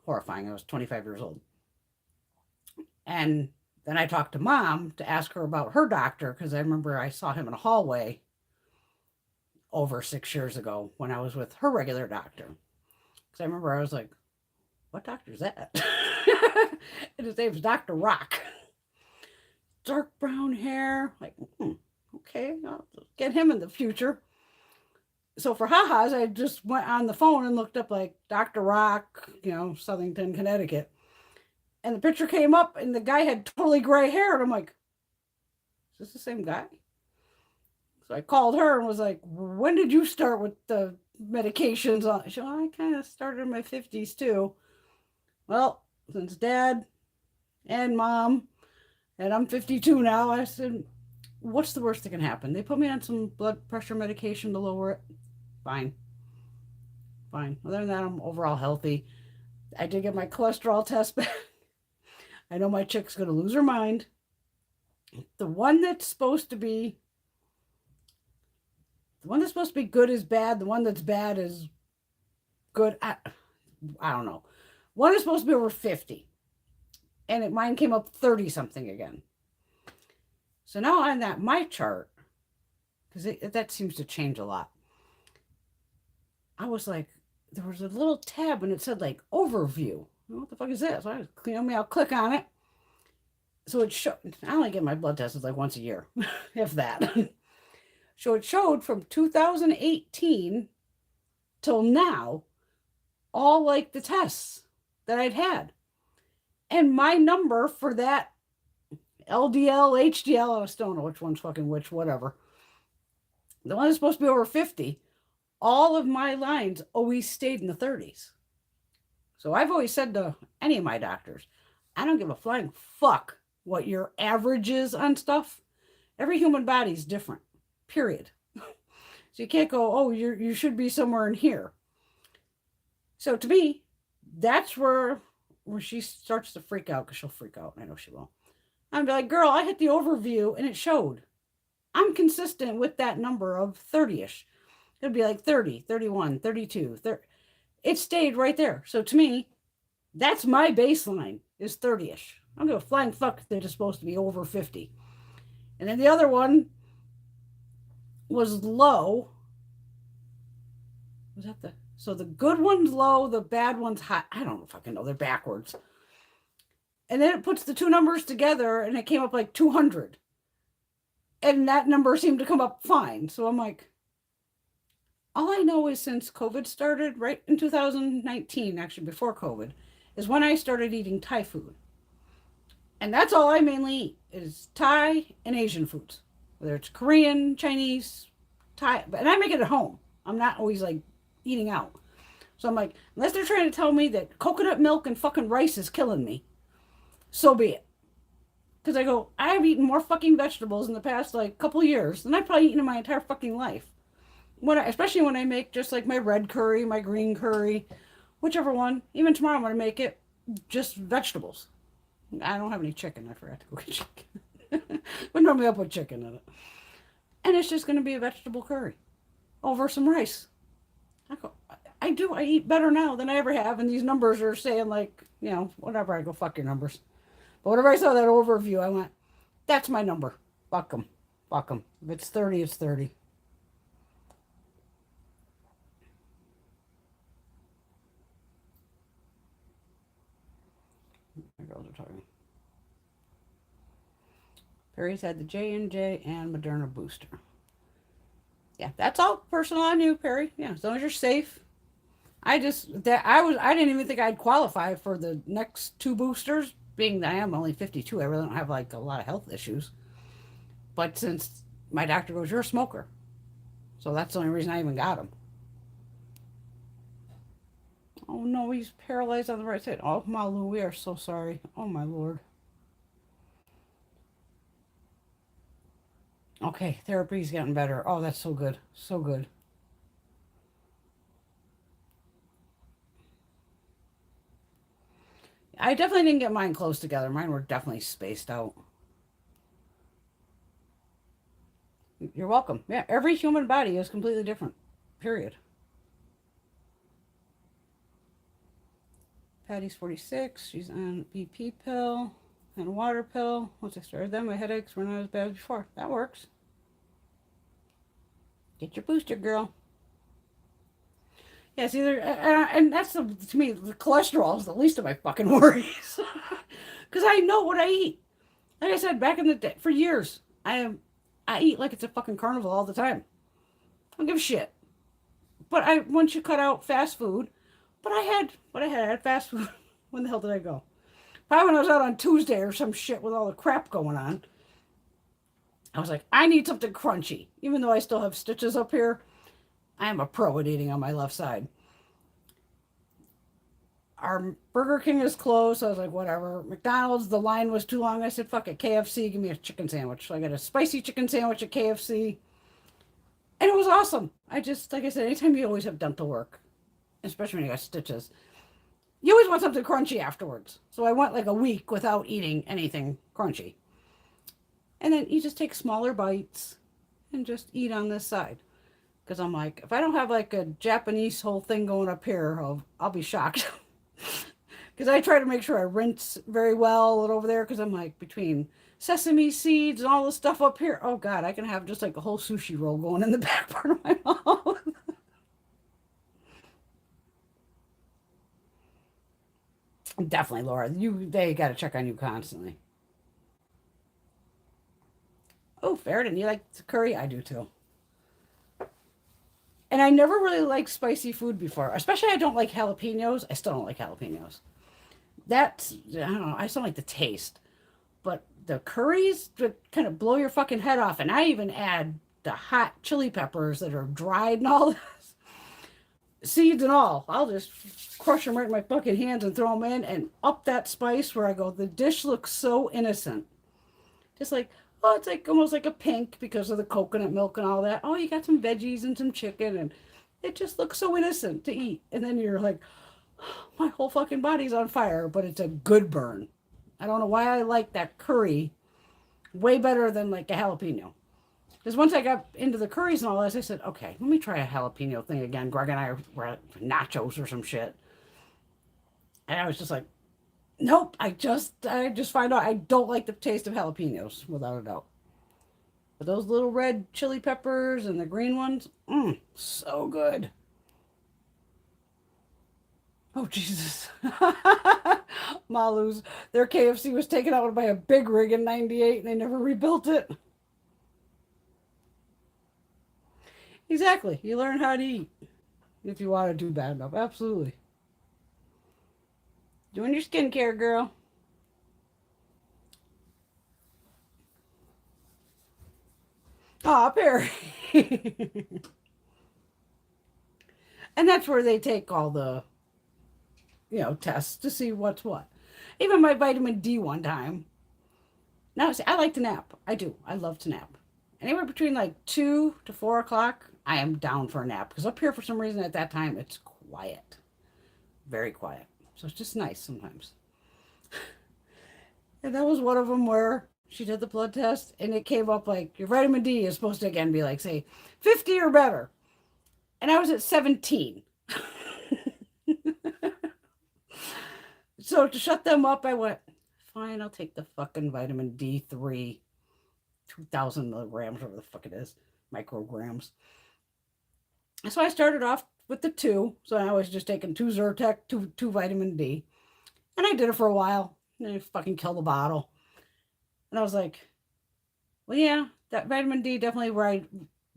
Horrifying. I was 25 years old. And then I talked to Mom to ask her about her doctor, because I remember I saw him in a hallway over 6 years ago when I was with her regular doctor. Because I remember I was like, "What doctor is that?" And his name's Dr. Rock. Dark brown hair. Like, okay, I'll get him in the future. So for ha-has, I just went on the phone and looked up like Dr. Rock, Southington, Connecticut. And the picture came up and the guy had totally gray hair. And I'm like, "Is this the same guy?" So I called her and was like, "When did you start with the medications?" She said, "I kind of started in my 50s too." Well, since Dad and Mom, and I'm 52 now, I said, "What's the worst that can happen? They put me on some blood pressure medication to lower it. Fine. Other than that, I'm overall healthy. I did get my cholesterol test back. I know my chick's going to lose her mind. The one that's supposed to be good is bad. The one that's bad is good. I don't know. One is supposed to be over 50. And mine came up 30 something again. So now on my chart, because that seems to change a lot, I was like, there was a little tab and it said like overview. What the fuck is this? So I'll click on it. So it showed, I only get my blood tested like once a year, if that. So it showed from 2018 till now, all like the tests that I'd had. And my number for that LDL, HDL, I still don't know which one's fucking which, whatever. The one that's supposed to be over 50, all of my lines always stayed in the 30s. So I've always said to any of my doctors, I don't give a flying fuck what your average is on stuff. Every human body is different, period. So you can't go, "Oh, you should be somewhere in here." So to me, that's where she starts to freak out, because she'll freak out. I know she will. I'm like, "Girl, I hit the overview and it showed. I'm consistent with that number of 30-ish. It'd be like 30, 31, 32, 30. It stayed right there. So to me, that's my baseline is 30-ish. I don't give a flying fuck that it's supposed to be over 50. And then the other one was low. Was that so the good one's low, the bad one's high. I don't fucking know. They're backwards. And then it puts the two numbers together and it came up like 200. And that number seemed to come up fine. So I'm like, all I know is since COVID started, right in 2019, actually before COVID, is when I started eating Thai food. And that's all I mainly eat is Thai and Asian foods. Whether it's Korean, Chinese, Thai. And I make it at home. I'm not always like eating out. So I'm like, unless they're trying to tell me that coconut milk and fucking rice is killing me, so be it. Because I go, I've eaten more fucking vegetables in the past like couple years than I've probably eaten in my entire fucking life. Especially when I make just like my red curry, my green curry, whichever one. Even tomorrow I'm gonna make it just vegetables. I don't have any chicken. I forgot to go get chicken. But normally I'll put chicken in it. And it's just gonna be a vegetable curry over some rice. I go, I eat better now than I ever have, and these numbers are saying like, whatever. I go, fuck your numbers. But whenever I saw that overview, I went, that's my number. Fuck them. Fuck them. If it's 30, it's 30. My girls are talking. Perry's had the J&J and Moderna booster. Yeah, that's all personal on you, Perry. Yeah, as long as you're safe. I didn't even think I'd qualify for the next 2 boosters, being that I am only 52. I really don't have like a lot of health issues. But since my doctor goes, you're a smoker. So that's the only reason I even got him. Oh no, he's paralyzed on the right side. Oh, Malu, we are so sorry. Oh my Lord. Okay, therapy's getting better. Oh, that's so good. So good. I definitely didn't get mine close together. Mine were definitely spaced out. You're welcome. Yeah, every human body is completely different. Period. Patty's 46. She's on BP pill and a water pill. Once I started them, my headaches were not as bad as before. That works. Get your booster, girl. Yes, either, and that's to me, the cholesterol is the least of my fucking worries. Because I know what I eat. Like I said, back in the day, for years, I eat like it's a fucking carnival all the time. I don't give a shit. But once you cut out fast food, I had fast food. When the hell did I go? Probably when I was out on Tuesday or some shit with all the crap going on. I was like, I need something crunchy. Even though I still have stitches up here, I am a pro at eating on my left side. Our Burger King is closed, so I was like, whatever. McDonald's, the line was too long. I said, fuck it, KFC, give me a chicken sandwich. So I got a spicy chicken sandwich at KFC. And it was awesome. Like I said, anytime you always have dental work, especially when you got stitches, you always want something crunchy afterwards. So I went like a week without eating anything crunchy. And then you just take smaller bites and just eat on this side. Because I'm like, if I don't have like a Japanese whole thing going up here, I'll be shocked. Because I try to make sure I rinse very well over there. Because I'm like, between sesame seeds and all the stuff up here, oh God, I can have just like a whole sushi roll going in the back part of my mouth. Definitely, Laura. They got to check on you constantly. Oh, Ferritin, you like curry? I do too. And I never really liked spicy food before. Especially I don't like jalapenos. I still don't like jalapenos. I don't know, I just don't like the taste. But the curries kind of blow your fucking head off. And I even add the hot chili peppers that are dried and all this. Seeds and all. I'll just crush them right in my fucking hands and throw them in and up that spice where I go, the dish looks so innocent. Just like, oh, it's like almost like a pink because of the coconut milk and all that. Oh, you got some veggies and some chicken, and it just looks so innocent to eat. And then you're like, oh, my whole fucking body's on fire, but it's a good burn. I don't know why I like that curry way better than like a jalapeno. Because once I got into the curries and all this, I said, okay, let me try a jalapeno thing again. Greg and I were at nachos or some shit. And I was just like, nope, I just find out I don't like the taste of jalapenos, without a doubt. But those little red chili peppers and the green ones, so good. Oh, Jesus. Malu's, their KFC was taken out by a big rig in 98 and they never rebuilt it. Exactly. You learn how to eat if you want to do bad enough. Absolutely. Doing your skincare, girl. Aw, Perry. And that's where they take all the, tests to see what's what. Even my vitamin D one time. Now, see, I like to nap. I do. I love to nap. Anywhere between like 2 to 4 o'clock, I am down for a nap. Because up here, for some reason, at that time, it's quiet. Very quiet. So it's just nice sometimes. And that was one of them where she did the blood test and it came up like your vitamin D is supposed to again be like, say, 50 or better. And I was at 17. So to shut them up, I went, fine, I'll take the fucking vitamin D3, 2,000 milligrams, whatever the fuck it is, micrograms. So I started off with the 2. So I was just taking 2 Zyrtec, 2 vitamin D. And I did it for a while. And I fucking killed the bottle. And I was like, well, yeah, that vitamin D definitely where I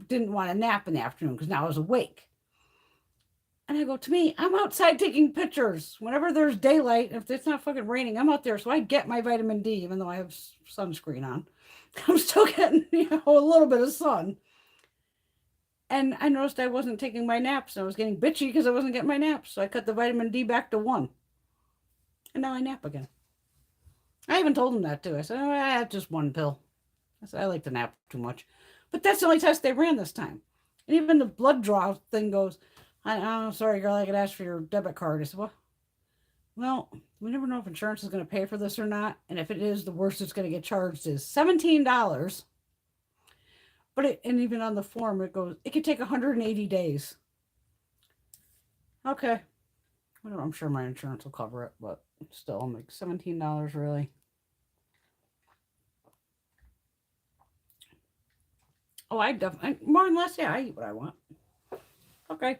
didn't want to nap in the afternoon because now I was awake. And I go, to me, I'm outside taking pictures. Whenever there's daylight, if it's not fucking raining, I'm out there. So I get my vitamin D, even though I have sunscreen on. I'm still getting, a little bit of sun. And I noticed I wasn't taking my naps. And I was getting bitchy because I wasn't getting my naps. So I cut the vitamin D back to 1. And now I nap again. I even told him that too. I said, oh, I had just 1 pill. I said, I like to nap too much. But that's the only test they ran this time. And even the blood draw thing goes, I'm sorry, girl, I could ask for your debit card. I said, well, we never know if insurance is going to pay for this or not. And if it is, the worst it's going to get charged is $17. But and even on the form, it goes, it could take 180 days. Okay. Well, I'm sure my insurance will cover it, but still, I'm like $17 really. Oh, I definitely, more than less, yeah, I eat what I want. Okay.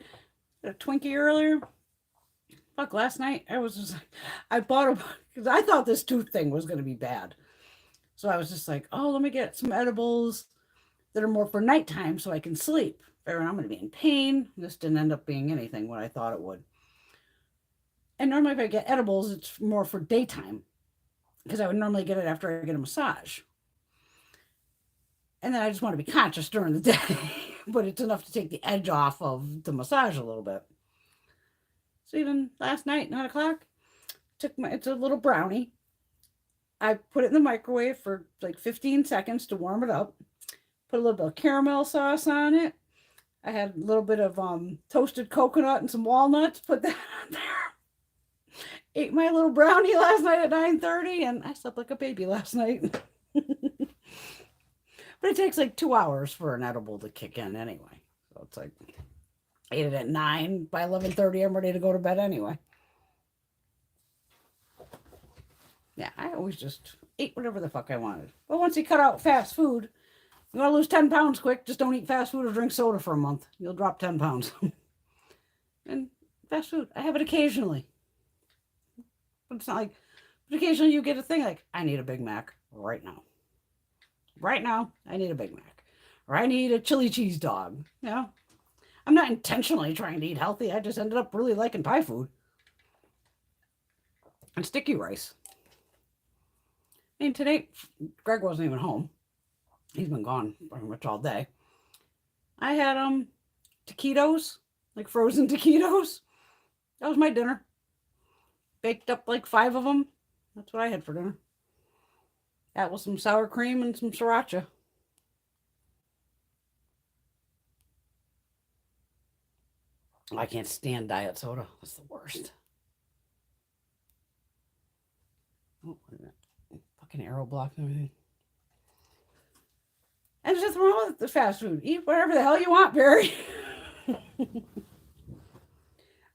A Twinkie earlier. Fuck, last night I was just like, I bought a, because I thought this tooth thing was going to be bad. So I was just like, oh, let me get some edibles that are more for nighttime so I can sleep. Or I'm going to be in pain. This didn't end up being anything what I thought it would. And normally if I get edibles, it's more for daytime. Because I would normally get it after I get a massage. And then I just want to be conscious during the day. But it's enough to take the edge off of the massage a little bit. So even last night, 9 o'clock, it's a little brownie. I put it in the microwave for like 15 seconds to warm it up. Put a little bit of caramel sauce on it. I had a little bit of toasted coconut and some walnuts. Put that on there. Ate my little brownie last night at 9:30, and I slept like a baby last night. But it takes like 2 hours for an edible to kick in anyway. So it's like, I ate it at 9. By 11:30, I'm ready to go to bed anyway. Yeah, I always just ate whatever the fuck I wanted. But once you cut out fast food, you want to lose 10 pounds quick, just don't eat fast food or drink soda for a month. You'll drop 10 pounds. And fast food, I have it occasionally. But it's not like, but occasionally you get a thing like, I need a Big Mac right now. Right now, I need a Big Mac. Or I need a chili cheese dog. You know? I'm not intentionally trying to eat healthy. I just ended up really liking Thai food. And sticky rice. And today, Greg wasn't even home. He's been gone pretty much all day. I had taquitos, like frozen taquitos. That was my dinner. Baked up like 5 of them. That's what I had for dinner. That was some sour cream and some sriracha. I can't stand diet soda. That's the worst. Oh, wait a minute. Fucking arrow block and everything. And there's nothing wrong with the fast food. Eat whatever the hell you want, Barry.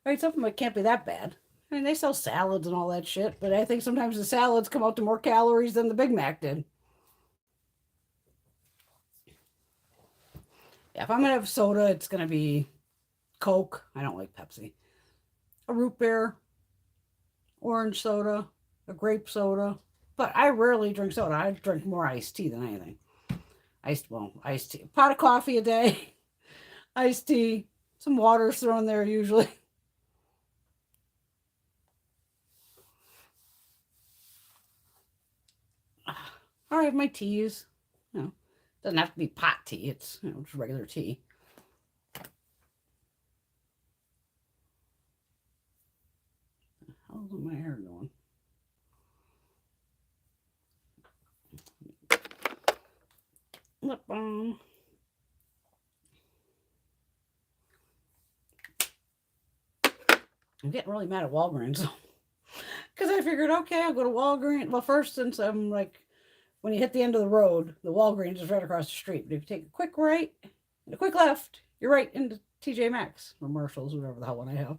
Right, something that can't be that bad. I mean, they sell salads and all that shit, but I think sometimes the salads come out to more calories than the Big Mac did. Yeah, if I'm going to have soda, it's going to be Coke. I don't like Pepsi. A root beer, orange soda, a grape soda. But I rarely drink soda. I drink more iced tea than anything. Iced tea. A pot of coffee a day. Iced tea. Some water thrown there usually. Or I have my teas. You know, doesn't have to be pot tea. It's just regular tea. hell's my hair going? Lip balm. I'm getting really mad at Walgreens because I figured, okay, I'll go to Walgreens. Well, first, since I'm like, when you hit the end of the road, the Walgreens is right across the street. But if you take a quick right and a quick left, you're right into TJ Maxx or Marshalls, whatever the hell one I have.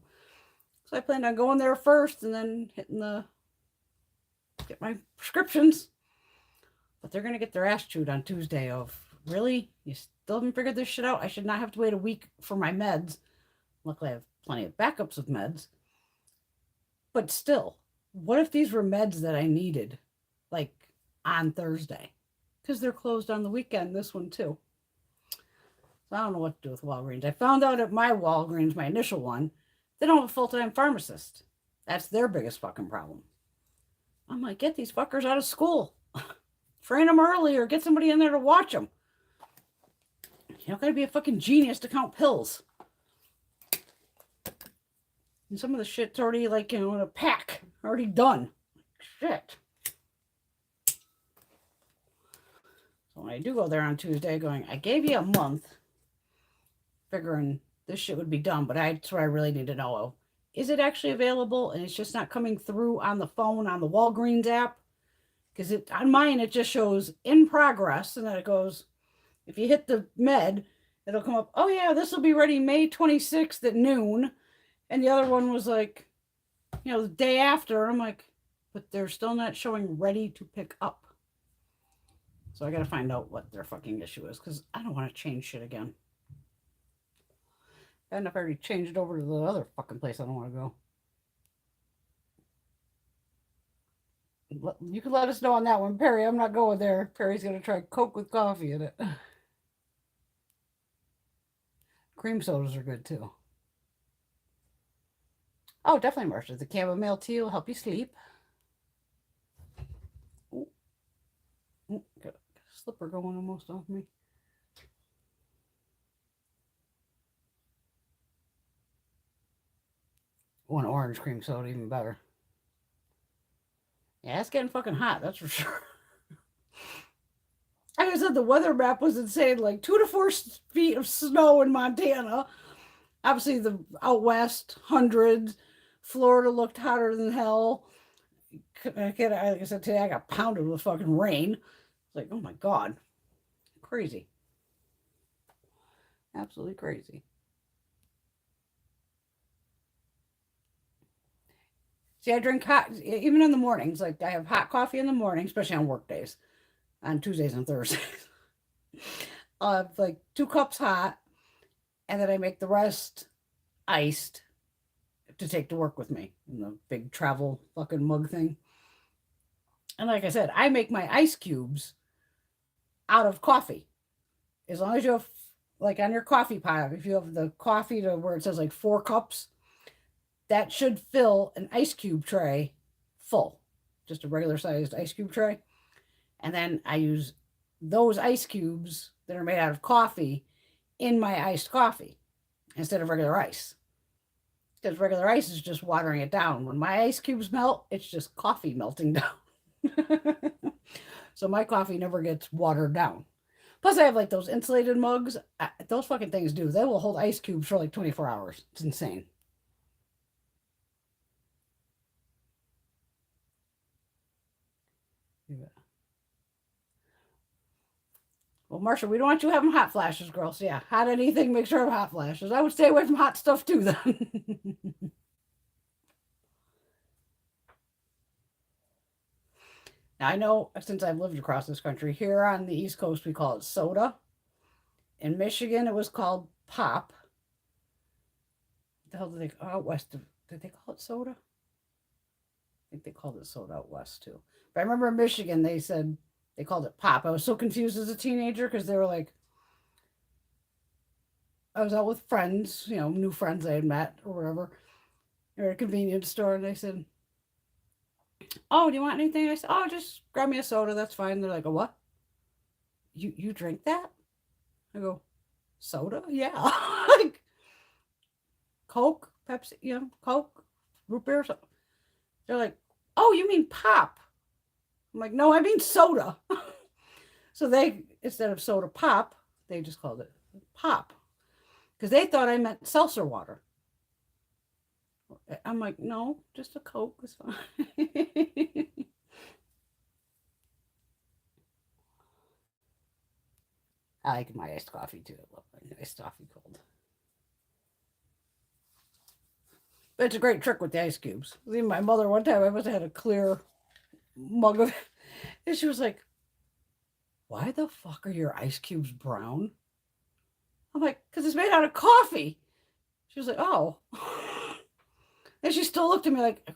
So I planned on going there first and then hitting get my prescriptions. But they're going to get their ass chewed on Tuesday of, really? You still haven't figured this shit out? I should not have to wait a week for my meds. Luckily, I have plenty of backups of meds. But still, what if these were meds that I needed, like, on Thursday? Because they're closed on the weekend, this one too. So I don't know what to do with Walgreens. I found out at my Walgreens, my initial one, they don't have a full-time pharmacist. That's their biggest fucking problem. I'm like, get these fuckers out of school. Train them early or get somebody in there to watch them. You don't gotta be a fucking genius to count pills. And some of the shit's already like, in a pack. Already done. Shit. So when I do go there on Tuesday going, I gave you a month. Figuring this shit would be done. But that's what I really need to know. Is it actually available? And it's just not coming through on the phone, on the Walgreens app? Because on mine, it just shows in progress. And then it goes, if you hit the med, it'll come up, oh yeah, this will be ready May 26th at noon. And the other one was like, the day after. I'm like, but they're still not showing ready to pick up. So I got to find out what their fucking issue is because I don't want to change shit again. And if I already changed it over to the other fucking place I don't want to go. You can let us know on that one, Perry. I'm not going there. Perry's going to try Coke with coffee in it. Cream sodas are good too. Oh, definitely, Marsha. The chamomile tea will help you sleep. Ooh. Ooh, got a slipper going almost off me. One orange cream soda, even better. Yeah, it's getting fucking hot, that's for sure. Like I said, the weather map was insane. Like 2 to 4 feet of snow in Montana. Obviously, the out west, hundreds. Florida looked hotter than hell. Like I said, today I got pounded with fucking rain. It's like, oh my God. Crazy. Absolutely crazy. See, I drink hot, even in the mornings. Like, I have hot coffee in the morning, especially on work days, on Tuesdays and Thursdays. Like 2 cups hot, and then I make the rest iced to take to work with me in the big travel fucking mug thing. And like I said, I make my ice cubes out of coffee. As long as you have, like on your coffee pot, if you have the coffee to where it says like 4 cups, that should fill an ice cube tray full. Just a regular sized ice cube tray. And then I use those ice cubes that are made out of coffee in my iced coffee instead of regular ice. Because regular ice is just watering it down. When my ice cubes melt, it's just coffee melting down. So my coffee never gets watered down. Plus I have like those insulated mugs. Those fucking things do. They will hold ice cubes for like 24 hours. It's insane. Well, Marsha, we don't want you having hot flashes, girl. So yeah, hot anything makes sure of hot flashes. I would stay away from hot stuff too then. Now, I know since I've lived across this country, here on the East Coast, we call it soda. In Michigan, it was called pop. What the hell did they, out west, did they call it soda? I think they called it soda out west too. But I remember in Michigan, they said, they called it pop. I was so confused as a teenager because they were like, I was out with friends, new friends I had met or whatever. They were at a convenience store and they said, oh, do you want anything? I said, oh, just grab me a soda. That's fine. They're like, a what? You drink that? I go, soda? Yeah. Like Coke, Pepsi, Coke, root beer. They're like, oh, you mean pop? I'm like, no, I mean soda. So they, instead of soda pop, they just called it pop because they thought I meant seltzer water. I'm like, no, just a Coke is fine. I like my iced coffee too. I love my iced coffee cold. But it's a great trick with the ice cubes. Even my mother, one time, I must have had a clear mug of it. And she was like, why the fuck are your ice cubes brown? I'm like, because it's made out of coffee. She was like, oh. And she still looked at me like,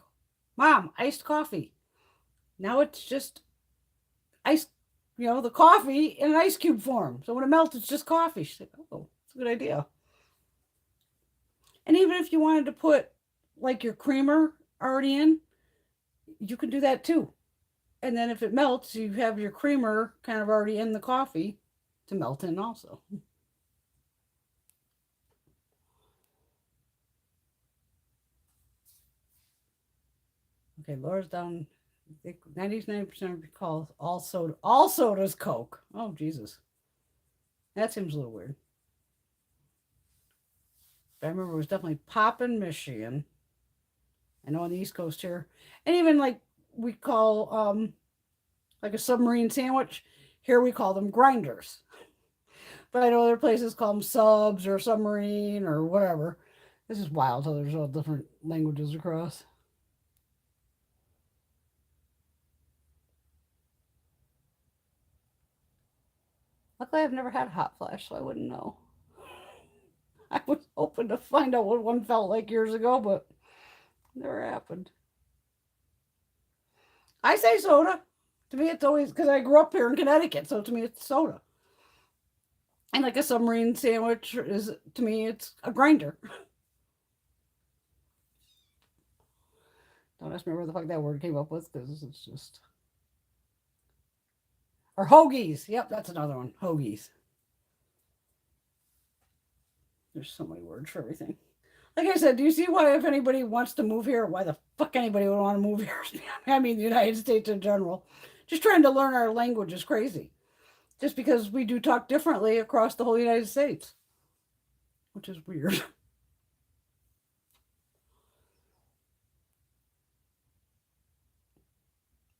Mom, iced coffee. Now it's just ice, the coffee in an ice cube form. So when it melts, it's just coffee. She's like, oh, it's a good idea. And even if you wanted to put like your creamer already in, you can do that too. And then if it melts, you have your creamer kind of already in the coffee to melt in also. Okay, Laura's down. I think 99% recall all soda's Coke. Oh, Jesus. That seems a little weird. But I remember it was definitely pop in Michigan. I know on the East Coast here. And even like we call like a submarine sandwich, here we call them grinders. But I know other places call them subs or submarine or whatever. This is wild how there's all different languages across. Luckily, I've never had a hot flash, so I wouldn't know. I was hoping to find out what one felt like years ago, but never happened. I say soda. To me, it's always because I grew up here in Connecticut, so to me, it's soda. And like a submarine sandwich is, to me, it's a grinder. Don't ask me where the fuck that word came up with because it's just. Or hoagies. Yep, that's another one. Hoagies. There's so many words for everything. Like I said, do you see why if anybody wants to move here, why the fuck anybody would want to move here? I mean, the United States in general. Just trying to learn our language is crazy. Just because we do talk differently across the whole United States. Which is weird.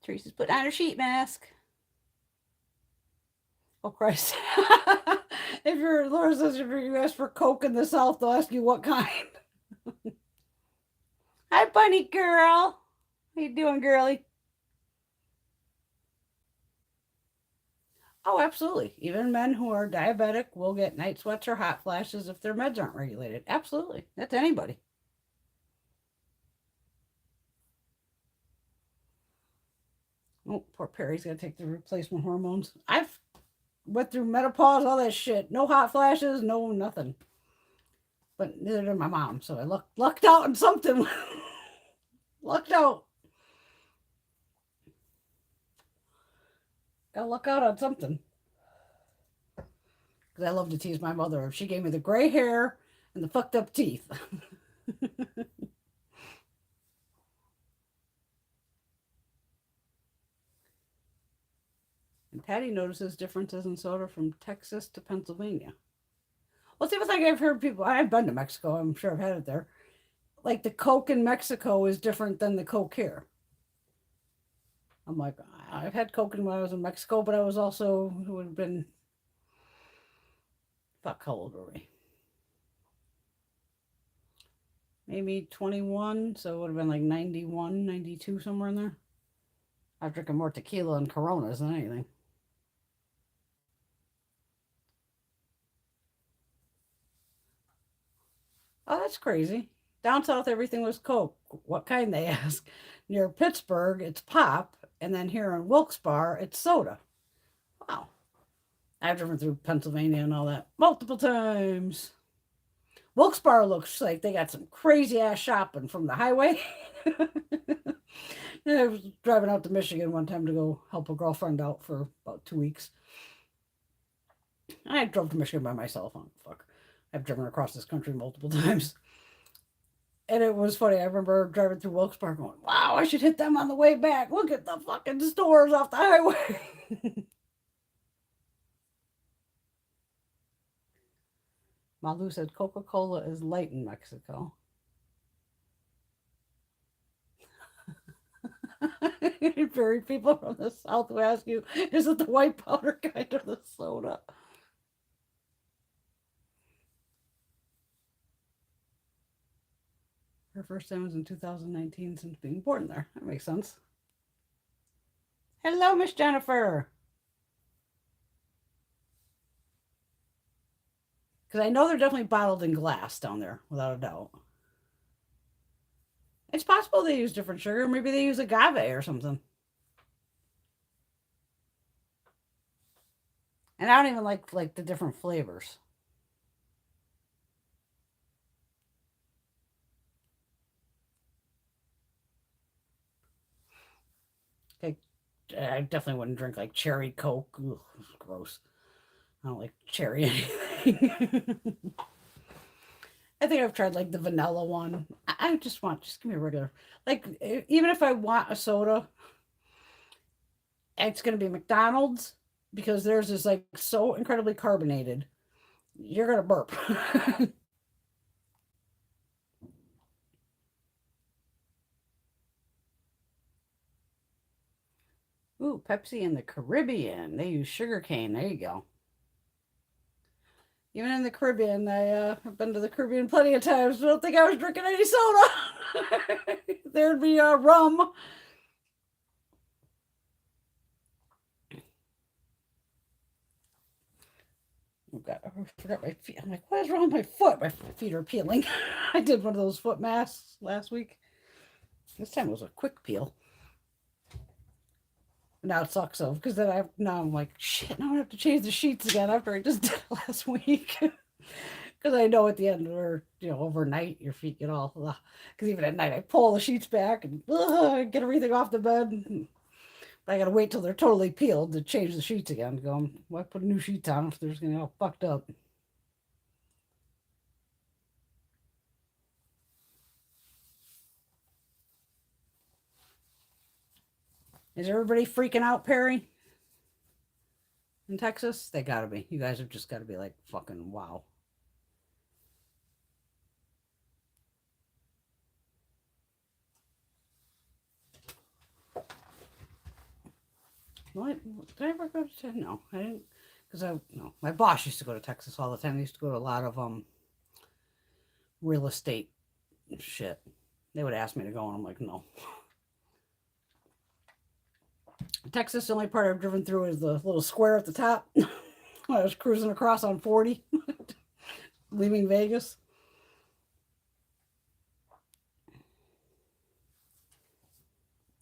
Teresa's put on her sheet mask. Oh, Christ. If you're, Laura says, if you ask for Coke in the South, they'll ask you what kind. Hi, bunny girl. How you doing, girly? Oh, absolutely. Even men who are diabetic will get night sweats or hot flashes if their meds aren't regulated. Absolutely. That's anybody. Oh, poor Perry's got to take the replacement hormones. I've went through menopause, all that shit. No hot flashes, no nothing. But neither did my mom. So I lucked out on something. Lucked out. Gotta luck out on something. Because I love to tease my mother. She gave me the gray hair and the fucked up teeth. And Patty notices differences in soda from Texas to Pennsylvania. Well, see, like I've heard people, I've been to Mexico, I'm sure I've had it there. Like the Coke in Mexico is different than the Coke here. I'm like, I've had Coke when I was in Mexico, but I was also, it would have been, fuck, how old were we? Maybe 21, so it would have been like 91, 92, somewhere in there. I was drinking more tequila and Coronas than anything. Oh, that's crazy. Down south, everything was Coke. What kind, they ask? Near Pittsburgh, it's pop. And then here in Wilkes-Barre, it's soda. Wow. I've driven through Pennsylvania and all that multiple times. Wilkes-Barre looks like they got some crazy-ass shopping from the highway. I was driving out to Michigan one time to go help a girlfriend out for about 2 weeks. I drove to Michigan by myself. Oh, fuck. I've driven across this country multiple times. And it was funny. I remember driving through Wilkes-Barre going, wow, I should hit them on the way back. Look at the fucking stores off the highway. Malu said Coca-Cola is light in Mexico. Very people from the South who ask you, is it the white powder kind or the soda? Her first time was in 2019 since being born there. That makes sense. Hello, Miss Jennifer. Because I know they're definitely bottled in glass down there, without a doubt. It's possible they use different sugar. Maybe they use agave or something. And I don't even like the different flavors. Like, I definitely wouldn't drink like cherry Coke. Ugh, gross. I don't like cherry anything. I think I've tried like the vanilla one. I just give me a regular. Like, even if I want a soda, it's going to be McDonald's because theirs is like so incredibly carbonated. You're going to burp. Ooh, Pepsi in the Caribbean. They use sugar cane. There you go. Even in the Caribbean, I've been to the Caribbean plenty of times. But I don't think I was drinking any soda. There'd be rum. Oh God, I forgot my feet. I'm like, what is wrong with my foot? My feet are peeling. I did one of those foot masks last week. This time it was a quick peel. Now it sucks though, because now I'm like, shit, now I have to change the sheets again after I just did it last week. Because I know at the end or overnight your feet get all because even at night I pull the sheets back and get everything off the bed. But I gotta wait till they're totally peeled to change the sheets again. Go, why put new sheets on if they're just gonna get all fucked up? Is everybody freaking out, Perry? In Texas? They gotta be. You guys have just gotta be like fucking wow. What? Did I ever go to Texas? No, I didn't. Because my boss used to go to Texas all the time. He used to go to a lot of real estate shit. They would ask me to go, and I'm like, no. Texas, the only part I've driven through is the little square at the top. When I was cruising across on 40, leaving Vegas.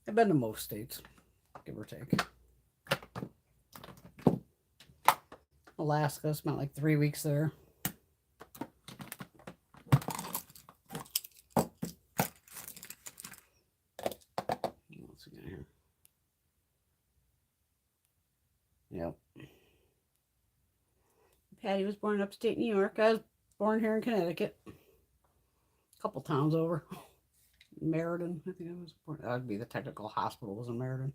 I've been to most states, give or take. Alaska, spent like 3 weeks there. What's we got here? Yep. Patty was born in upstate New York. I was born here in Connecticut. A couple towns over. Meriden, I think I was born. That would be the technical hospital was in Meriden.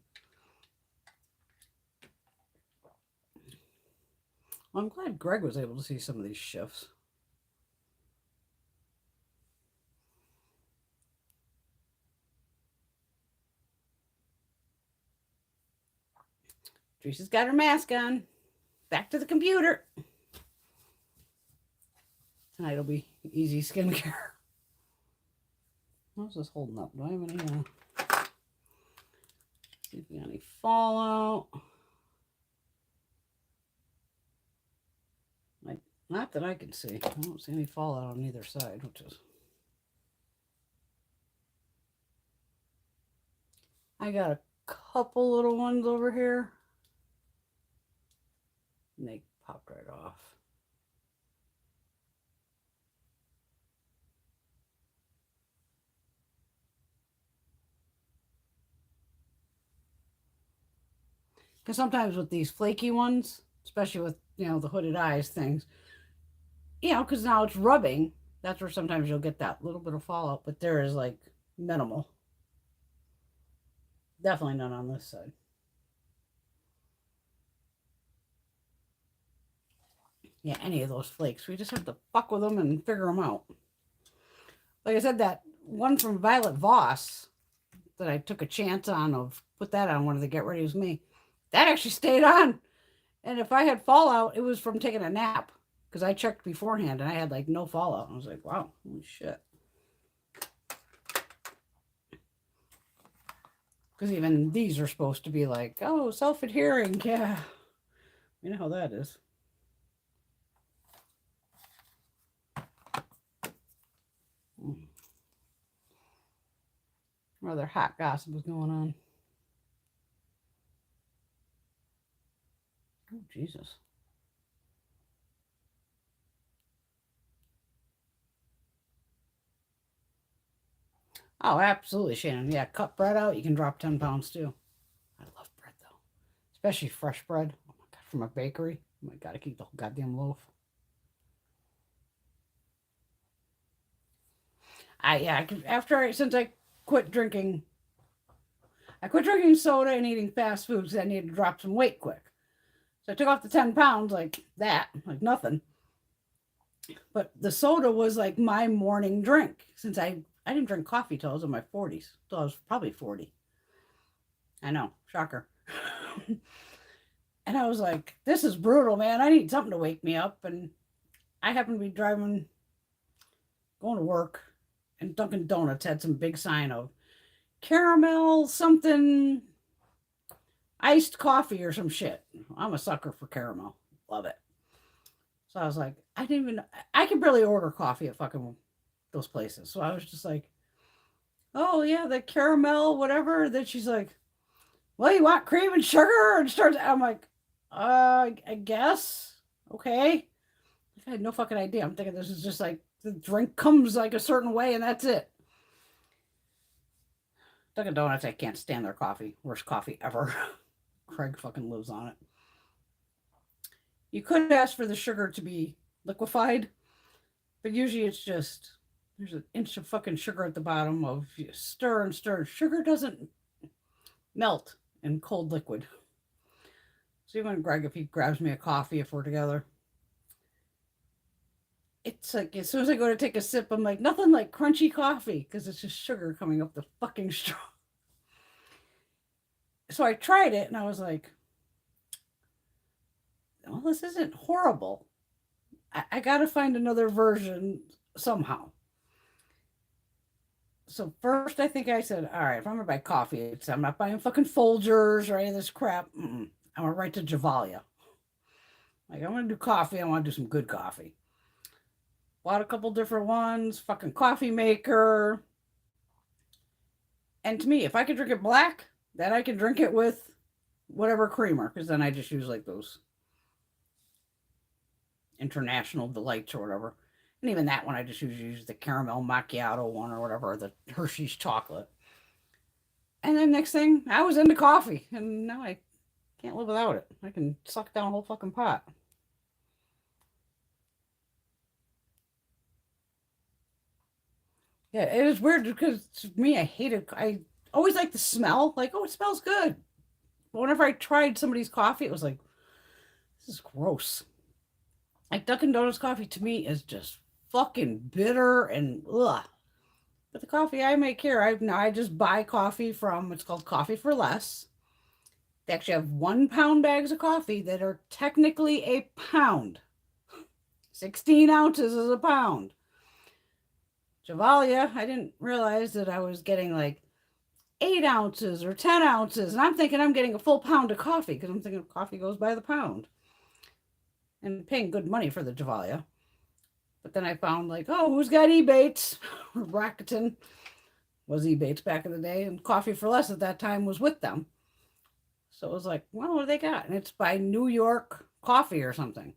Well, I'm glad Greg was able to see some of these shifts. Teresa's got her mask on. Back to the computer. Tonight will be easy skincare. How's this holding up? Do I have any? See if we got any fallout. Not that I can see. I don't see any fallout on either side, which is. I got a couple little ones over here. And they popped right off. Because sometimes with these flaky ones, especially with, the hooded eyes things, because now it's rubbing, That's where sometimes you'll get that little bit of fallout, but there is like minimal. Definitely none on this side. Yeah, any of those flakes. We just have to fuck with them and figure them out. Like I said, that one from Violet Voss that I took a chance on of put that on one of the Get Ready With Me. That actually stayed on. And if I had fallout, it was from taking a nap. Because I checked beforehand and I had like no fallout. I was like, wow, holy shit. Because even these are supposed to be like, oh, self-adhering. Yeah. You know how that is. Rather hot gossip was going on. Oh, Jesus. Oh, absolutely, Shannon. Yeah, cut bread out. You can drop 10 pounds too. I love bread, though. Especially fresh bread. Oh, my God. From a bakery. Oh, my God. I keep the whole goddamn loaf. Since I quit drinking soda and eating fast foods. I needed to drop some weight quick. So I took off the 10 pounds like that, like nothing. But the soda was like my morning drink since I didn't drink coffee till I was in my 40s. Till I was probably 40. I know, shocker. And I was like, this is brutal, man. I need something to wake me up. And I happened to be going to work, and Dunkin' Donuts had some big sign of caramel something iced coffee or some shit. I'm a sucker for caramel. Love it. So I was like, I can barely order coffee at fucking those places. So I was just like, oh yeah, the caramel, whatever. Then she's like, well, you want cream and sugar? And I'm like, I guess. Okay. I had no fucking idea. I'm thinking this is just like the drink comes like a certain way and that's it. Dunkin' Donuts, I can't stand their coffee. Worst coffee ever. Craig fucking lives on it. You could ask for the sugar to be liquefied, but usually it's just there's an inch of fucking sugar at the bottom of you stir and stir. Sugar doesn't melt in cold liquid. So even Greg, if he grabs me a coffee, if we're together, it's like as soon as I go to take a sip, I'm like, nothing like crunchy coffee because it's just sugar coming up the fucking straw. So I tried it and I was like, well, this isn't horrible. I got to find another version somehow. So first, I think I said, all right, if I'm going to buy coffee, I'm not buying fucking Folgers or any of this crap. I'm going to write to Javalia. Like, I'm going to do coffee. I want to do some good coffee. Bought a couple different ones, fucking coffee maker. And to me, if I could drink it black, then I can drink it with whatever creamer, because then I just use like those International Delights or whatever. And even that one, I just usually use the caramel macchiato one or whatever, the Hershey's chocolate. And then next thing, I was into coffee, and now I can't live without it. I can suck down a whole fucking pot. Yeah, it is weird because to me, I hate it. I always like the smell. Like, oh, it smells good. But whenever I tried somebody's coffee, it was like, this is gross. Like Dunkin' Donuts coffee to me is just fucking bitter and ugh. But the coffee I make here, I just buy coffee from, it's called Coffee for Less. They actually have 1 pound bags of coffee that are technically a pound. 16 ounces is a pound. Javalia, I didn't realize that I was getting like 8 ounces or 10 ounces. And I'm thinking I'm getting a full pound of coffee because I'm thinking coffee goes by the pound. And paying good money for the Javalia. But then I found like, oh, who's got ebates? Rakuten was ebates back in the day. And Coffee for Less at that time was with them. So it was like, well, what do they got? And it's by New York Coffee or something.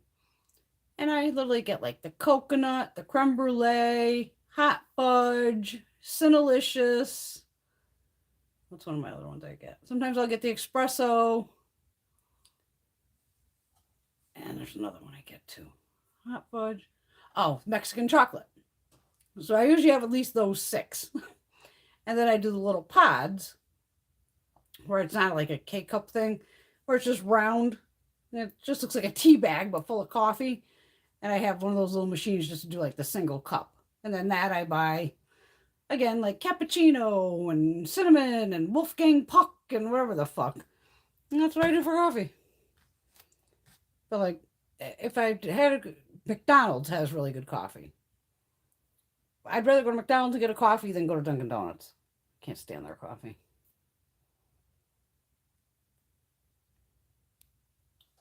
And I literally get like the coconut, the creme brulee, hot fudge, Cinnalicious. What's one of my other ones I get? Sometimes I'll get the espresso. And there's another one I get too. Hot fudge. Oh, Mexican chocolate. So I usually have at least those 6. And then I do the little pods where it's not like a K-cup thing, where it's just round. It just looks like a tea bag, but full of coffee. And I have one of those little machines just to do like the single cup. And then that I buy, again, like cappuccino and cinnamon and Wolfgang Puck and whatever the fuck. And that's what I do for coffee. But like, if I had McDonald's has really good coffee. I'd rather go to McDonald's and get a coffee than go to Dunkin' Donuts. Can't stand their coffee.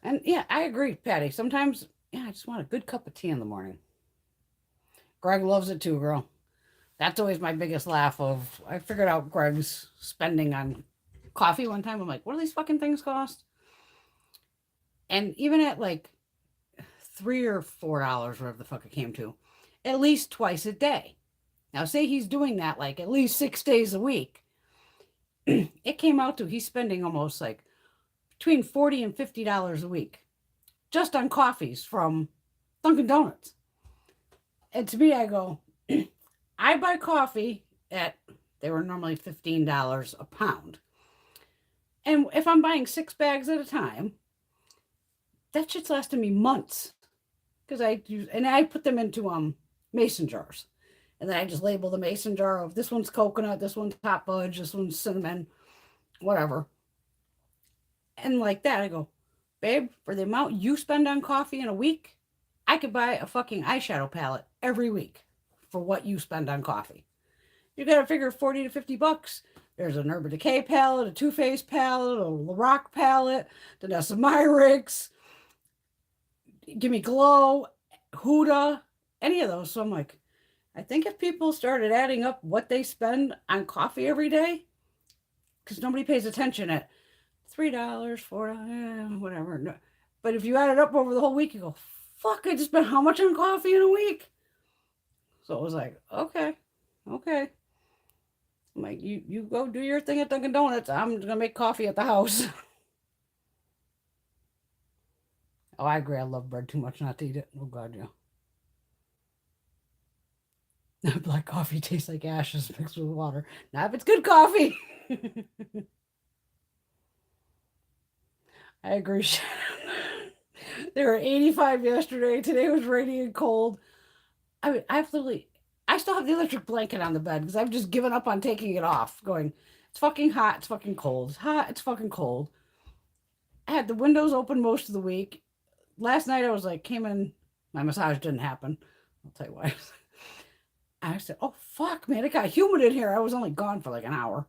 And yeah, I agree, Patty. Sometimes, yeah, I just want a good cup of tea in the morning. Greg loves it too, girl. That's always my biggest laugh of, I figured out Greg's spending on coffee one time. I'm like, what do these fucking things cost? And even at like $3 or $4, whatever the fuck it came to, at least twice a day. Now, say he's doing that like at least 6 days a week. It came out to he's spending almost like between $40 and $50 a week just on coffees from Dunkin' Donuts. And to me, I go, I buy coffee at, they were normally $15 a pound. And if I'm buying 6 bags at a time, that shit's lasting me months. Because I put them into mason jars. And then I just label the mason jar of this one's coconut, this one's hot fudge, this one's cinnamon, whatever. And like that, I go, babe, for the amount you spend on coffee in a week, I could buy a fucking eyeshadow palette every week for what you spend on coffee. You got to figure 40 to 50 bucks. There's an Urban Decay palette, a Too Faced palette, a Lorac palette, Danessa Myricks, Give Me Glow, Huda, any of those. So I'm like, I think if people started adding up what they spend on coffee every day, because nobody pays attention at $3, $4, whatever. But if you add it up over the whole week, you go, fuck, I just spent how much on coffee in a week? So it was like, okay. I'm like, you go do your thing at Dunkin' Donuts. I'm going to make coffee at the house. Oh, I agree. I love bread too much not to eat it. Oh, God, yeah. Black coffee tastes like ashes mixed with water. Not if it's good coffee. I agree, Shannon. They were 85 yesterday. Today was rainy and cold. I still have the electric blanket on the bed because I've just given up on taking it off. Going, it's fucking hot. It's fucking cold. It's hot. It's fucking cold. I had the windows open most of the week. Last night I was like, came in. My massage didn't happen. I'll tell you why. I said, oh, fuck, man, it got humid in here. I was only gone for like an hour.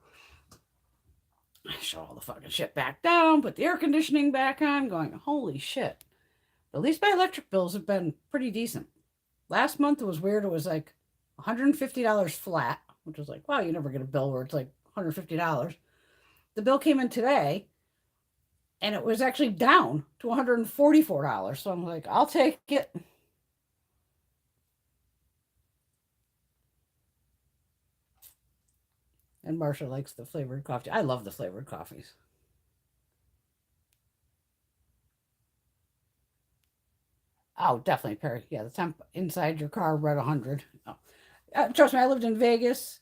I shut all the fucking shit back down, put the air conditioning back on, going, holy shit. At least my electric bills have been pretty decent. Last month it was weird. It was like $150 flat, which was like, wow, you never get a bill where it's like $150. The bill came in today, and it was actually down to $144. So I'm like, I'll take it. And Marsha likes the flavored coffee. I love the flavored coffees. Oh, definitely, Perry. Yeah, the temp inside your car read 100. Oh. Trust me, I lived in Vegas.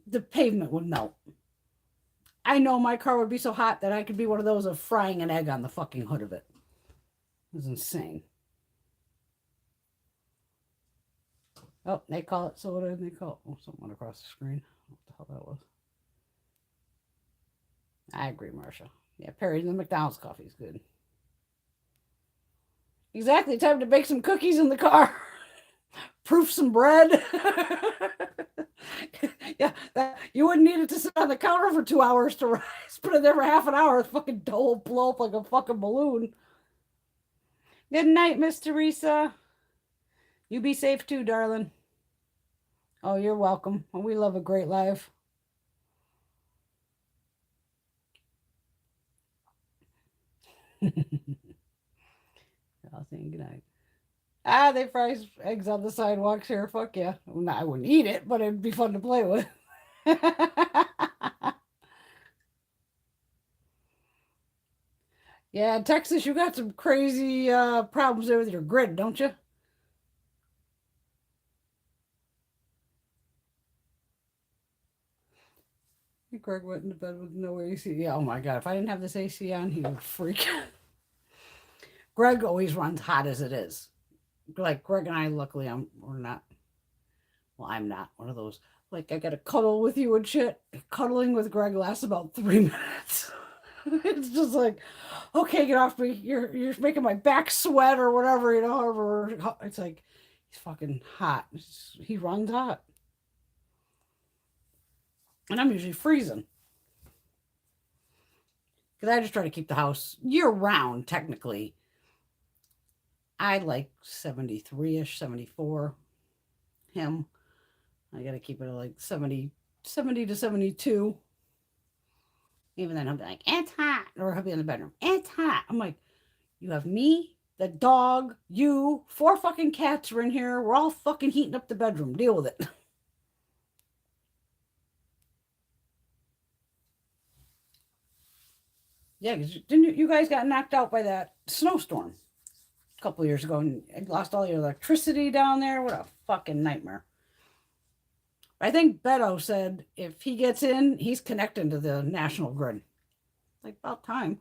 The pavement would melt. I know my car would be so hot that I could be one of those of frying an egg on the fucking hood of it. It was insane. Oh, they call it soda. They call it something went across the screen. What the hell that was? I agree, Marsha. Yeah, Perry, the McDonald's coffee is good. Exactly. Time to bake some cookies in the car. Proof some bread. Yeah, you wouldn't need it to sit on the counter for 2 hours to rise. Put it there for half an hour. The fucking dough will blow up like a fucking balloon. Good night, Miss Teresa. You be safe too, darling. Oh, you're welcome. We love a great life. I'll say good night. They fry eggs on the sidewalks here. Fuck yeah. Well, I wouldn't eat it, but it'd be fun to play with. Yeah, Texas, you got some crazy problems there with your grid, don't you? Greg went into bed with no AC. Yeah, oh my God. If I didn't have this AC on, he would freak. Greg always runs hot as it is. Like Greg and I, luckily, we're not. Well, I'm not one of those. Like, I got to cuddle with you and shit. Cuddling with Greg lasts about 3 minutes. It's just like, okay, get off me. You're making my back sweat or whatever, however. It's like, he's fucking hot. He runs hot. And I'm usually freezing. Because I just try to keep the house year round, technically. I like 73-ish, 74. Him. I got to keep it at like 70 to 72. Even then, he'll be like, it's hot. Or he'll be in the bedroom. It's hot. I'm like, you have me, the dog, you, 4 fucking cats are in here. We're all fucking heating up the bedroom. Deal with it. Yeah, because didn't you guys got knocked out by that snowstorm a couple of years ago and lost all your electricity down there? What a fucking nightmare. I think Beto said if he gets in, he's connecting to the national grid. Like, about time.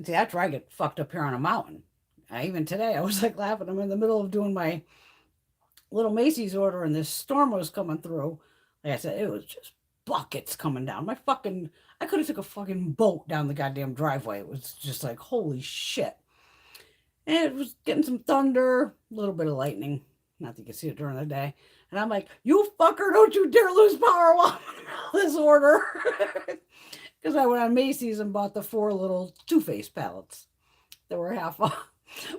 See, that's where I get fucked up here on a mountain. Even today, I was like laughing. I'm in the middle of doing my little Macy's order, and this storm was coming through. Like I said, it was just buckets coming down. I could have took a fucking boat down the goddamn driveway. It was just like, holy shit. And it was getting some thunder, a little bit of lightning. Not that you can see it during the day. And I'm like, you fucker, don't you dare lose power while I'm in this order. Because I went on Macy's and bought the 4 little Too Faced palettes that were half off.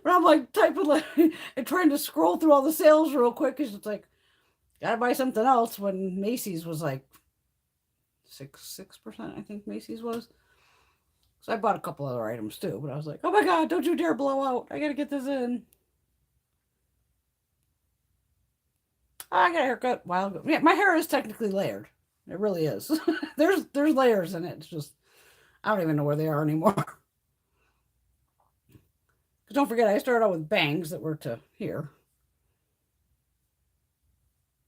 But I'm like typing and trying to scroll through all the sales real quick because it's like, gotta buy something else when Macy's was like 6%, I think Macy's was. So I bought a couple other items too, but I was like, oh my God, don't you dare blow out. I gotta get this in. I got a haircut a while ago. Yeah, my hair is technically layered. It really is. There's layers in it. It's just, I don't even know where they are anymore. Because don't forget, I started out with bangs that were to here.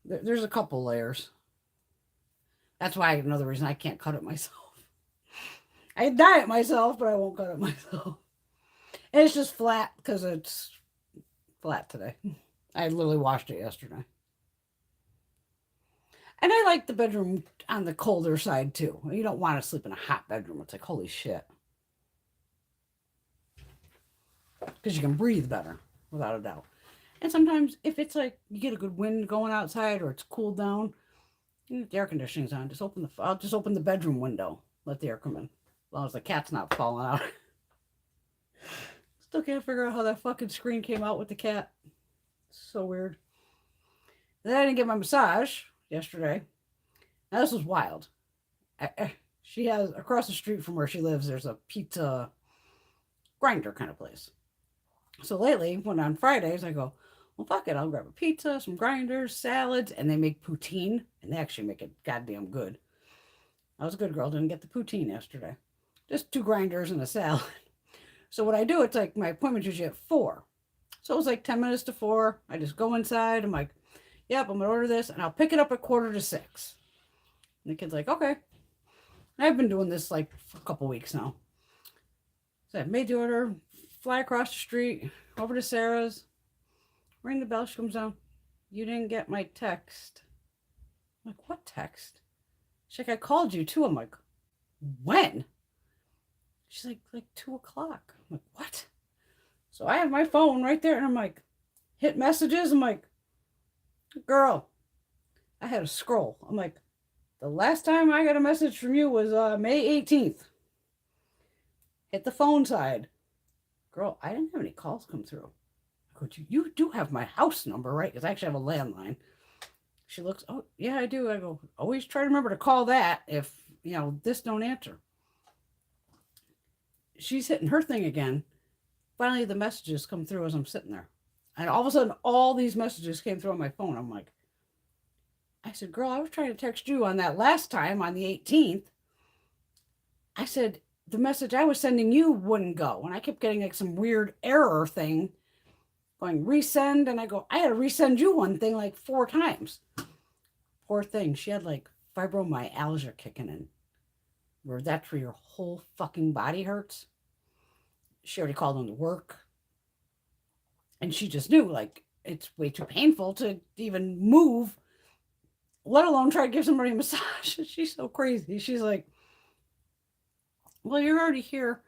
There's a couple layers. That's why another reason I can't cut it myself. I dye it myself, but I won't cut it myself. And it's just flat because it's flat today. I literally washed it yesterday. And I like the bedroom on the colder side too. You don't want to sleep in a hot bedroom. It's like, holy shit. Because you can breathe better, without a doubt. And sometimes if it's like you get a good wind going outside or it's cooled down, the air conditioning's on. I'll just open the bedroom window. Let the air come in. As long as the cat's not falling out. Still can't figure out how that fucking screen came out with the cat. It's so weird. And then I didn't get my massage yesterday. Now this was wild. She has, across the street from where she lives, there's a pizza grinder kind of place. So lately, when on Fridays, I go, well, fuck it, I'll grab a pizza, some grinders, salads, and they make poutine, and they actually make it goddamn good. I was a good girl, didn't get the poutine yesterday. Just 2 grinders and a salad. So what I do, it's like my appointment's usually at 4. So it was like 10 minutes to 4. I just go inside. I'm like, yep, I'm going to order this, and I'll pick it up at 5:45. And the kid's like, okay. And I've been doing this like for a couple weeks now. So I made the order, fly across the street, over to Sarah's, ring the bell, she comes down. You didn't get my text. I'm like, what text? She's like, I called you too. I'm like, when? She's like 2 o'clock. I'm like, what? So I have my phone right there, and I'm like, hit messages. I'm like, girl, I had to scroll. I'm like, the last time I got a message from you was May 18th. Hit the phone side. Girl, I didn't have any calls come through. I go, you do have my house number, right? Because I actually have a landline. She looks, oh, yeah, I do. I go, always try to remember to call that if, this don't answer. She's hitting her thing again. Finally, the messages come through as I'm sitting there. And all of a sudden, all these messages came through on my phone. I'm like, I said, girl, I was trying to text you on that last time on the 18th. I said, the message I was sending you wouldn't go. And I kept getting like some weird error thing. going resend, and I go, I had to resend you one thing like 4 times. Poor thing. She had like fibromyalgia kicking in, where that's where your whole fucking body hurts. She already called into work, and she just knew, like, it's way too painful to even move, let alone try to give somebody a massage. She's so crazy. She's like, well, you're already here.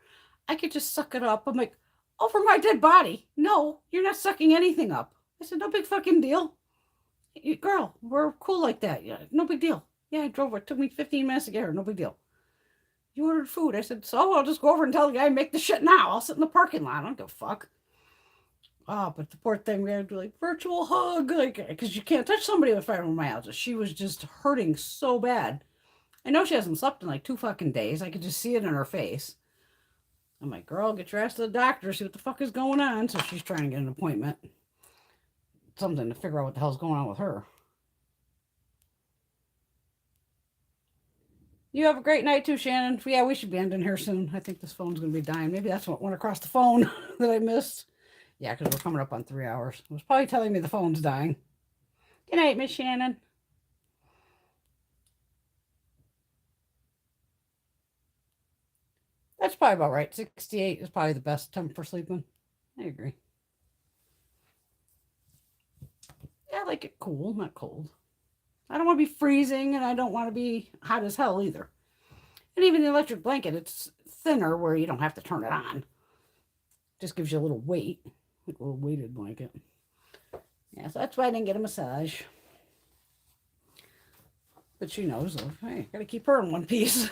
I could just suck it up. I'm like, over my dead body. No, you're not sucking anything up. I said, no big fucking deal. Girl, we're cool like that. Yeah, no big deal. Yeah, I drove her. It took me 15 minutes to get her. No big deal. You ordered food. I said, so I'll just go over and tell the guy, make the shit now. I'll sit in the parking lot. I don't give a fuck. Oh, but the poor thing, we had to do like virtual hug, like, because you can't touch somebody with fibromyalgia. She was just hurting so bad. I know she hasn't slept in like 2 fucking days. I could just see it in her face. I'm like, girl, get your ass to the doctor, see what the fuck is going on. So she's trying to get an appointment. Something to figure out what the hell's going on with her. You have a great night too, Shannon. Yeah, we should be ending here soon. I think this phone's going to be dying. Maybe that's what went across the phone that I missed. Yeah, because we're coming up on 3 hours. It was probably telling me the phone's dying. Good night, Miss Shannon. That's probably about right. 68 is probably the best temp for sleeping. I agree. Yeah, I like it cool, not cold. I don't want to be freezing, and I don't want to be hot as hell either. And even the electric blanket, it's thinner where you don't have to turn it on. Just gives you a little weight, like a little weighted blanket. Yeah, so that's why I didn't get a massage. But she knows, hey, gotta keep her in one piece.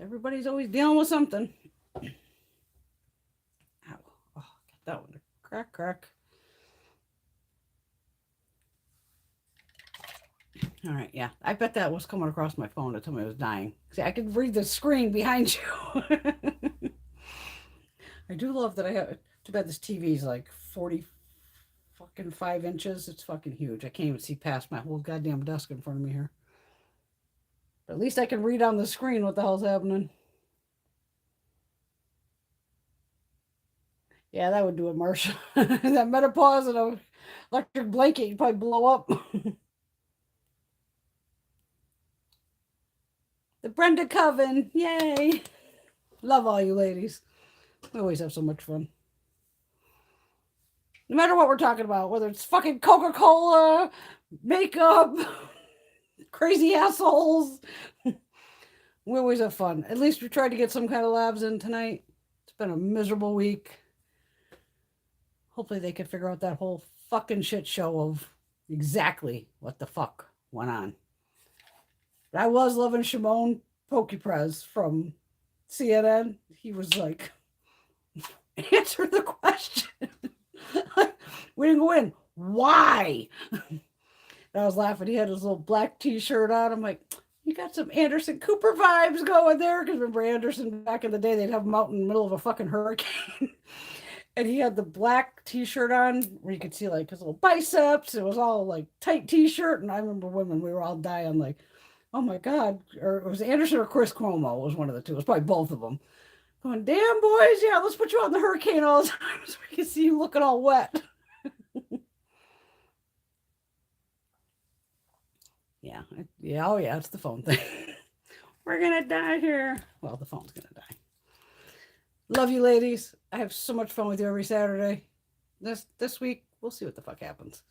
Everybody's always dealing with something. Ow. Oh, get that one. Crack, crack. All right, yeah. I bet that was coming across my phone to tell me I was dying. See, I could read the screen behind you. I do love that I have, too bad this TV is like 5 inches. It's fucking huge. I can't even see past my whole goddamn desk in front of me here. But at least I can read on the screen what the hell's happening. Yeah, that would do it, Marsha. That menopause and an electric blanket, you'd probably blow up. The Brenda Coven. Yay. Love all you ladies. We always have so much fun. No matter what we're talking about, whether it's fucking Coca-Cola, makeup, crazy assholes. We always have fun. At least we tried to get some kind of labs in tonight. It's been a miserable week. Hopefully they can figure out that whole fucking shit show of exactly what the fuck went on. But I was loving Shimon Pokeprez from CNN. He was like, answer the question. We didn't go in. Why? And I was laughing. He had his little black t-shirt on. I'm like, you got some Anderson Cooper vibes going there. Because remember Anderson, back in the day, they'd have him out in the middle of a fucking hurricane. And he had the black t-shirt on where you could see like his little biceps. It was all like tight t-shirt. And I remember women, we were all dying like, oh my God. Or it was Anderson or Chris Cuomo was one of the two. It was probably both of them. Going, damn boys, yeah, let's put you out in the hurricane all the time so we can see you looking all wet. Yeah, oh yeah, it's the phone thing. We're gonna die here. Well, the phone's gonna die. Love you, ladies. I have so much fun with you every Saturday. This week, we'll see what the fuck happens.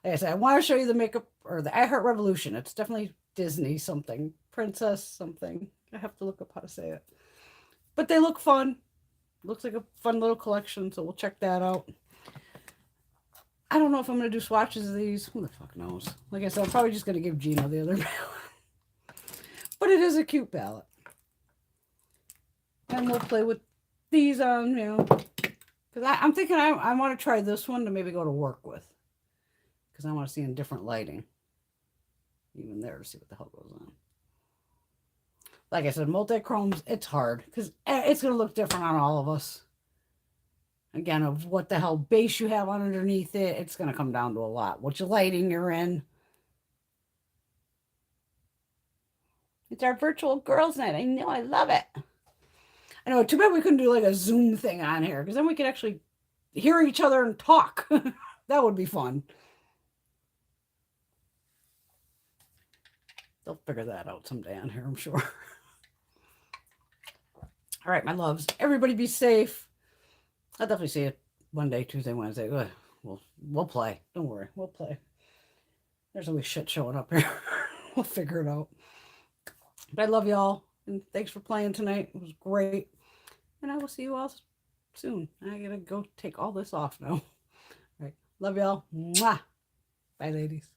Like I said, I want to show you the makeup or the I Heart Revolution. It's definitely Disney something, princess something. I have to look up how to say it. But they look fun. Looks like a fun little collection, so we'll check that out. I don't know if I'm going to do swatches of these. Who the fuck knows? Like I said, I'm probably just going to give Gina the other palette. But it is a cute palette. And we'll play with these on, you know. Because I'm thinking I want to try this one to maybe go to work with. Because I want to see in different lighting. Even there to see what the hell goes on. Like I said, multi-chromes, it's hard. Because it's going to look different on all of us. Again, of what the hell base you have underneath it, it's going to come down to a lot. Which lighting you're in. It's our virtual girls' night. I know, I love it. I know, too bad we couldn't do like a Zoom thing on here. Because then we could actually hear each other and talk. That would be fun. They'll figure that out someday on here, I'm sure. All right, my loves. Everybody be safe. I'll definitely see you Monday, Tuesday, Wednesday. Ugh, we'll play. Don't worry. We'll play. There's always shit showing up here. We'll figure it out. But I love y'all. And thanks for playing tonight. It was great. And I will see you all soon. I gotta go take all this off now. All right. Love y'all. Mwah. Bye, ladies.